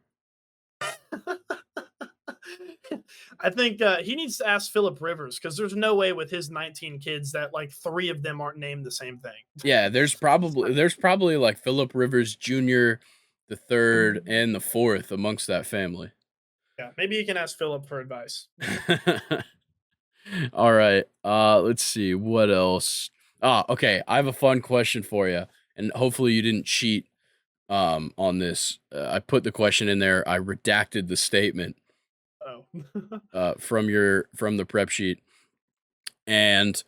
I think he needs to ask Philip Rivers because there's no way with his 19 kids that like three of them aren't named the same thing. Yeah, there's probably like Philip Rivers Jr., the third and the fourth amongst that family. Yeah, maybe you can ask Philip for advice. All right. Let's see what else. Okay. I have a fun question for you, and hopefully you didn't cheat on this. I put the question in there. I redacted the statement Oh, from the prep sheet, and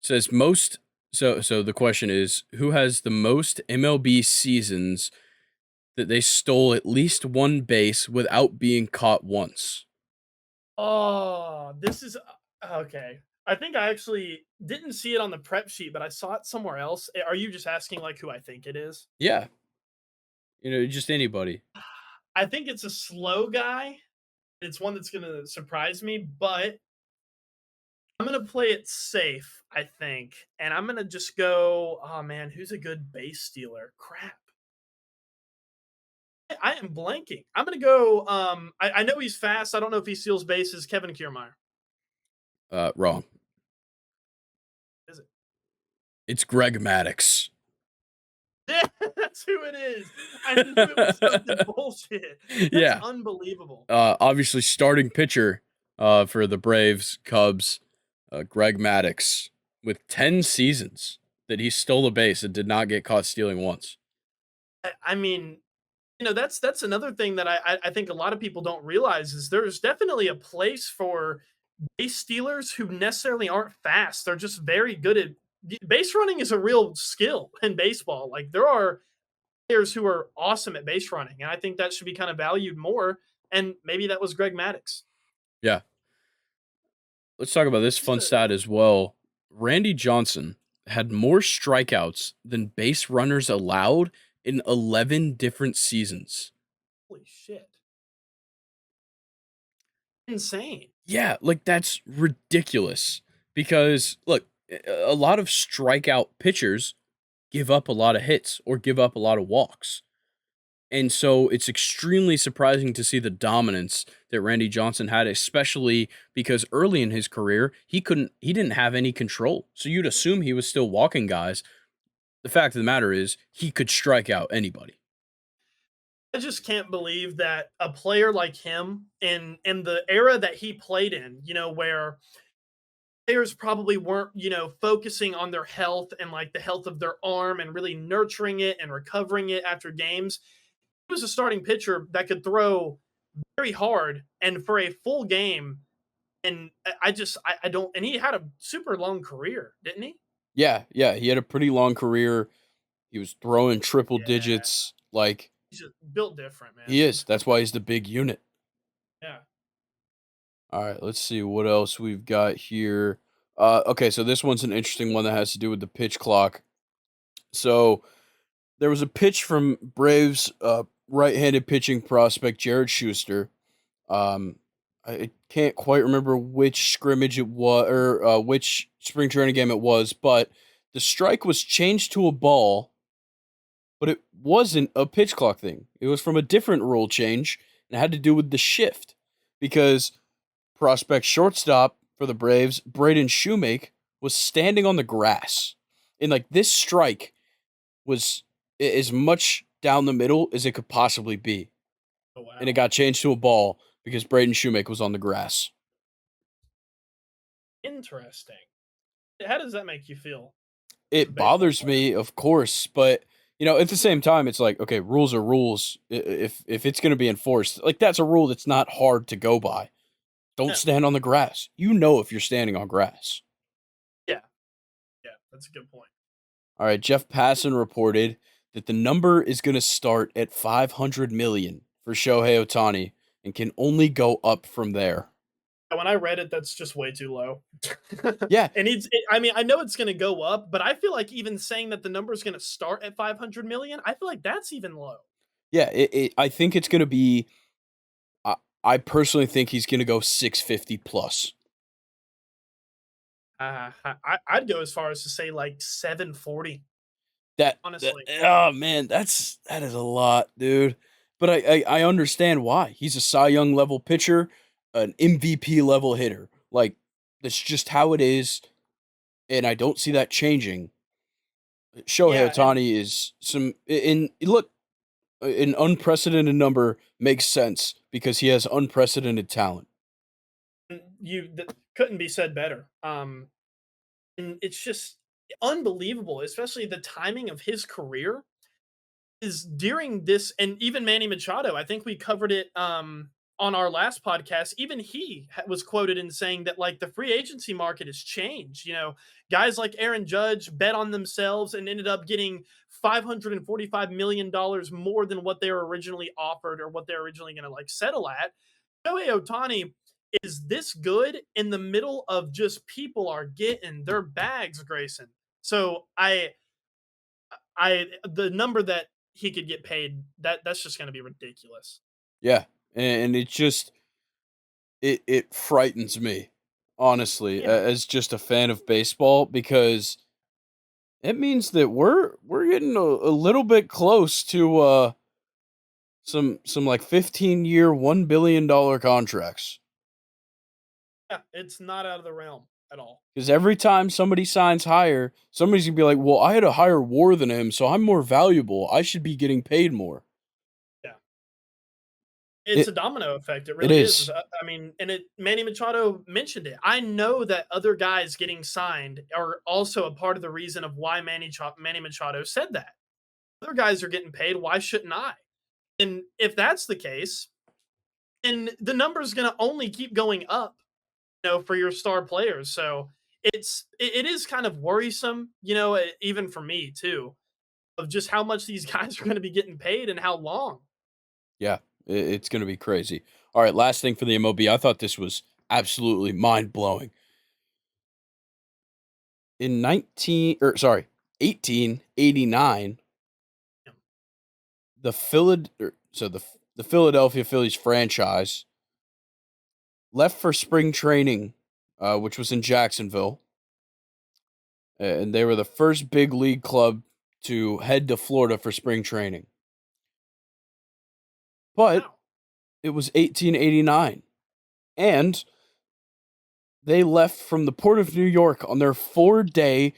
says most. So the question is, who has the most MLB seasons that they stole at least one base without being caught once? oh, this is okay. I think I actually didn't see it on the prep sheet, but I saw it somewhere else. Are you just asking like who I think it is? Yeah, just anybody. I think it's a slow guy. It's one that's gonna surprise me, but I'm gonna play it safe, I think, and I'm gonna just go. Oh man, who's a good base stealer? Crap, I am blanking. I'm gonna go. I know he's fast. I don't know if he steals bases. Kevin Kiermaier. Wrong. Is it? It's Greg Maddux. Yeah, that's who it is. I knew it was something bullshit. That's Yeah. unbelievable. Obviously starting pitcher for the Braves, Cubs, Greg Maddux, with 10 seasons that he stole a base and did not get caught stealing once. I mean, that's another thing that I think a lot of people don't realize is there's definitely a place for base stealers who necessarily aren't fast. They're just very good at base running is a real skill in baseball. Like there are players who are awesome at base running, and I think that should be kind of valued more. And maybe that was Greg Maddux. Yeah. Let's talk about this He's fun a stat as well. Randy Johnson had more strikeouts than base runners allowed in 11 different seasons. holy shit, insane. Yeah, like that's ridiculous. Because look, a lot of strikeout pitchers give up a lot of hits or give up a lot of walks. And so it's extremely surprising to see the dominance that Randy Johnson had, especially because early in his career, he didn't have any control. So you'd assume he was still walking guys. The fact of the matter is he could strike out anybody. I just can't believe that a player like him in the era that he played in, where players probably weren't, focusing on their health and like the health of their arm and really nurturing it and recovering it after games. He was a starting pitcher that could throw very hard and for a full game. And I don't, and he had a super long career, didn't he? Yeah, yeah, he had a pretty long career. He was throwing triple Yeah. digits. Like He's just built different, man. he is. That's why he's the big unit. Yeah. All right, let's see what else we've got here. Okay, so this one's an interesting one that has to do with the pitch clock. So there was a pitch from Braves right-handed pitching prospect Jared Schuster. I can't quite remember which scrimmage it was or which spring training game it was, but the strike was changed to a ball, but it wasn't a pitch clock thing. It was from a different rule change and it had to do with the shift because prospect shortstop for the Braves, Braden Shoemake, was standing on the grass. And like this strike was as much down the middle as it could possibly be. Oh And it wow. got changed to a ball because Braden Shoemake was on the grass. Interesting. How does that make you feel as a It baseball bothers player? me, of course, but at the same time, it's like, okay, rules are rules. If it's going to be enforced, like that's a rule that's not hard to go by. Don't Yeah. stand on the grass. You know if you're standing on grass. Yeah. Yeah. That's a good point. All right, Jeff Passan reported that the number is going to start at 500 million for Shohei Ohtani and can only go up from there. When I read it, that's just way too low. Yeah, I mean, I know it's going to go up, but I feel like even saying that the number is going to start at 500 million, I feel like that's even low. yeah. I think it's going to be. I, I personally think he's going to go 650 plus. I'd go as far as to say like 740, That honestly. oh man, that is a lot, dude. But I understand why. He's a Cy Young level pitcher, an MVP level hitter. Like that's just how it is, and I don't see that changing. Shohei Yeah, and Ohtani is some in look an unprecedented number makes sense because he has unprecedented talent. couldn't be said better. And it's just unbelievable, especially the timing of his career is during this, and even Manny Machado, I think we covered it on our last podcast. Even he was quoted in saying that like the free agency market has changed. Guys like Aaron Judge bet on themselves and ended up getting $545 million more than what they were originally offered or what they're originally going to like settle at. Shohei Otani is this good in the middle of just people are getting their bags, Grayson. So the number that he could get paid, that's just going to be ridiculous. Yeah, and it just it frightens me, honestly, Yeah. as just a fan of baseball because it means that we're getting a little bit close to some like 15-year $1 billion contracts. Yeah, it's not out of the realm at all. Because every time somebody signs higher, somebody's gonna be like, "Well, I had a higher WAR than him, so I'm more valuable. I should be getting paid more." Yeah. It's a It domino effect, it it really is. is. I mean, and it Manny Machado mentioned it. I know that other guys getting signed are also a part of the reason of why Manny Machado said that. Other guys are getting paid, why shouldn't I? And if that's the case, then the number's gonna only keep going up, for your star players. So it is kind of worrisome, even for me too, of just how much these guys are gonna be getting paid and how long. Yeah, it's gonna be crazy. All right, last thing for the MLB. I thought this was absolutely mind blowing. In 1889, Yeah. the Philadelphia Phillies franchise left for spring training, which was in Jacksonville, and they were the first big league club to head to Florida for spring training. But Wow. it was 1889, and they left from the port of New York on their 4-day,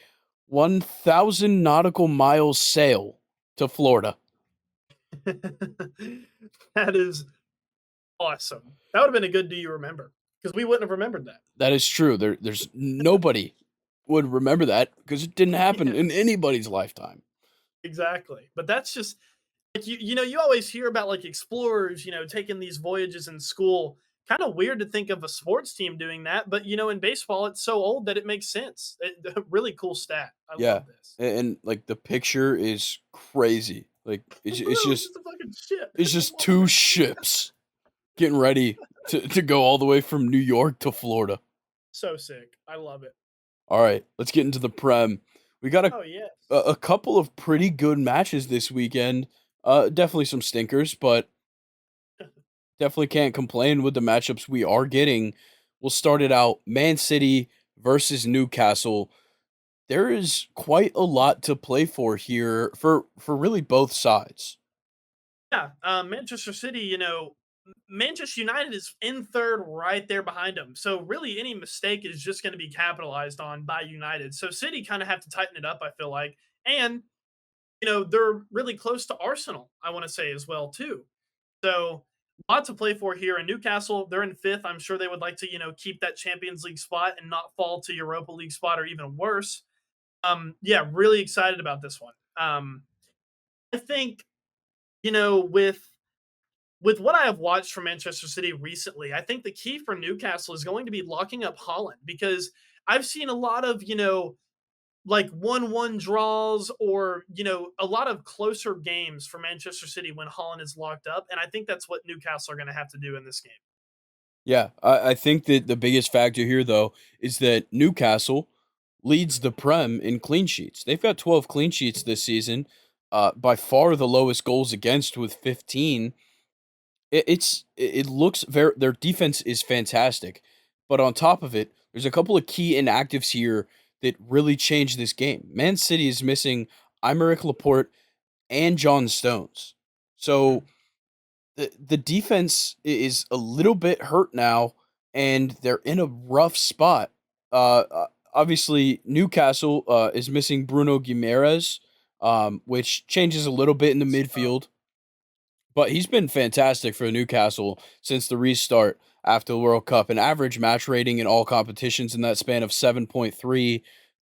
1,000 nautical miles sail to Florida. That is awesome. That would have been a good do you remember? Because we wouldn't have remembered that. That is true. There's nobody would remember that because it didn't happen Yeah, in anybody's lifetime. exactly. But that's just like you always hear about like explorers, taking these voyages in school. Kind of weird to think of a sports team doing that, but in baseball, it's so old that it makes sense. Really cool stat. I Yeah, love this. and like the picture is crazy. Like Bro, it's just a fucking ship. it's It's a just two water. ships getting ready to go all the way from New York to Florida. So sick. I love it. All right, let's get into the Prem. We got Oh yes. a couple of pretty good matches this weekend. Definitely some stinkers, but definitely can't complain with the matchups we are getting. We'll start it out. Man City versus Newcastle. There is quite a lot to play for here for really both sides. Yeah, Manchester City, Manchester United is in third right there behind them. So really any mistake is just going to be capitalized on by United. So City kind of have to tighten it up, I feel like. And, they're really close to Arsenal, I want to say as well too. So lots to play for here. And Newcastle, they're in fifth. I'm sure they would like to, keep that Champions League spot and not fall to Europa League spot or even worse. Yeah, really excited about this one. I think, with what I have watched from Manchester City recently, I think the key for Newcastle is going to be locking up Holland because I've seen a lot of, like 1-1 draws or, a lot of closer games for Manchester City when Holland is locked up. And I think that's what Newcastle are going to have to do in this game. Yeah, I think that the biggest factor here though is that Newcastle leads the Prem in clean sheets. They've got 12 clean sheets this season, by far the lowest goals against with 15. It looks very their defense is fantastic, but on top of it, there's a couple of key inactives here that really change this game. Man City is missing Imeric Laporte and John Stones, so Mhm. the defense is a little bit hurt now, and they're in a rough spot. Obviously, Newcastle is missing Bruno Guimaraes, which changes a little bit in the It's tough. midfield. But he's been fantastic for Newcastle since the restart after the World Cup. An average match rating in all competitions in that span of 7.3.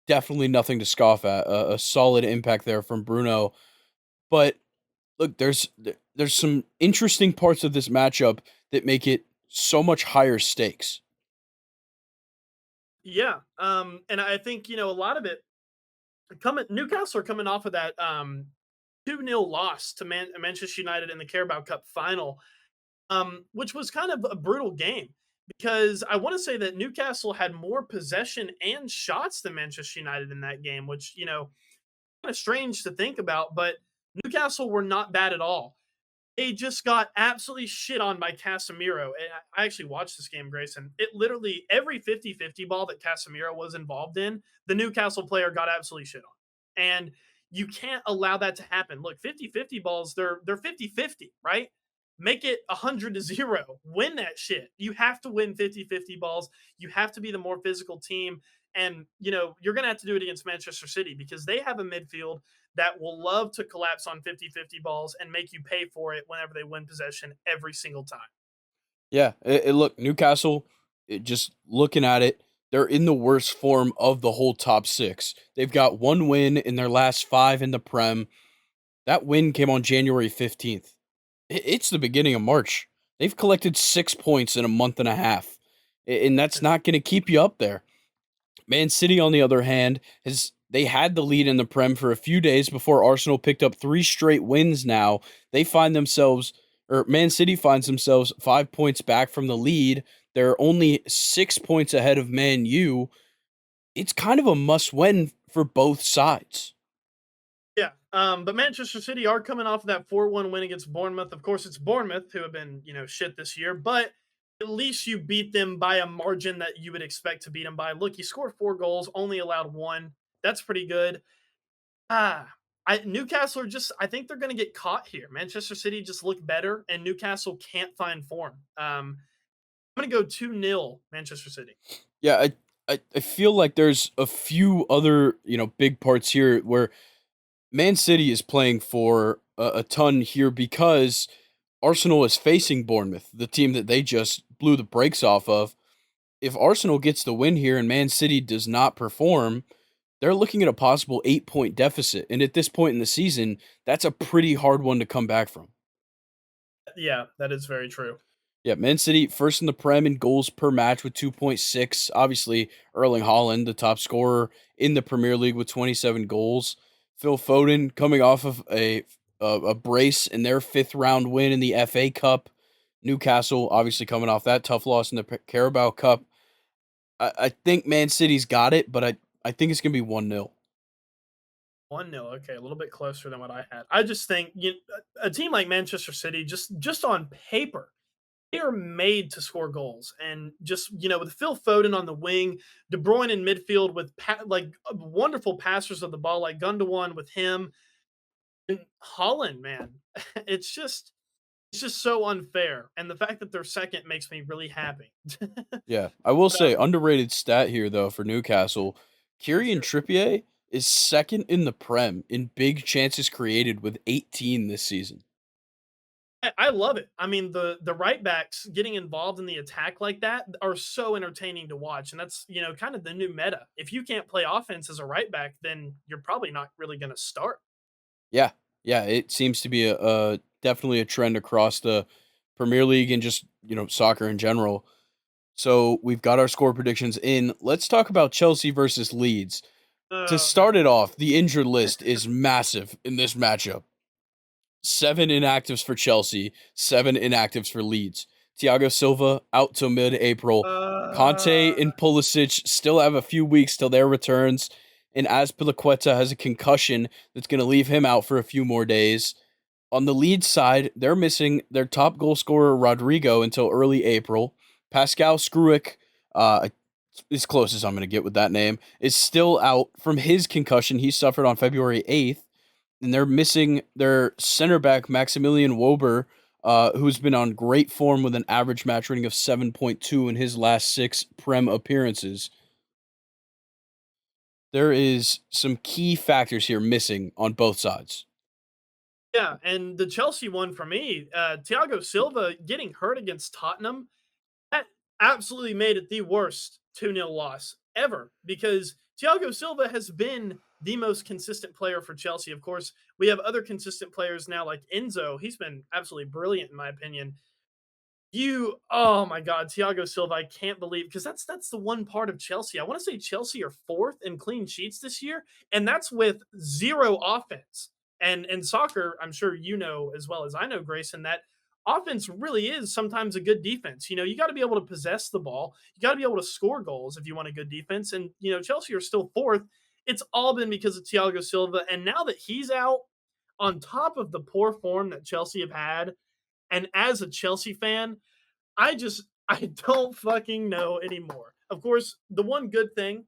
Definitely nothing to scoff at. A solid impact there from Bruno. But look, there's some interesting parts of this matchup that make it so much higher stakes. Yeah. And I think, a lot of it coming Newcastle are coming off of that 2-0 loss to Manchester United in the Carabao Cup final, which was kind of a brutal game because I want to say that Newcastle had more possession and shots than Manchester United in that game, which, kind of strange to think about, but Newcastle were not bad at all. They just got absolutely shit on by Casemiro, and I actually watched this game, Grayson. It literally every 50-50 ball that Casemiro was involved in, the Newcastle player got absolutely shit on. And you can't allow that to happen. Look, 50-50 balls, they're 50-50, right? Make it 100-0. Win that shit. You have to win 50-50 balls. You have to be the more physical team. And, you're going to have to do it against Manchester City because they have a midfield that will love to collapse on 50-50 balls and make you pay for it whenever they win possession every single time. Yeah, look, Newcastle, just looking at it, they're in the worst form of the whole top six. They've got one win in their last five in the Prem. That win came on January 15th. It's the beginning of March. They've collected 6 points in a month and a half, and that's not going to keep you up there. Man City, on the other hand, has they had the lead in the Prem for a few days before Arsenal picked up three straight wins now. They find themselves, or Man City finds themselves 5 points back from the lead. They're only 6 points ahead of Man U. It's kind of a must win for both sides. Yeah, but Manchester City are coming off of that 4-1 win against Bournemouth. Of course, it's Bournemouth who have been, shit this year, but at least you beat them by a margin that you would expect to beat them by. Look, you scored 4 goals, only allowed one. That's pretty good. Newcastle are just, I think they're going to get caught here. Manchester City just look better, and Newcastle can't find form. I'm going to go 2-0 Manchester City. Yeah, I feel like there's a few other, big parts here where Man City is playing for a ton here because Arsenal is facing Bournemouth, the team that they just blew the brakes off of. If Arsenal gets the win here and Man City does not perform, they're looking at a possible 8 point deficit. And at this point in the season, that's a pretty hard one to come back from. Yeah, that is very true. Yeah, Man City first in the Prem in goals per match with 2.6. Obviously, Erling Haaland, the top scorer in the Premier League with 27 goals. Phil Foden coming off of a brace in their fifth round win in the FA Cup. Newcastle obviously coming off that tough loss in the Carabao Cup. I think Man City's got it, but I think it's gonna be 1-0. 1-0. Okay, a little bit closer than what I had. I just think a team like Manchester City, just on paper, they are made to score goals. And just, with Phil Foden on the wing, De Bruyne in midfield with wonderful passers of the ball like Gundogan with him, and Holland, man. It's just it's just so unfair. And the fact that they're second makes me really happy. Yeah, I will But, say underrated stat here though for Newcastle. let's Kieran hear it. Trippier is second in the Prem in big chances created with 18 this season. I love it. I mean, the right backs getting involved in the attack like that are so entertaining to watch, and that's kind of the new meta. If you can't play offense as a right back, then you're probably not really going to start. Yeah, yeah, it seems to be a definitely a trend across the Premier League and just soccer in general. So we've got our score predictions in. Let's talk about Chelsea versus Leeds. To Oh start it off, the injured list is massive in this matchup. Seven inactives for Chelsea, seven inactives for Leeds. Thiago Silva out till mid-April. Conte uh, and Pulisic still have a few weeks till their returns, and Azpilicueta has a concussion that's going to leave him out for a few more days. On the Leeds side, they're missing their top goal scorer Rodrigo until early April. Pascal Skruik, uh, as close as I'm going to get with that name, is still out from his concussion he suffered on February 8th, and they're missing their center back Maximilian Wober, who's been on great form with an average match rating of 7.2 in his last six Prem appearances. There is some key factors here missing on both sides. yeah, and the Chelsea one for me, Thiago Silva getting hurt against Tottenham, that absolutely made it the worst 2-0 loss ever because Thiago Silva has been the most consistent player for Chelsea. Of course, we have other consistent players now like Enzo. He's been absolutely brilliant in my opinion. Oh my God, Thiago Silva, I can't believe because that's the one part of Chelsea. I want to say Chelsea are fourth in clean sheets this year, and that's with zero offense. And in soccer, I'm sure you know as well as I know, Grayson, that offense really is sometimes a good defense. You got to be able to possess the ball. You got to be able to score goals if you want a good defense. And Chelsea are still fourth. It's all been because of Thiago Silva. And now that he's out, on top of the poor form that Chelsea have had, and as a Chelsea fan, I don't fucking know anymore. Of course, the one good thing,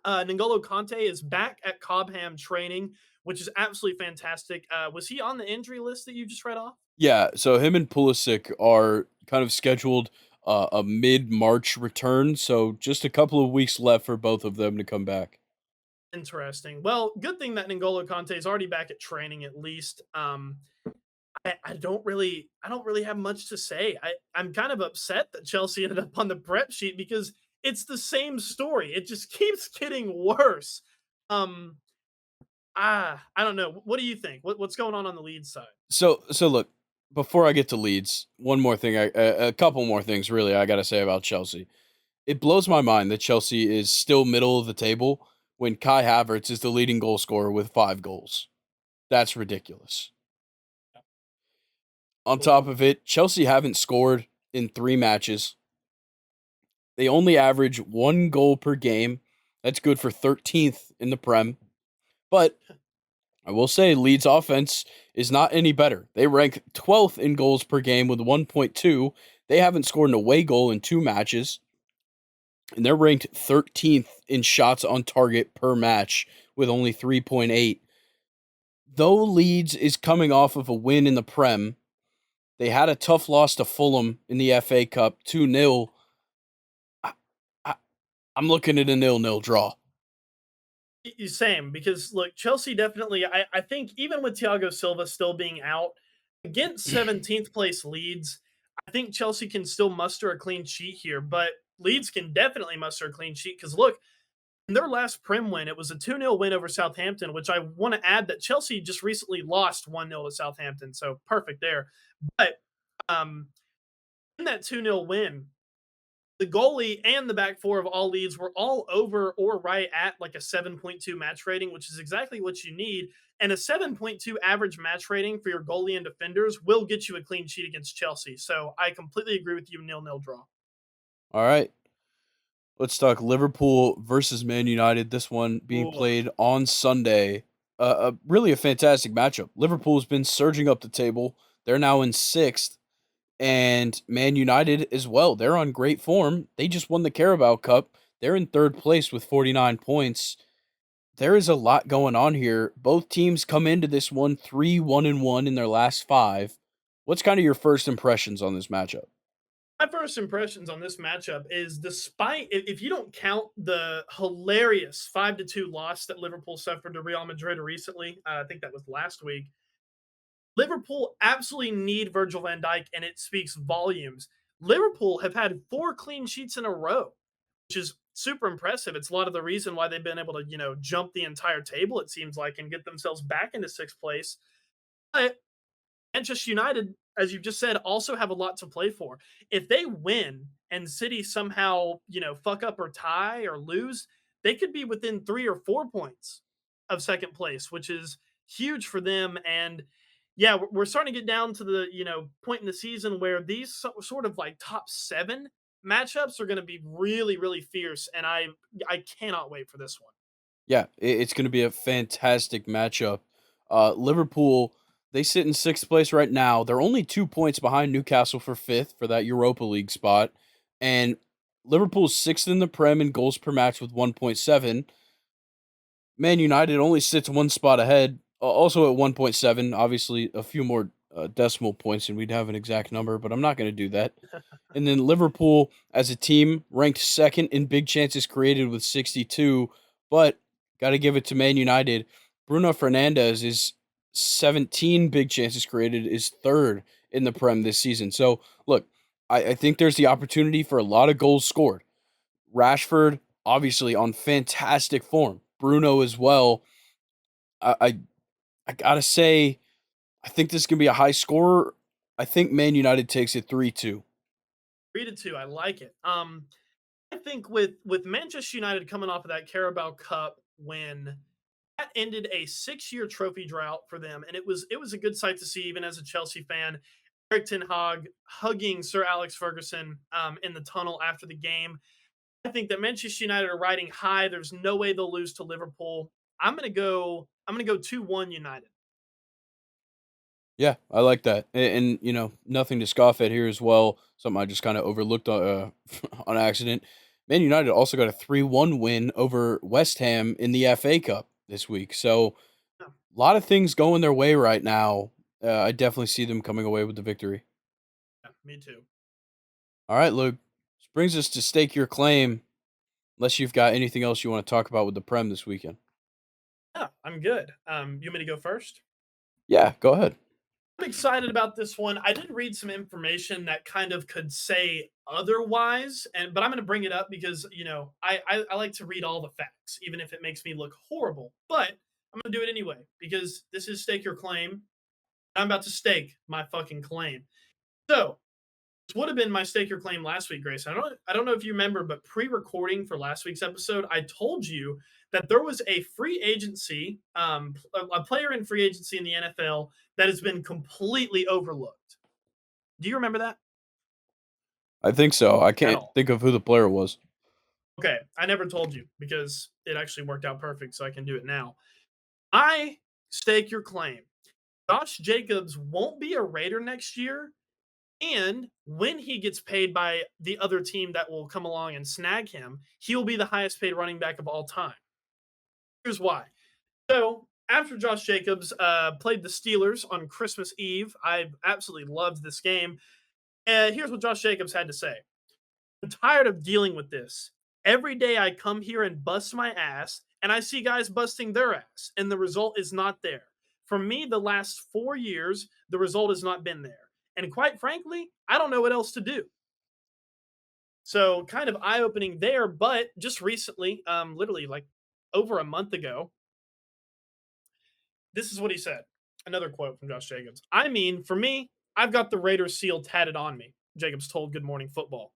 N'Golo Conte is back at Cobham training, which is absolutely fantastic. Was he on the injury list that you just read off? Yeah, so him and Pulisic are kind of scheduled a mid-March return, so just a couple of weeks left for both of them to come back. Interesting. Well, good thing that N'Golo Conte is already back at training at least. I don't really have much to say. I'm kind of upset that Chelsea ended up on the prep sheet because it's the same story. It just keeps getting worse. Um, I don't know. What do you think? What's going on the lead side? So look, before I get to Leeds, one more thing, a couple more things really I got to say about Chelsea. It blows my mind that Chelsea is still middle of the table when Kai Havertz is the leading goal scorer with 5 goals. That's ridiculous. On top Absolutely. of it, Chelsea haven't scored in 3 matches. They only average 1 goal per game. That's good for 13th in the Prem. But I will say Leeds offense is not any better. They rank 12th in goals per game with 1.2. They haven't scored an away goal in 2 matches, and they're ranked 13th in shots on target per match with only 3.8. Though Leeds is coming off of a win in the Prem, they had a tough loss to Fulham in the FA Cup 2-0. I, I, I'm looking at a 0-0 draw. Same, because look, Chelsea definitely. I think even with Thiago Silva still being out against 17th place Leeds, I think Chelsea can still muster a clean sheet here. But Leeds can definitely muster a clean sheet because look, in their last Prem win, it was a 2-0 win over Southampton, which I want to add that Chelsea just recently lost 1-0 to Southampton. So perfect there. But um, in that 2-0 win, the goalie and the back four of all leads were all over or right at like a 7.2 match rating, which is exactly what you need. And a 7.2 average match rating for your goalie and defenders will get you a clean sheet against Chelsea. So I completely agree with you, nil-nil draw. All right. Let's talk Liverpool versus Man United. This one being Ooh. played on Sunday. Really a fantastic matchup. Liverpool's been surging up the table. They're now in sixth, and Man United as well. They're on great form. They just won the Carabao Cup. They're in third place with 49 points. There is a lot going on here. Both teams come into this one 3-1-1 in their last five. What's kind of your first impressions on this matchup? My first impressions on this matchup is despite if you don't count the hilarious 5-2 loss that Liverpool suffered to Real Madrid recently, I think that was last week. Liverpool absolutely need Virgil van Dijk, and it speaks volumes. Liverpool have had 4 clean sheets in a row, which is super impressive. It's a lot of the reason why they've been able to, jump the entire table, it seems like, and get themselves back into 6th place. But Manchester United, as you just said, also have a lot to play for. If they win and City somehow, fuck up or tie or lose, they could be within 3 or 4 points of 2nd place, which is huge for them. And yeah, we're starting to get down to the point in the season where these sort of like top 7 matchups are going to be really really fierce, and I cannot wait for this one. Yeah, it's going to be a fantastic matchup. Liverpool, they sit in sixth place right now. They're only 2 points behind Newcastle for fifth for that Europa League spot. And Liverpool's sixth in the Prem in goals per match with 1.7. Man United only sits one spot ahead, also at 1.7. Obviously, a few more decimal points, and we'd have an exact number, but I'm not going to do that. And then Liverpool, as a team, ranked second in big chances created with 62. But got to give it to Man United. Bruno Fernandes is 17 big chances created, is third in the Prem this season. So, look, I think there's the opportunity for a lot of goals scored. Rashford, obviously, on fantastic form. Bruno as well. I, I, I got to say, I think this can be a high scorer. I think Man United takes it 3-2. 3-2, I like it. I think with Manchester United coming off of that Carabao Cup win, that ended a 6-year trophy drought for them, and it was a good sight to see, even as a Chelsea fan. Eric Ten Hag hugging Sir Alex Ferguson in the tunnel after the game. I think that Manchester United are riding high. There's no way they'll lose to Liverpool. I'm gonna go 2-1 United. Yeah, I like that, and nothing to scoff at here as well. Something I just kind of overlooked on accident. Man United also got a 3-1 win over West Ham in the FA Cup this week. So Yeah, a lot of things going their way right now. I definitely see them coming away with the victory. yeah, me too. All right, Luke. This brings us to stake your claim. Unless you've got anything else you want to talk about with the Prem this weekend. Yeah, I'm good. You want me to go first? Yeah, go ahead. I'm excited about this one. I did read some information that kind of could say otherwise, but I'm going to bring it up because I like to read all the facts, even if it makes me look horrible. But I'm going to do it anyway because this is stake your claim. I'm about to stake my fucking claim. So this would have been my stake your claim last week, Grace. I don't know if you remember, but pre-recording for last week's episode, I told you that there was a free agency, a player in free agency in the NFL that has been completely overlooked. Do you remember that I think so. I at can't all? think of who the player was. Okay, I never told you because it actually worked out perfect, so I can do it now. I stake your claim. Josh Jacobs won't be a Raider next year. And when he gets paid by the other team that will come along and snag him, he'll be the highest paid running back of all time. Here's why. So, after Josh Jacobs played the Steelers on Christmas Eve, I absolutely loved this game. And here's what Josh Jacobs had to say: I'm tired of dealing with this. Every day I come here and bust my ass, and I see guys busting their ass, and the result is not there. For me, the last 4 years, the result has not been there. And quite frankly, I don't know what else to do. So kind of eye opening there, but just recently, literally like over a month ago, this is what he said. Another quote from Josh Jacobs. I mean, for me, I've got the Raiders seal tatted on me. Jacobs told Good Morning Football.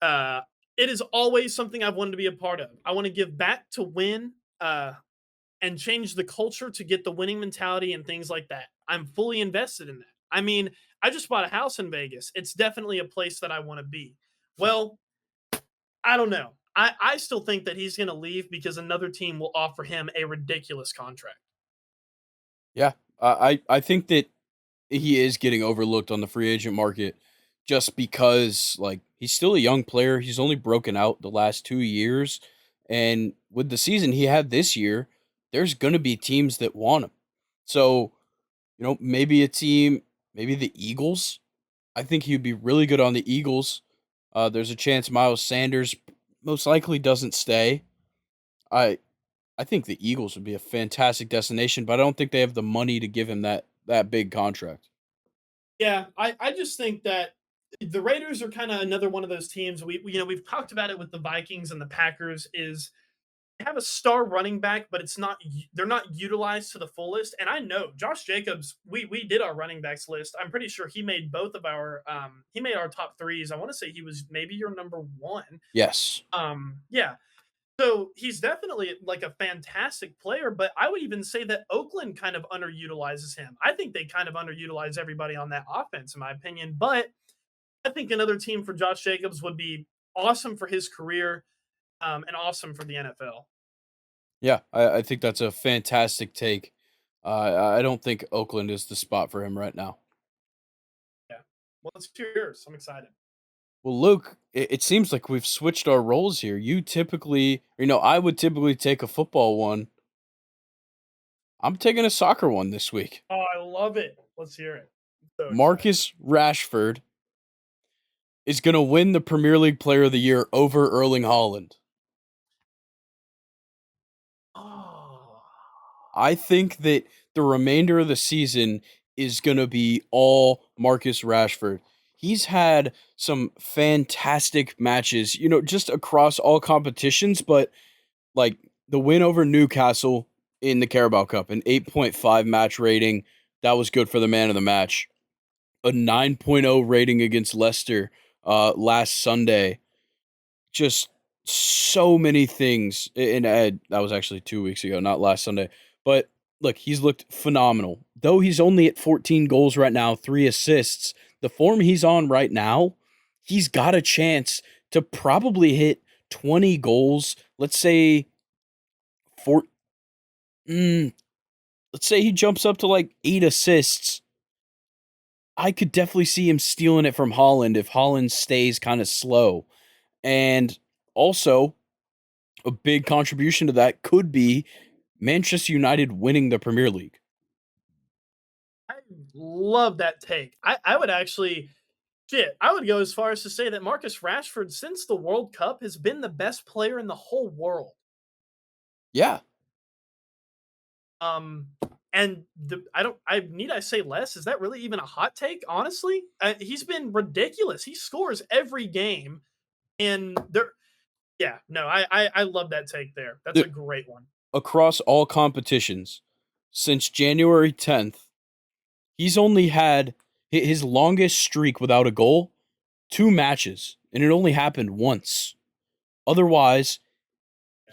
Uh, it is always something I've wanted to be a part of. I want to give back to win and change the culture to get the winning mentality and things like that. I'm fully invested in that. I mean, I just bought a house in Vegas. It's definitely a place that I want to be. Well, I don't know. I still think that he's going to leave because another team will offer him a ridiculous contract. Yeah, I think that he is getting overlooked on the free agent market just because like he's still a young player. He's only broken out the last 2 years, and with the season he had this year, there's going to be teams that want him. So maybe a team, maybe the Eagles. I think he'd be really good on the Eagles. There's a chance Miles Sanders most likely doesn't stay. I I think the Eagles would be a fantastic destination, but I don't think they have the money to give him that big contract. Yeah, I just think that the Raiders are kind of another one of those teams. We've talked about it with the Vikings and the Packers. Is they have a star running back, but they're not utilized to the fullest. And I know Josh Jacobs. We did our running backs list. I'm pretty sure he made both of our he made our top threes. I want to say he was maybe your number one. Yes. Yeah, so he's definitely like a fantastic player, but I would even say that Oakland kind of underutilizes him. I think they kind of underutilize everybody on that offense, in my opinion. But I think another team for Josh Jacobs would be awesome for his career, and awesome for the NFL. Yeah, I think that's a fantastic take. I don't think Oakland is the spot for him right now. Yeah. Well, let's hear yours. I'm excited. Well, Luke, it seems like we've switched our roles here. You typically, I would typically take a football one. I'm taking a soccer one this week. Oh, I love it. Let's hear it. I'm so excited. Marcus Rashford is going to win the Premier League Player of the Year over Erling Haaland. Oh, I think that the remainder of the season is going to be all Marcus Rashford. He's had some fantastic matches, just across all competitions, but like the win over Newcastle in the Carabao Cup, an 8.5 match rating, that was good for the man of the match. A 9.0 rating against Leicester last Sunday, just so many things. And that was actually 2 weeks ago, not last Sunday. But look, he's looked phenomenal. Though he's only at 14 goals right now, 3 assists. The form he's on right now, he's got a chance to probably hit 20 goals. Let's say four. let's say he jumps up to like 8 assists. I could definitely see him stealing it from Holland if Holland stays kind of slow. And also, a big contribution to that could be Manchester United winning the Premier League. I love that take. I would actually shit, I would go as far as to say that Marcus Rashford, since the World Cup, has been the best player in the whole world. Yeah. Um, and I need I say less? Is that really even a hot take? Honestly, he's been ridiculous. He scores every game, and there. Yeah, no, I love that take there. That's a great one. Across all competitions since January 10th, he's only had his longest streak without a goal, 2 matches, and it only happened once. Otherwise,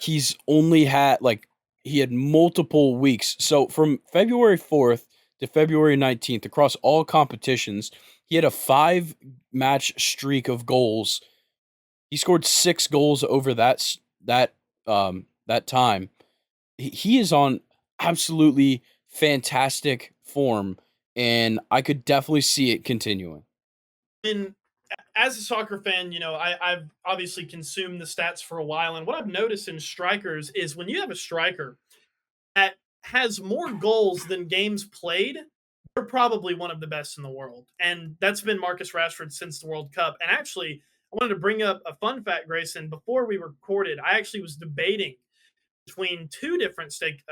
he's only had like he had multiple weeks. So from February 4th to February 19th across all competitions, he had a 5 match streak of goals. He scored 6 goals over that time. He is on absolutely fantastic form, and I could definitely see it continuing. And as a soccer fan, I've obviously consumed the stats for a while, and what I've noticed in strikers is when you have a striker that has more goals than games played, they're probably one of the best in the world. And that's been Marcus Rashford since the World Cup. And actually, I wanted to bring up a fun fact, Grayson. Before we recorded, I actually was debating between two different stake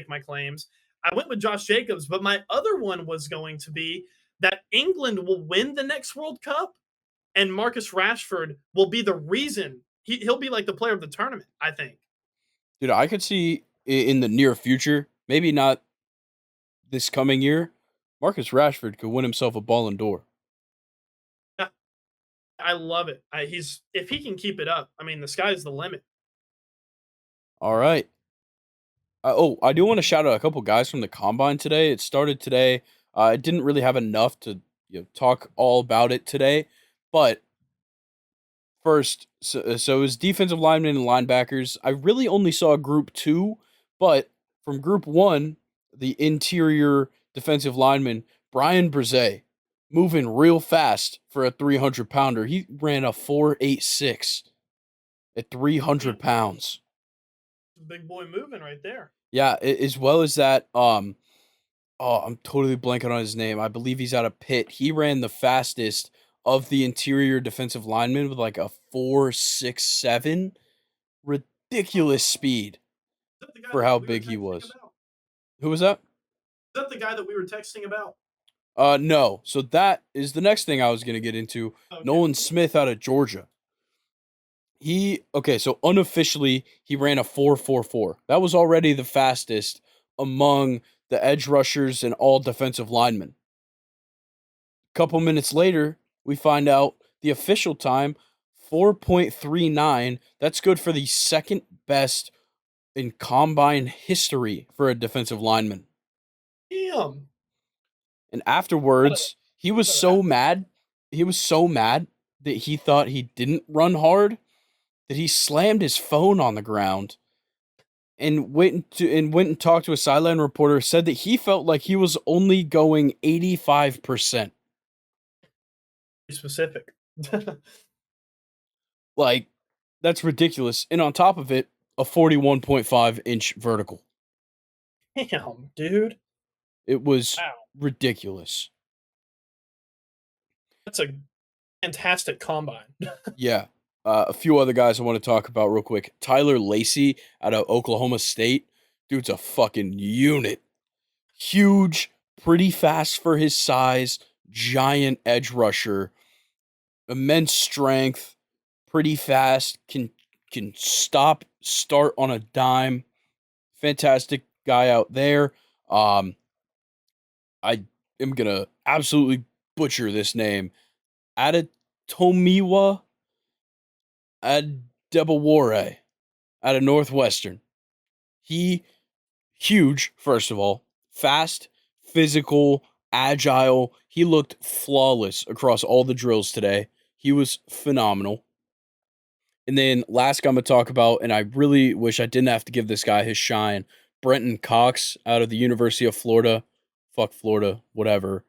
my claims. I went with Josh Jacobs, but my other one was going to be that England will win the next World Cup, and Marcus Rashford will be the reason he'll be like the player of the tournament. I think. Dude, I could see in the near future, maybe not this coming year, Marcus Rashford could win himself a Ballon d'Or. I love it. He's if he can keep it up, I mean, the sky's the limit. All right. I do want to shout out a couple guys from the combine today. It started today. I didn't really have enough to talk all about it today, but first, so it was defensive linemen and linebackers. I really only saw group two, but from group one, the interior defensive lineman, Brian Brzee, moving real fast for a 300 pounder. He ran a 4.86 at 300 pounds. Big boy moving right there. Yeah, as well as that, oh, I'm totally blanking on his name. I believe he's out of Pitt. He ran the fastest of the interior defensive linemen with like a 4.67. Ridiculous speed Is that the guy for that how we were big he texting was. about? Who was that? Is that the guy that we were texting about? No. So that is the next thing I was gonna get into. Okay. Nolan Smith out of Georgia. So unofficially he ran a 4.44. That was already the fastest among the edge rushers and all defensive linemen. Couple minutes later, we find out the official time 4.39. That's good for the second best in combine history for a defensive lineman. Damn. And Gotta, afterwards, he was gotta so have to. mad. He was so mad that he thought he didn't run hard that he slammed his phone on the ground and went and talked to a sideline reporter, said that he felt like he was only going 85%. Be specific. Like, that's ridiculous. And on top of it, a 41.5-inch vertical. Damn, dude. It was Wow. ridiculous. That's a fantastic combine. Yeah. A few other guys I want to talk about real quick. Tyler Lacey out of Oklahoma State. Dude's a fucking unit. Huge, pretty fast for his size, giant edge rusher, immense strength, pretty fast, can start on a dime. Fantastic guy out there. I am gonna absolutely butcher this name. Adetomiwa Adebawore out of Northwestern. He huge, first of all, fast, physical, agile. He looked flawless across all the drills today. He was phenomenal. And then last guy I'm gonna talk about, and I really wish I didn't have to give this guy his shine, Brenton Cox out of the University of Florida. Fuck Florida, whatever.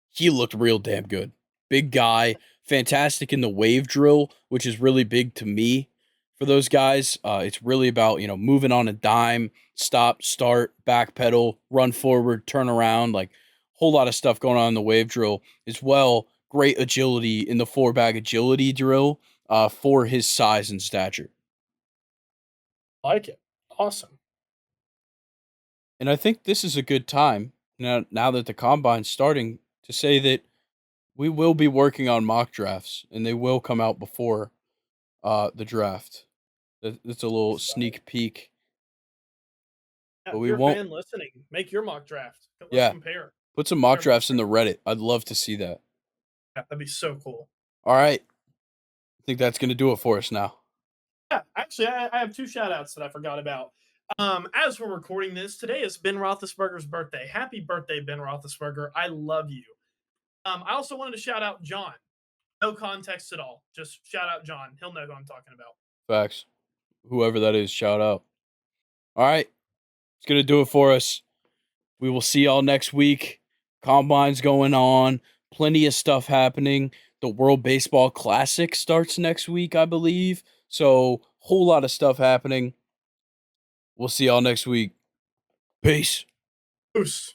He looked real damn good. Big guy, fantastic in the wave drill, which is really big to me for those guys. It's really about, moving on a dime, stop, start, back pedal, run forward, turn around, like whole lot of stuff going on in the wave drill as well. Great agility in the four bag agility drill for his size and stature. Like it. Awesome. And I think this is a good time now that the combine's starting to say that we will be working on mock drafts and they will come out before the draft. That's a little Exciting. sneak peek, Yeah, but if we you're a won't. fan listening, make your mock draft. Let's Yeah, compare. put some mock Our mock drafts in draft. the Reddit. I'd love to see that. Yeah, that'd be so cool. All right, I think that's gonna do it for us now. Yeah, actually, I have two shout outs that I forgot about. As we're recording this, today is Ben Roethlisberger's birthday. Happy birthday, Ben Roethlisberger. I love you. I also wanted to shout out John. No context at all. Just shout out John. He'll know who I'm talking about. Facts. Whoever that is, shout out. All right, it's gonna do it for us. We will see y'all next week. Combine's going on. Plenty of stuff happening. The World Baseball Classic starts next week, I believe. So, whole lot of stuff happening. We'll see y'all next week. Peace. Peace.